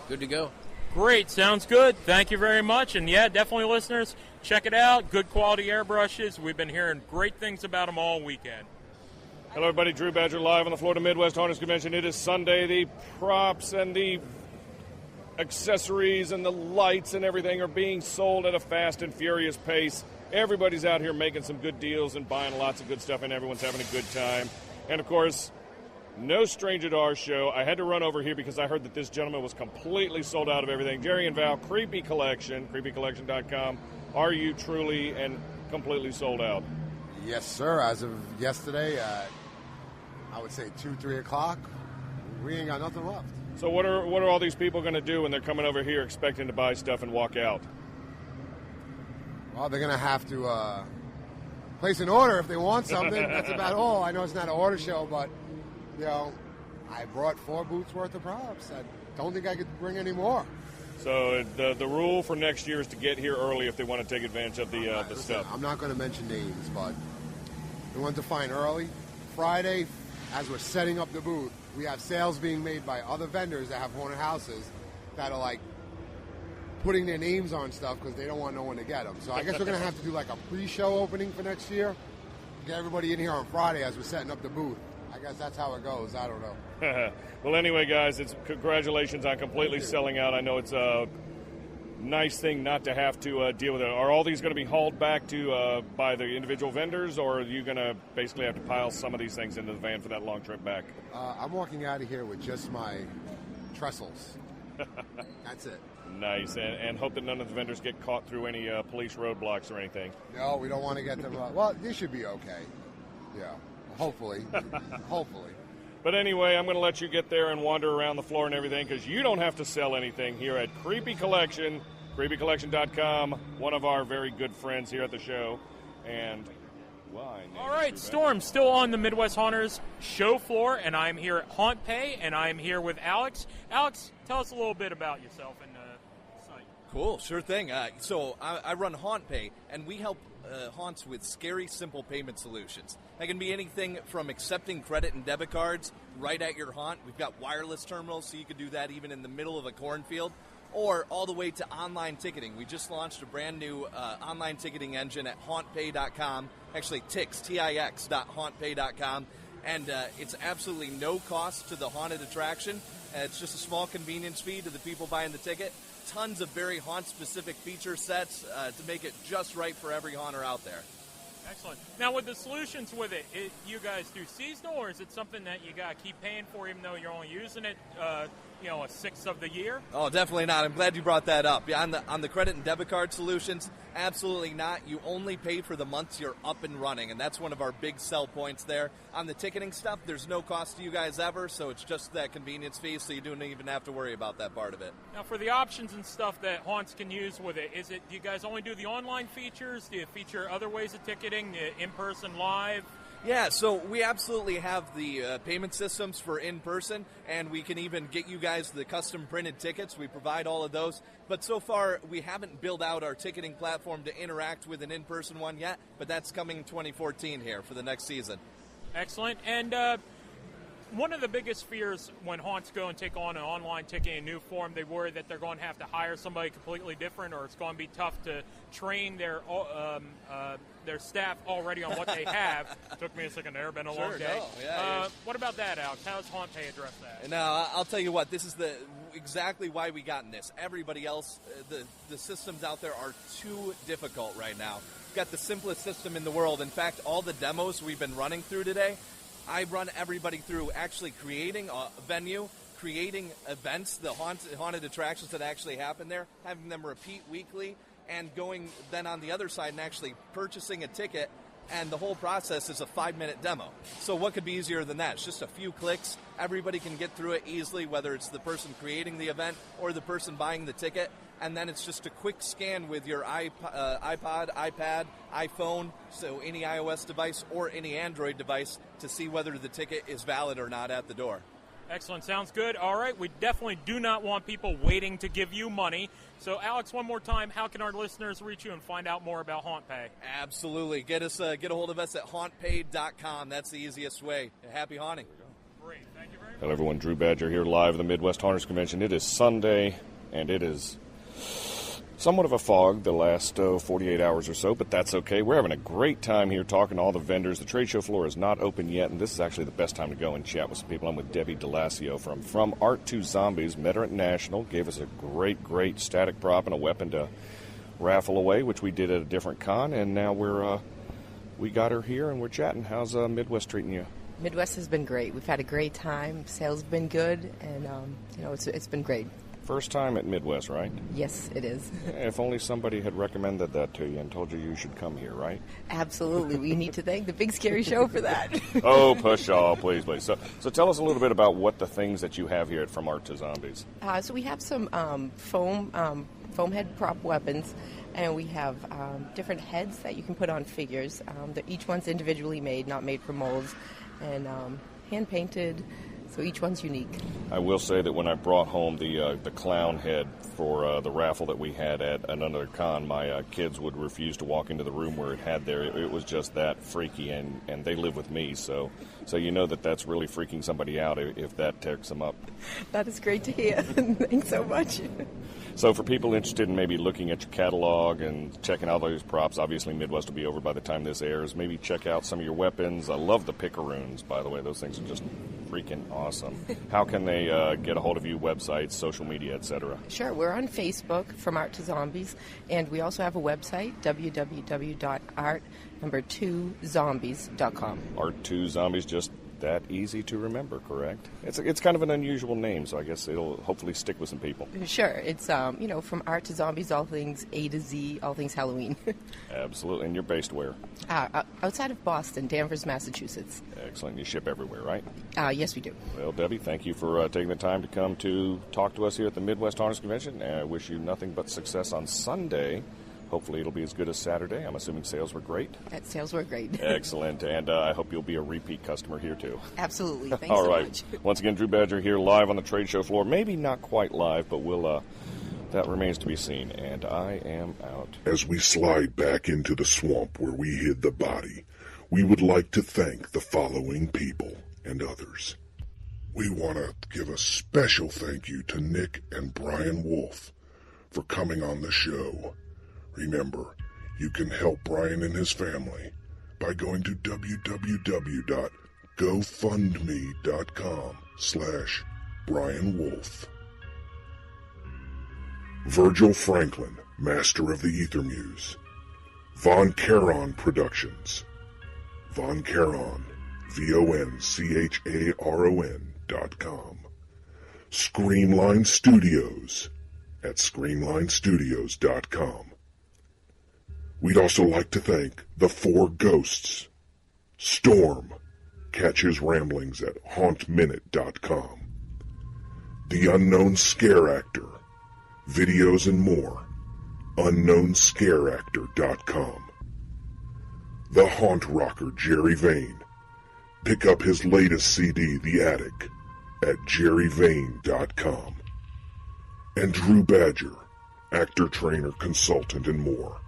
good to go. Great. Sounds good. Thank you very much. And, yeah, definitely, listeners, check it out. Good quality airbrushes. We've been hearing great things about them all weekend. Hello, everybody. Drew Badger live on the Florida Midwest Harness Convention. It is Sunday. The props and the accessories and the lights and everything are being sold at a fast and furious pace. Everybody's out here making some good deals and buying lots of good stuff, and everyone's having a good time. And, of course, no stranger to our show. I had to run over here because I heard that this gentleman was completely sold out of everything. Jerry and Val, Creepy Collection, creepycollection.com. Are you truly and completely sold out? Yes, sir. As of yesterday, I would say 2, 3 o'clock, we ain't got nothing left. So what are all these people going to do when they're coming over here expecting to buy stuff and walk out? Well, they're going to have to place an order if they want something. That's about all. I know it's not an order show, but I brought 4 booths worth of props. I don't think I could bring any more. So the rule for next year is to get here early if they want to take advantage of the stuff. I'm not going to mention names, but we want to find early. Friday, as we're setting up the booth, we have sales being made by other vendors that have haunted houses that are like putting their names on stuff because they don't want no one to get them. So I guess we're going to have to do like a pre-show opening for next year. Get everybody in here on Friday as we're setting up the booth. I guess that's how it goes. I don't know. Well, anyway, guys, congratulations on completely selling out. I know it's a nice thing not to have to deal with it. Are all these going to be hauled back to by the individual vendors, or are you going to basically have to pile some of these things into the van for that long trip back? I'm walking out of here with just my trestles. That's it. Nice, and hope that none of the vendors get caught through any police roadblocks or anything. No, we don't want to get them. Well, they should be okay. Yeah. Hopefully. Hopefully. But anyway, I'm going to let you get there and wander around the floor and everything because you don't have to sell anything here at Creepy Collection, creepycollection.com, one of our very good friends here at the show. And, all right, Storm, still on the Midwest Haunters show floor, and I'm here at Haunt Pay, and I'm here with Alex. Alex, tell us a little bit about yourself and the site. Cool, sure thing. So I run Haunt Pay, and we help haunts with scary, simple payment solutions. That can be anything from accepting credit and debit cards right at your haunt. We've got wireless terminals, so you can do that even in the middle of a cornfield, or all the way to online ticketing. We just launched a brand new online ticketing engine at hauntpay.com. Actually, tix.hauntpay.com. And it's absolutely no cost to the haunted attraction. It's just a small convenience fee to the people buying the ticket. Tons of very haunt-specific feature sets to make it just right for every haunter out there. Excellent. Now, with the solutions with it, you guys do seasonal, or is it something that you got to keep paying for even though you're only using it, a sixth of the year? Oh, definitely not. I'm glad you brought that up. Yeah, on the credit and debit card solutions, absolutely not. You only pay for the months you're up and running, and that's one of our big sell points there. On the ticketing stuff, there's no cost to you guys ever, so it's just that convenience fee, so you don't even have to worry about that part of it. Now, for the options and stuff that haunts can use with it, do you guys only do the online features? Do you feature other ways of ticketing, the in-person live? Yeah, so we absolutely have the payment systems for in-person, and we can even get you guys the custom printed tickets. We provide all of those. But so far, we haven't built out our ticketing platform to interact with an in-person one yet, but that's coming in 2014 here for the next season. Excellent. And one of the biggest fears when haunts go and take on an online ticketing in new form, they worry that they're going to have to hire somebody completely different, or it's going to be tough to train their staff already on what they have. Took me a second there, been a long day. No, yeah, what about that, Alex? How does Haunt Pay address that? Now, I'll tell you what, this is exactly why we got in this. Everybody else, the systems out there are too difficult right now. We've got the simplest system in the world. In fact, all the demos we've been running through today, I run everybody through actually creating a venue, creating events, the haunted attractions that actually happen there, having them repeat weekly, and going then on the other side and actually purchasing a ticket, and the whole process is a 5-minute demo. So what could be easier than that? It's just a few clicks. Everybody can get through it easily, whether it's the person creating the event or the person buying the ticket, and then it's just a quick scan with your iPod, iPad, iPhone, so any iOS device or any Android device to see whether the ticket is valid or not at the door. Excellent. Sounds good. All right. We definitely do not want people waiting to give you money. So, Alex, one more time, how can our listeners reach you and find out more about HauntPay? Absolutely. Get a hold of us at hauntpay.com. That's the easiest way. Happy haunting. Great. Thank you very much. Hello, everyone. Drew Badger here live at the Midwest Haunters Convention. It is Sunday, and it is somewhat of a fog the last 48 hours or so, but that's okay. We're having a great time here talking to all the vendors. The trade show floor is not open yet, and this is actually the best time to go and chat with some people. I'm with Debbie DeLassio from Art to Zombies, met her at National, gave us a great static prop and a weapon to raffle away, which we did at a different con, and now we got her here and we're chatting. How's Midwest treating you? Midwest has been great. We've had a great time. Sales have been good, and it's been great. First time at Midwest, right? Yes, it is. If only somebody had recommended that to you and told you should come here, right? Absolutely. We need to thank the Big Scary Show for that. Oh, pshaw, please. So tell us a little bit about what the things that you have here From Art to Zombies. So we have some foam head prop weapons, and we have different heads that you can put on figures. Each one's individually made, not made from molds, and hand-painted. So each one's unique. I will say that when I brought home the clown head for the raffle that we had at another con, my kids would refuse to walk into the room where it had there. It was just that freaky, and they live with me, so you know that's really freaking somebody out if that tears them up. That is great to hear. Thanks so much. So for people interested in maybe looking at your catalog and checking out those props, obviously Midwest will be over by the time this airs. Maybe check out some of your weapons. I love the picaroons, by the way. Those things are just freaking awesome. How can they get a hold of you, websites, social media, etc.? Sure. We're on Facebook, From Art to Zombies, and we also have a website, www.art2zombies.com. Art2Zombies, just that easy to remember, correct? It's kind of an unusual name, so I guess it'll hopefully stick with some people. Sure. It's, From Art to Zombies, all things A to Z, all things Halloween. Absolutely. And you're based where? Outside of Boston, Danvers, Massachusetts. Excellent. You ship everywhere, right? Yes, we do. Well, Debbie, thank you for taking the time to come to talk to us here at the Midwest Haunters Convention, and I wish you nothing but success on Sunday. Hopefully it'll be as good as Saturday. I'm assuming sales were great. Sales were great. Excellent. And I hope you'll be a repeat customer here, too. Absolutely. Thanks All so right. much. Once again, Drew Badger here live on the trade show floor. Maybe not quite live, but that remains to be seen. And I am out. As we slide back into the swamp where we hid the body, we would like to thank the following people and others. We want to give a special thank you to Nick and Brian Wolf for coming on the show. Remember, you can help Brian and his family by going to www.gofundme.com/Brian Wolf. Virgil Franklin, Master of the Ether Muse. Von Charon Productions. Von Charon, VONCHARON.com. Screamline Studios at screamlinestudios.com. We'd also like to thank the Four Ghosts. Storm, catch his ramblings at hauntminute.com. The Unknown Scare Actor, videos and more, unknownscareactor.com. The Haunt Rocker Jerry Vane, pick up his latest CD, The Attic, at jerryvane.com. And Drew Badger, actor, trainer, consultant, and more,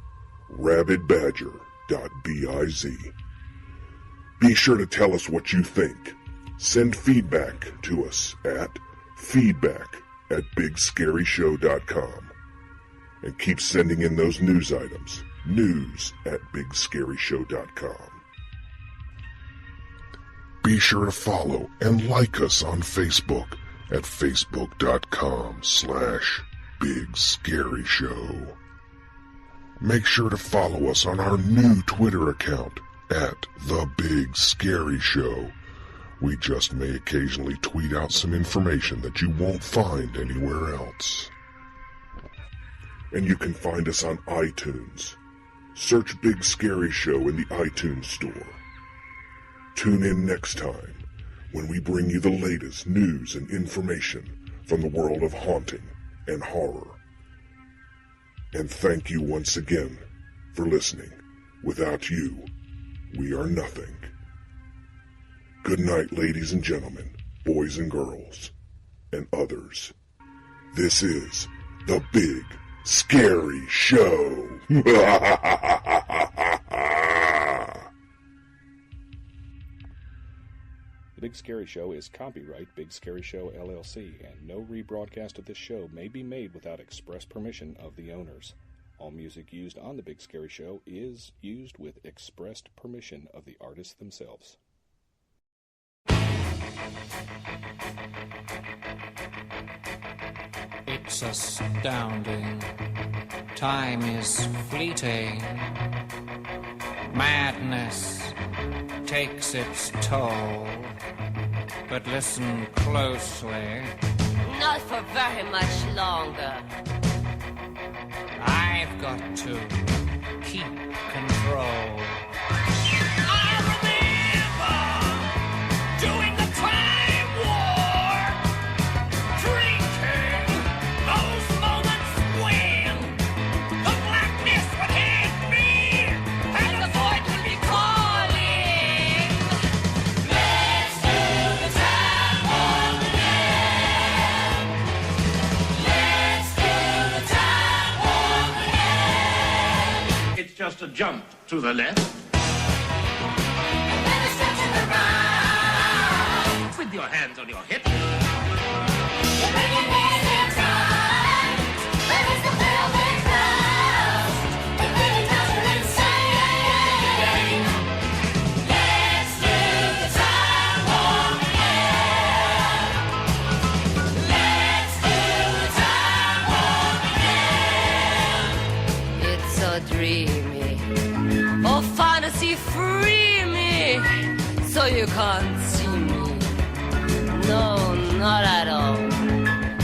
rabidbadger.biz. Be sure to tell us what you think. Send feedback to us at feedback@bigscaryshow.com. And keep sending in those news items, news@bigscaryshow.com. Be sure to follow and like us on Facebook at facebook.com/bigscaryshow. Make sure to follow us on our new Twitter account at The Big Scary Show. We just may occasionally tweet out some information that you won't find anywhere else. And you can find us on iTunes. Search Big Scary Show in the iTunes store. Tune in next time when we bring you the latest news and information from the world of haunting and horror. And thank you once again for listening. Without you, we are nothing. Good night, ladies and gentlemen, boys and girls, and others. This is The Big Scary Show. The Big Scary Show is copyright Big Scary Show, LLC, and no rebroadcast of this show may be made without express permission of the owners. All music used on The Big Scary Show is used with expressed permission of the artists themselves. It's astounding. Time is fleeting. Madness takes its toll. But listen closely. Not for very much longer. I've got to keep control. I remember doing the time war, drinking those moments when the blackness would hit me and the void would be calling. Let's do the time war again. Let's do the time war again. It's just a jump to the left. And then a step to the right. With your hands on your hips. You bring your knees in tight. There is the velvet clouds. It really does you insane. Let's do the time war again. Let's do the time war again. It's so dreamy. Oh, fantasy free me. So you can't see me. No, not at all.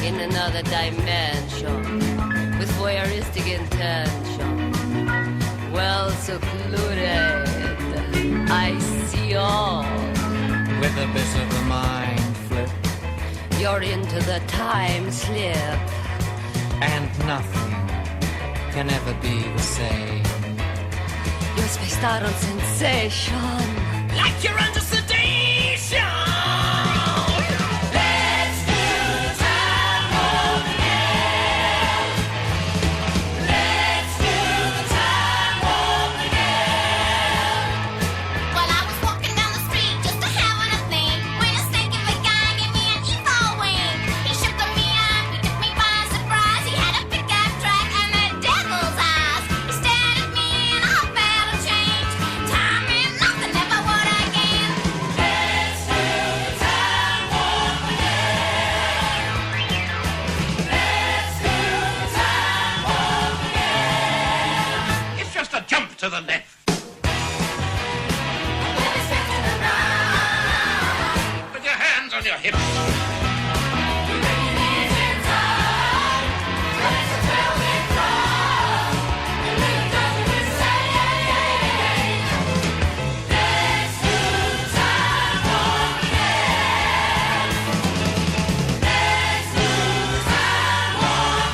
In another dimension, with voyeuristic intention. Well secluded, I see all. With a bit of a mind flip. You're into the time slip. And nothing can ever be the same. You're spaced out on sensation. Like you're under sedation. Let's do the time war again. Let's do the time war again. Well, I was walking down the street just having a thing when a stinking big guy gave me an evil wink. He shook me up, he took me by surprise. He had a pickup truck and the devil's eyes. He stared at me and I felt a change. Time and nothing ever would again. Let's do the time war again. Let's do the time war again. It's just a jump to the left. Then a step to the right. With your hands on your hips. You bring your knees in tight. There is the velvet clouds. It really does you insane. Let's do the time war again. Let's do the time war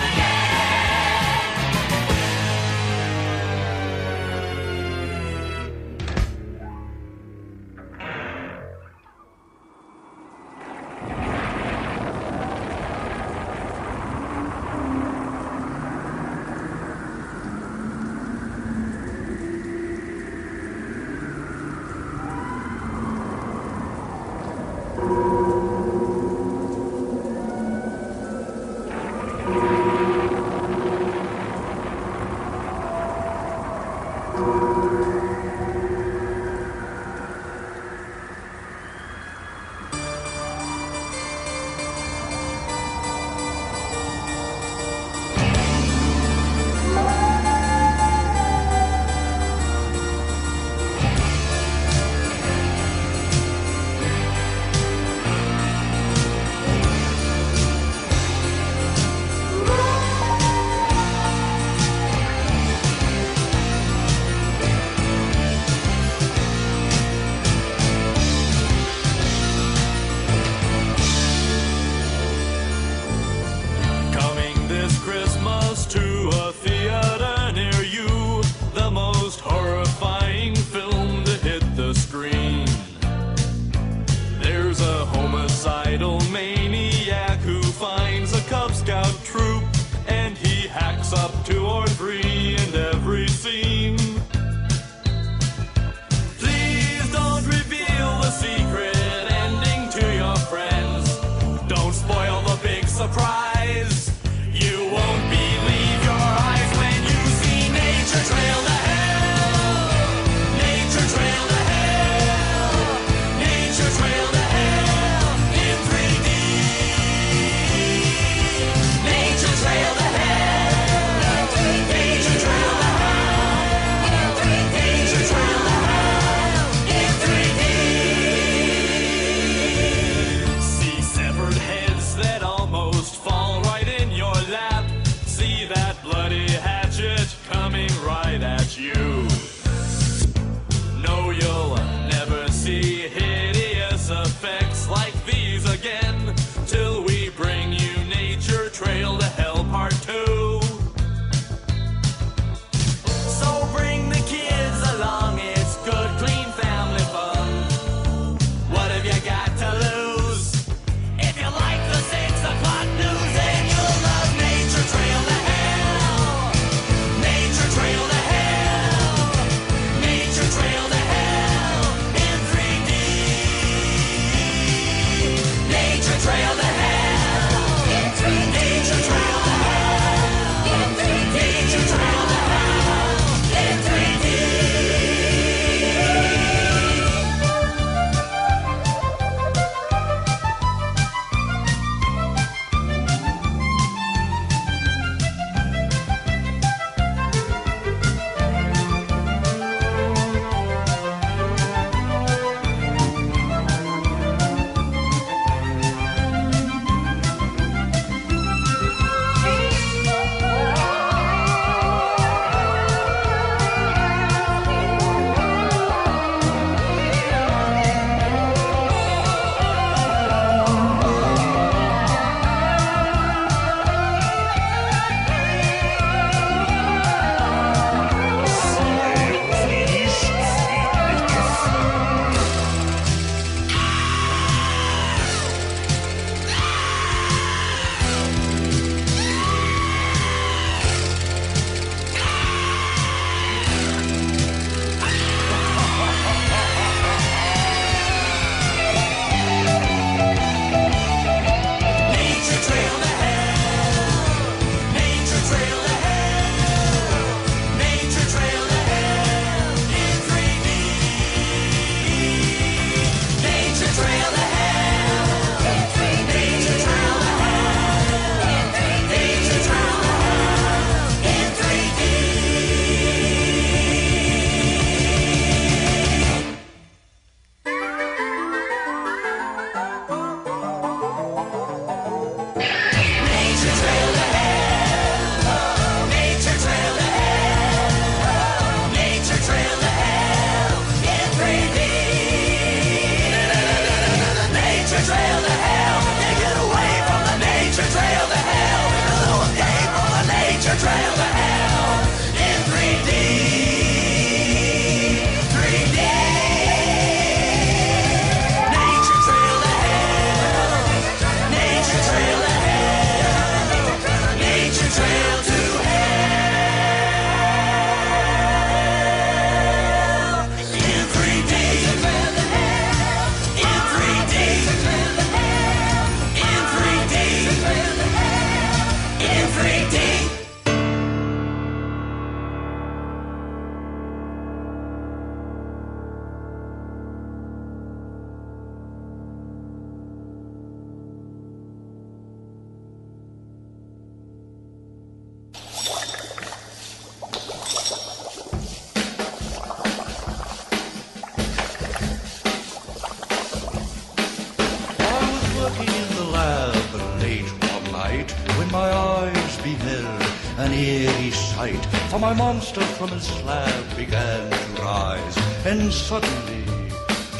working in the lab late one night when my eyes beheld an eerie sight. For my monster from his slab began to rise, and suddenly,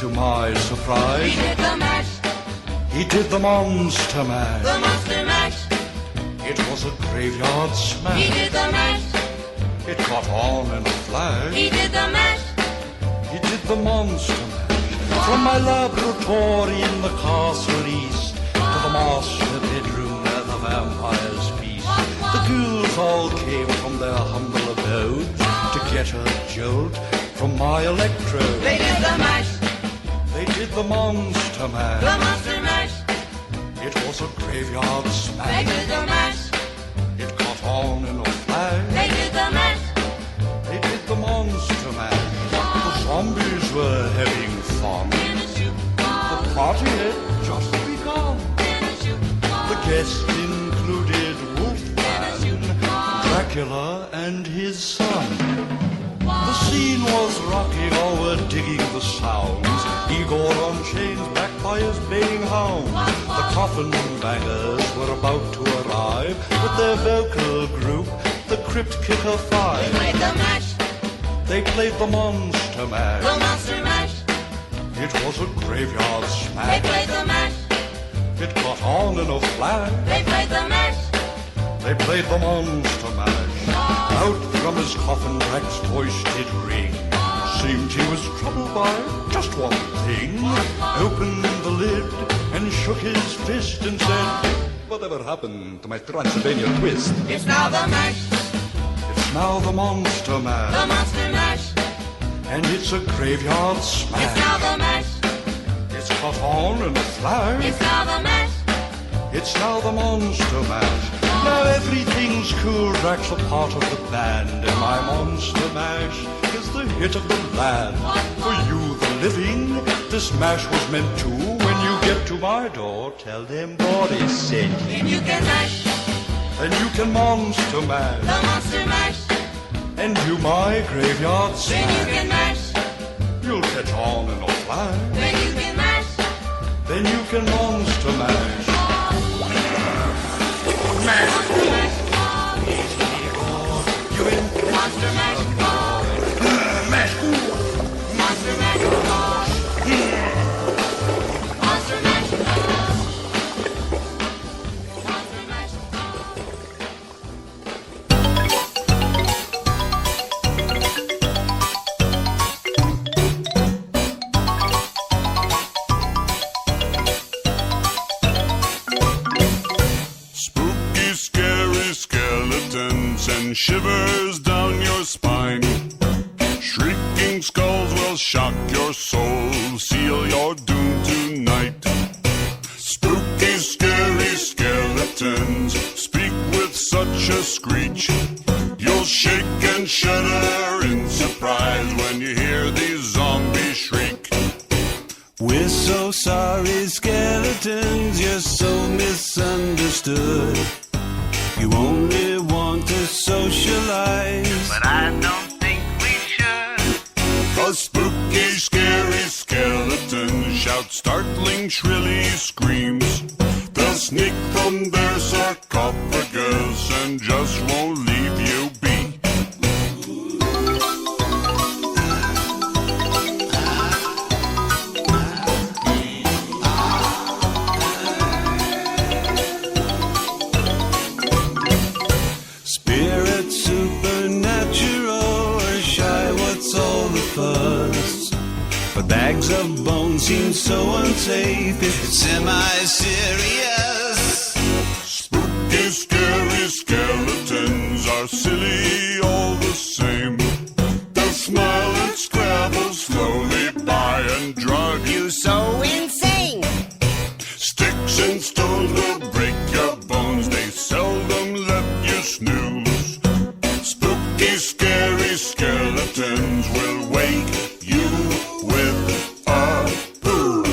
to my surprise, He did the mash. He did the monster mash. The monster mash. It was a graveyard smash. He did the mash. It caught on in a flash. He did the mash. He did the monster mash. From my laboratory in the castle east to the master bedroom where the vampires feast, the ghouls all came from their humble abodes to get a jolt from my electrode. They did the mash. They did the monster mash. The monster mash. It was a graveyard smash. They did the mash. It caught on in a flash. They did the mash. They did the monster mash. The zombies were having fun. The party had just begun. The guests included Wolfman, Dracula, and his son. The scene was rocking, all were digging the sounds. Igor on chains, backed by his baying hounds. The coffin bangers were about to arrive with their vocal group, the Crypt Kicker Five. They played the mash. They played the monster mash. The monster mash. It was a graveyard smash. They played the mash. It caught on in a flash. They played the mash. They played the monster mash. Out from his coffin, Drac's voice did ring. Seemed he was troubled by just one thing. Opened the lid and shook his fist and said, "Whatever happened to my Transylvania twist?" It's now the mash. It's now the monster mash. The monster mash. And it's a graveyard smash. It's now the mash. It's caught on in a flash. It's now the mash. It's now the monster mash. Now everything's cool, Drac's a part of the band, and my monster mash is the hit of the land. For you, the living, this mash was meant to. When you get to my door, tell them Boris sent you. Then you can mash. Then you can monster mash. The monster mash. And do my graveyard smash. Then you can mash. You'll catch on in a flash. Then you can mash. Then you can monster mash. Monster mash. You in Monster mash. mash. Monster mash. Monster mash. Spooky, scary skeletons and shivers down your spine. Shrieking skulls will shock your soul, seal your doom tonight. Spooky, scary skeletons speak with such a screech. You'll shake and shudder in surprise when you hear these zombies shriek. We're so sorry, skeletons, you're so misunderstood. You only want to socialize, but I don't think we should. 'Cause spooky, scary skeletons shout startling, shrilly screams. They'll sneak from their sarcophagus and just won't leave you be. spirit supernatural, or shy, what's all the fuss? But bags of bones seem so unsafe if it's semi-serious. Spooky, scary skeletons are silly all the same. They'll smile and scrabble slowly by and drug you so insane. Sticks and stones will break your bones, they seldom let you snooze. Spooky, scary skeletons will wake you with a boo.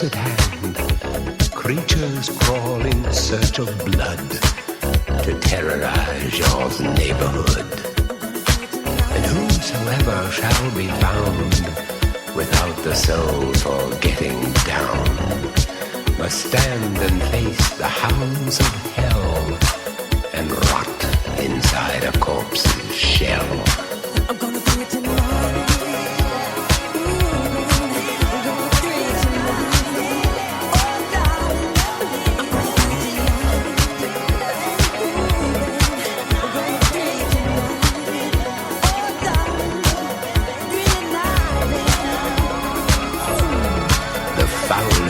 close at hand. Creatures crawl in search of blood to terrorize your neighborhood. And whosoever shall be found without the soul for getting down must stand and face the hounds of hell and rot inside a corpse's shell. I'm gonna do it tonight.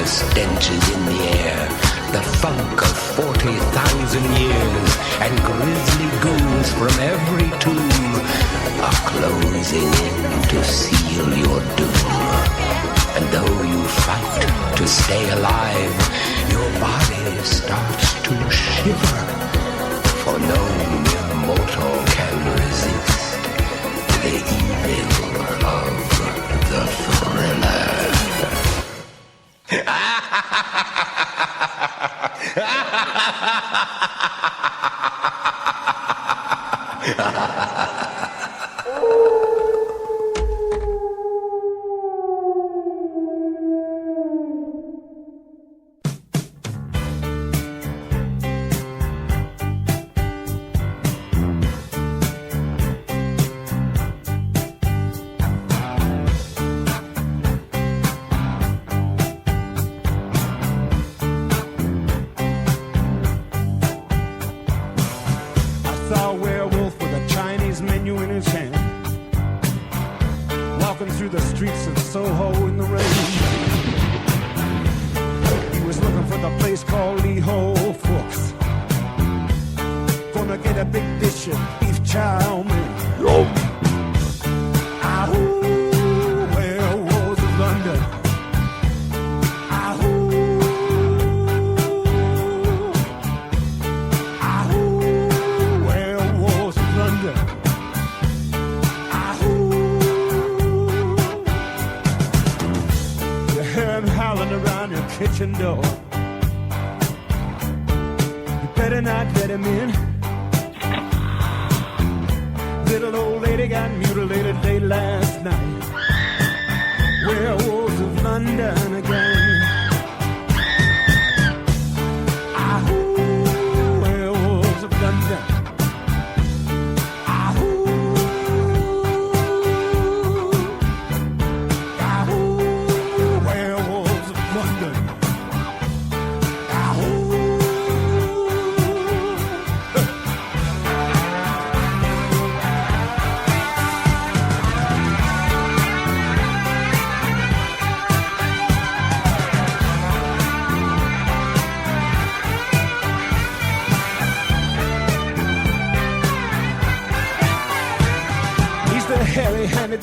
Stench is in the air, the funk of 40,000 years, and grisly ghouls from every tomb are closing in to seal your doom. And though you fight to stay alive, your body starts to shiver, for no mere mortal can resist the evil of the thriller.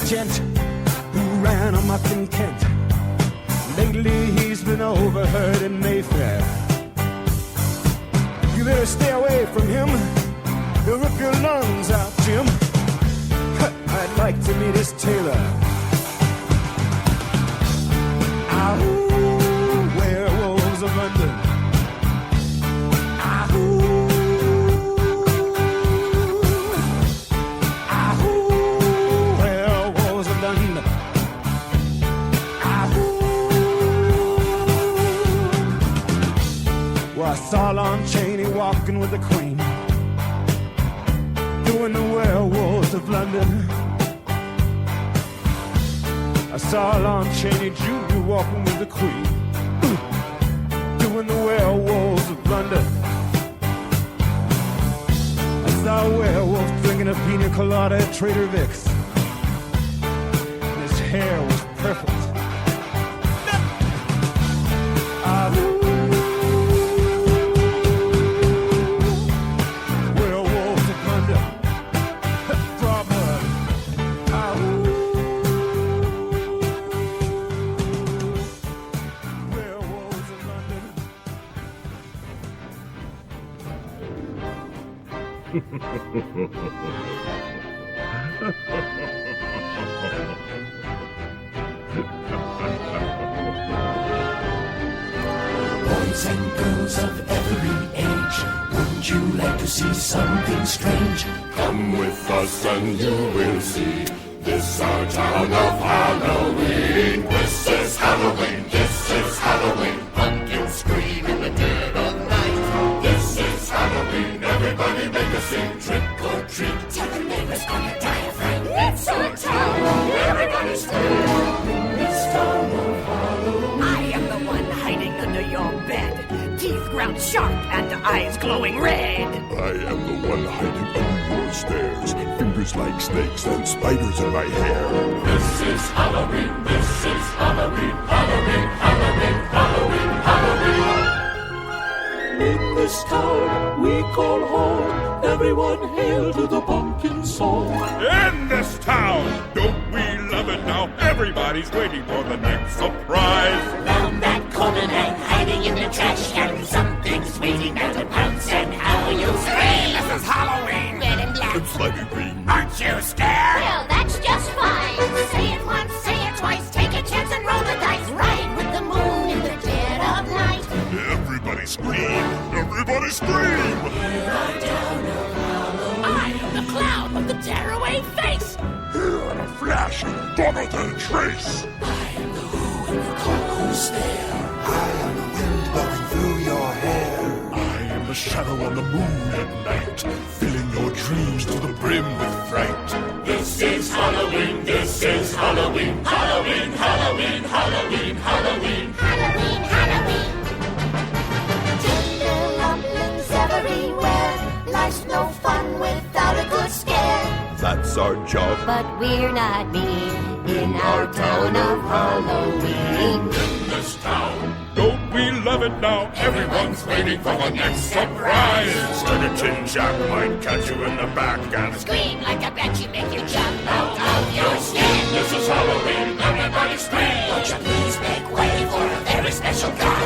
Gent who ran amok in Kent. Lately he's been overheard in Mayfair. You better stay away from him. He'll rip your lungs out, Jim. I'd like to meet his tailor. Ahoo, werewolves of London. I saw Lon Chaney walking with the Queen, doing the werewolves of London. I saw Lon Chaney Jr. walking with the Queen, doing the werewolves of London. I saw a werewolf drinking a pina colada at Trader Vic's, and his hair was perfect. boys and girls of every age. Wouldn't you like to see something strange? Come with us and you will see. This our town of Halloween. This is Halloween. This is Halloween. Pumpkins scream in the dead of night. This is Halloween. Everybody make a scene. Trick or treat. Tell the neighbors gonna die of fright. It's our town. Everybody scream. This town of Halloween. I am the one hiding under your bed. Teeth ground sharp and eyes glowing red. I am the one hiding under your stairs. Fingers like snakes and spiders in my hair. This is Halloween. This is Halloween. Halloween. Halloween. Halloween. Halloween. In this town we call home. Everyone hail to the pumpkin song. In this town, don't we love it now? Everybody's waiting for the next surprise. Round that corner and hiding in the trash can, something's waiting there to pounce and how you scream. This is Halloween. Red and black. It's slimy green. Aren't you scared? Well, that's just fine. Say it once, say it twice, take a chance and roll the dice. Ride with the moon in the dead of night. Everybody scream. Everybody scream. I am the clown with the tearaway face. Here in a flash, gone without a trace. I am the who in the cold stare. I am the wind blowing through your hair. I am the shadow on the moon at night, filling your dreams to the brim with fright. This is Halloween. This is Halloween. Halloween. Halloween. Halloween. Halloween. Halloween, Halloween. Tinder rumblings everywhere. Life's no fun without a good scare. That's our job. But we're not mean in our town of Halloween. In this town, Don't we love it now? everyone's waiting for the next surprise. Instead of Tin Jack might catch you in the back and Scream like a banshee, make you jump out of your skin. This is Halloween. Everybody scream. Won't you please make way for a very special guy?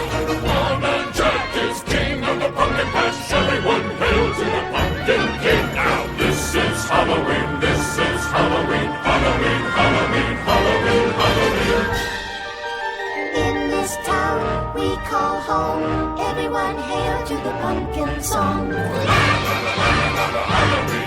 Lawman Jack is king of the pumpkin patch. Everyone hail to the pumpkin king. Now this is Halloween. This is Halloween. Halloween. Halloween. Halloween. Halloween. In this town we call home. Everyone hail to the pumpkin song. Halloween.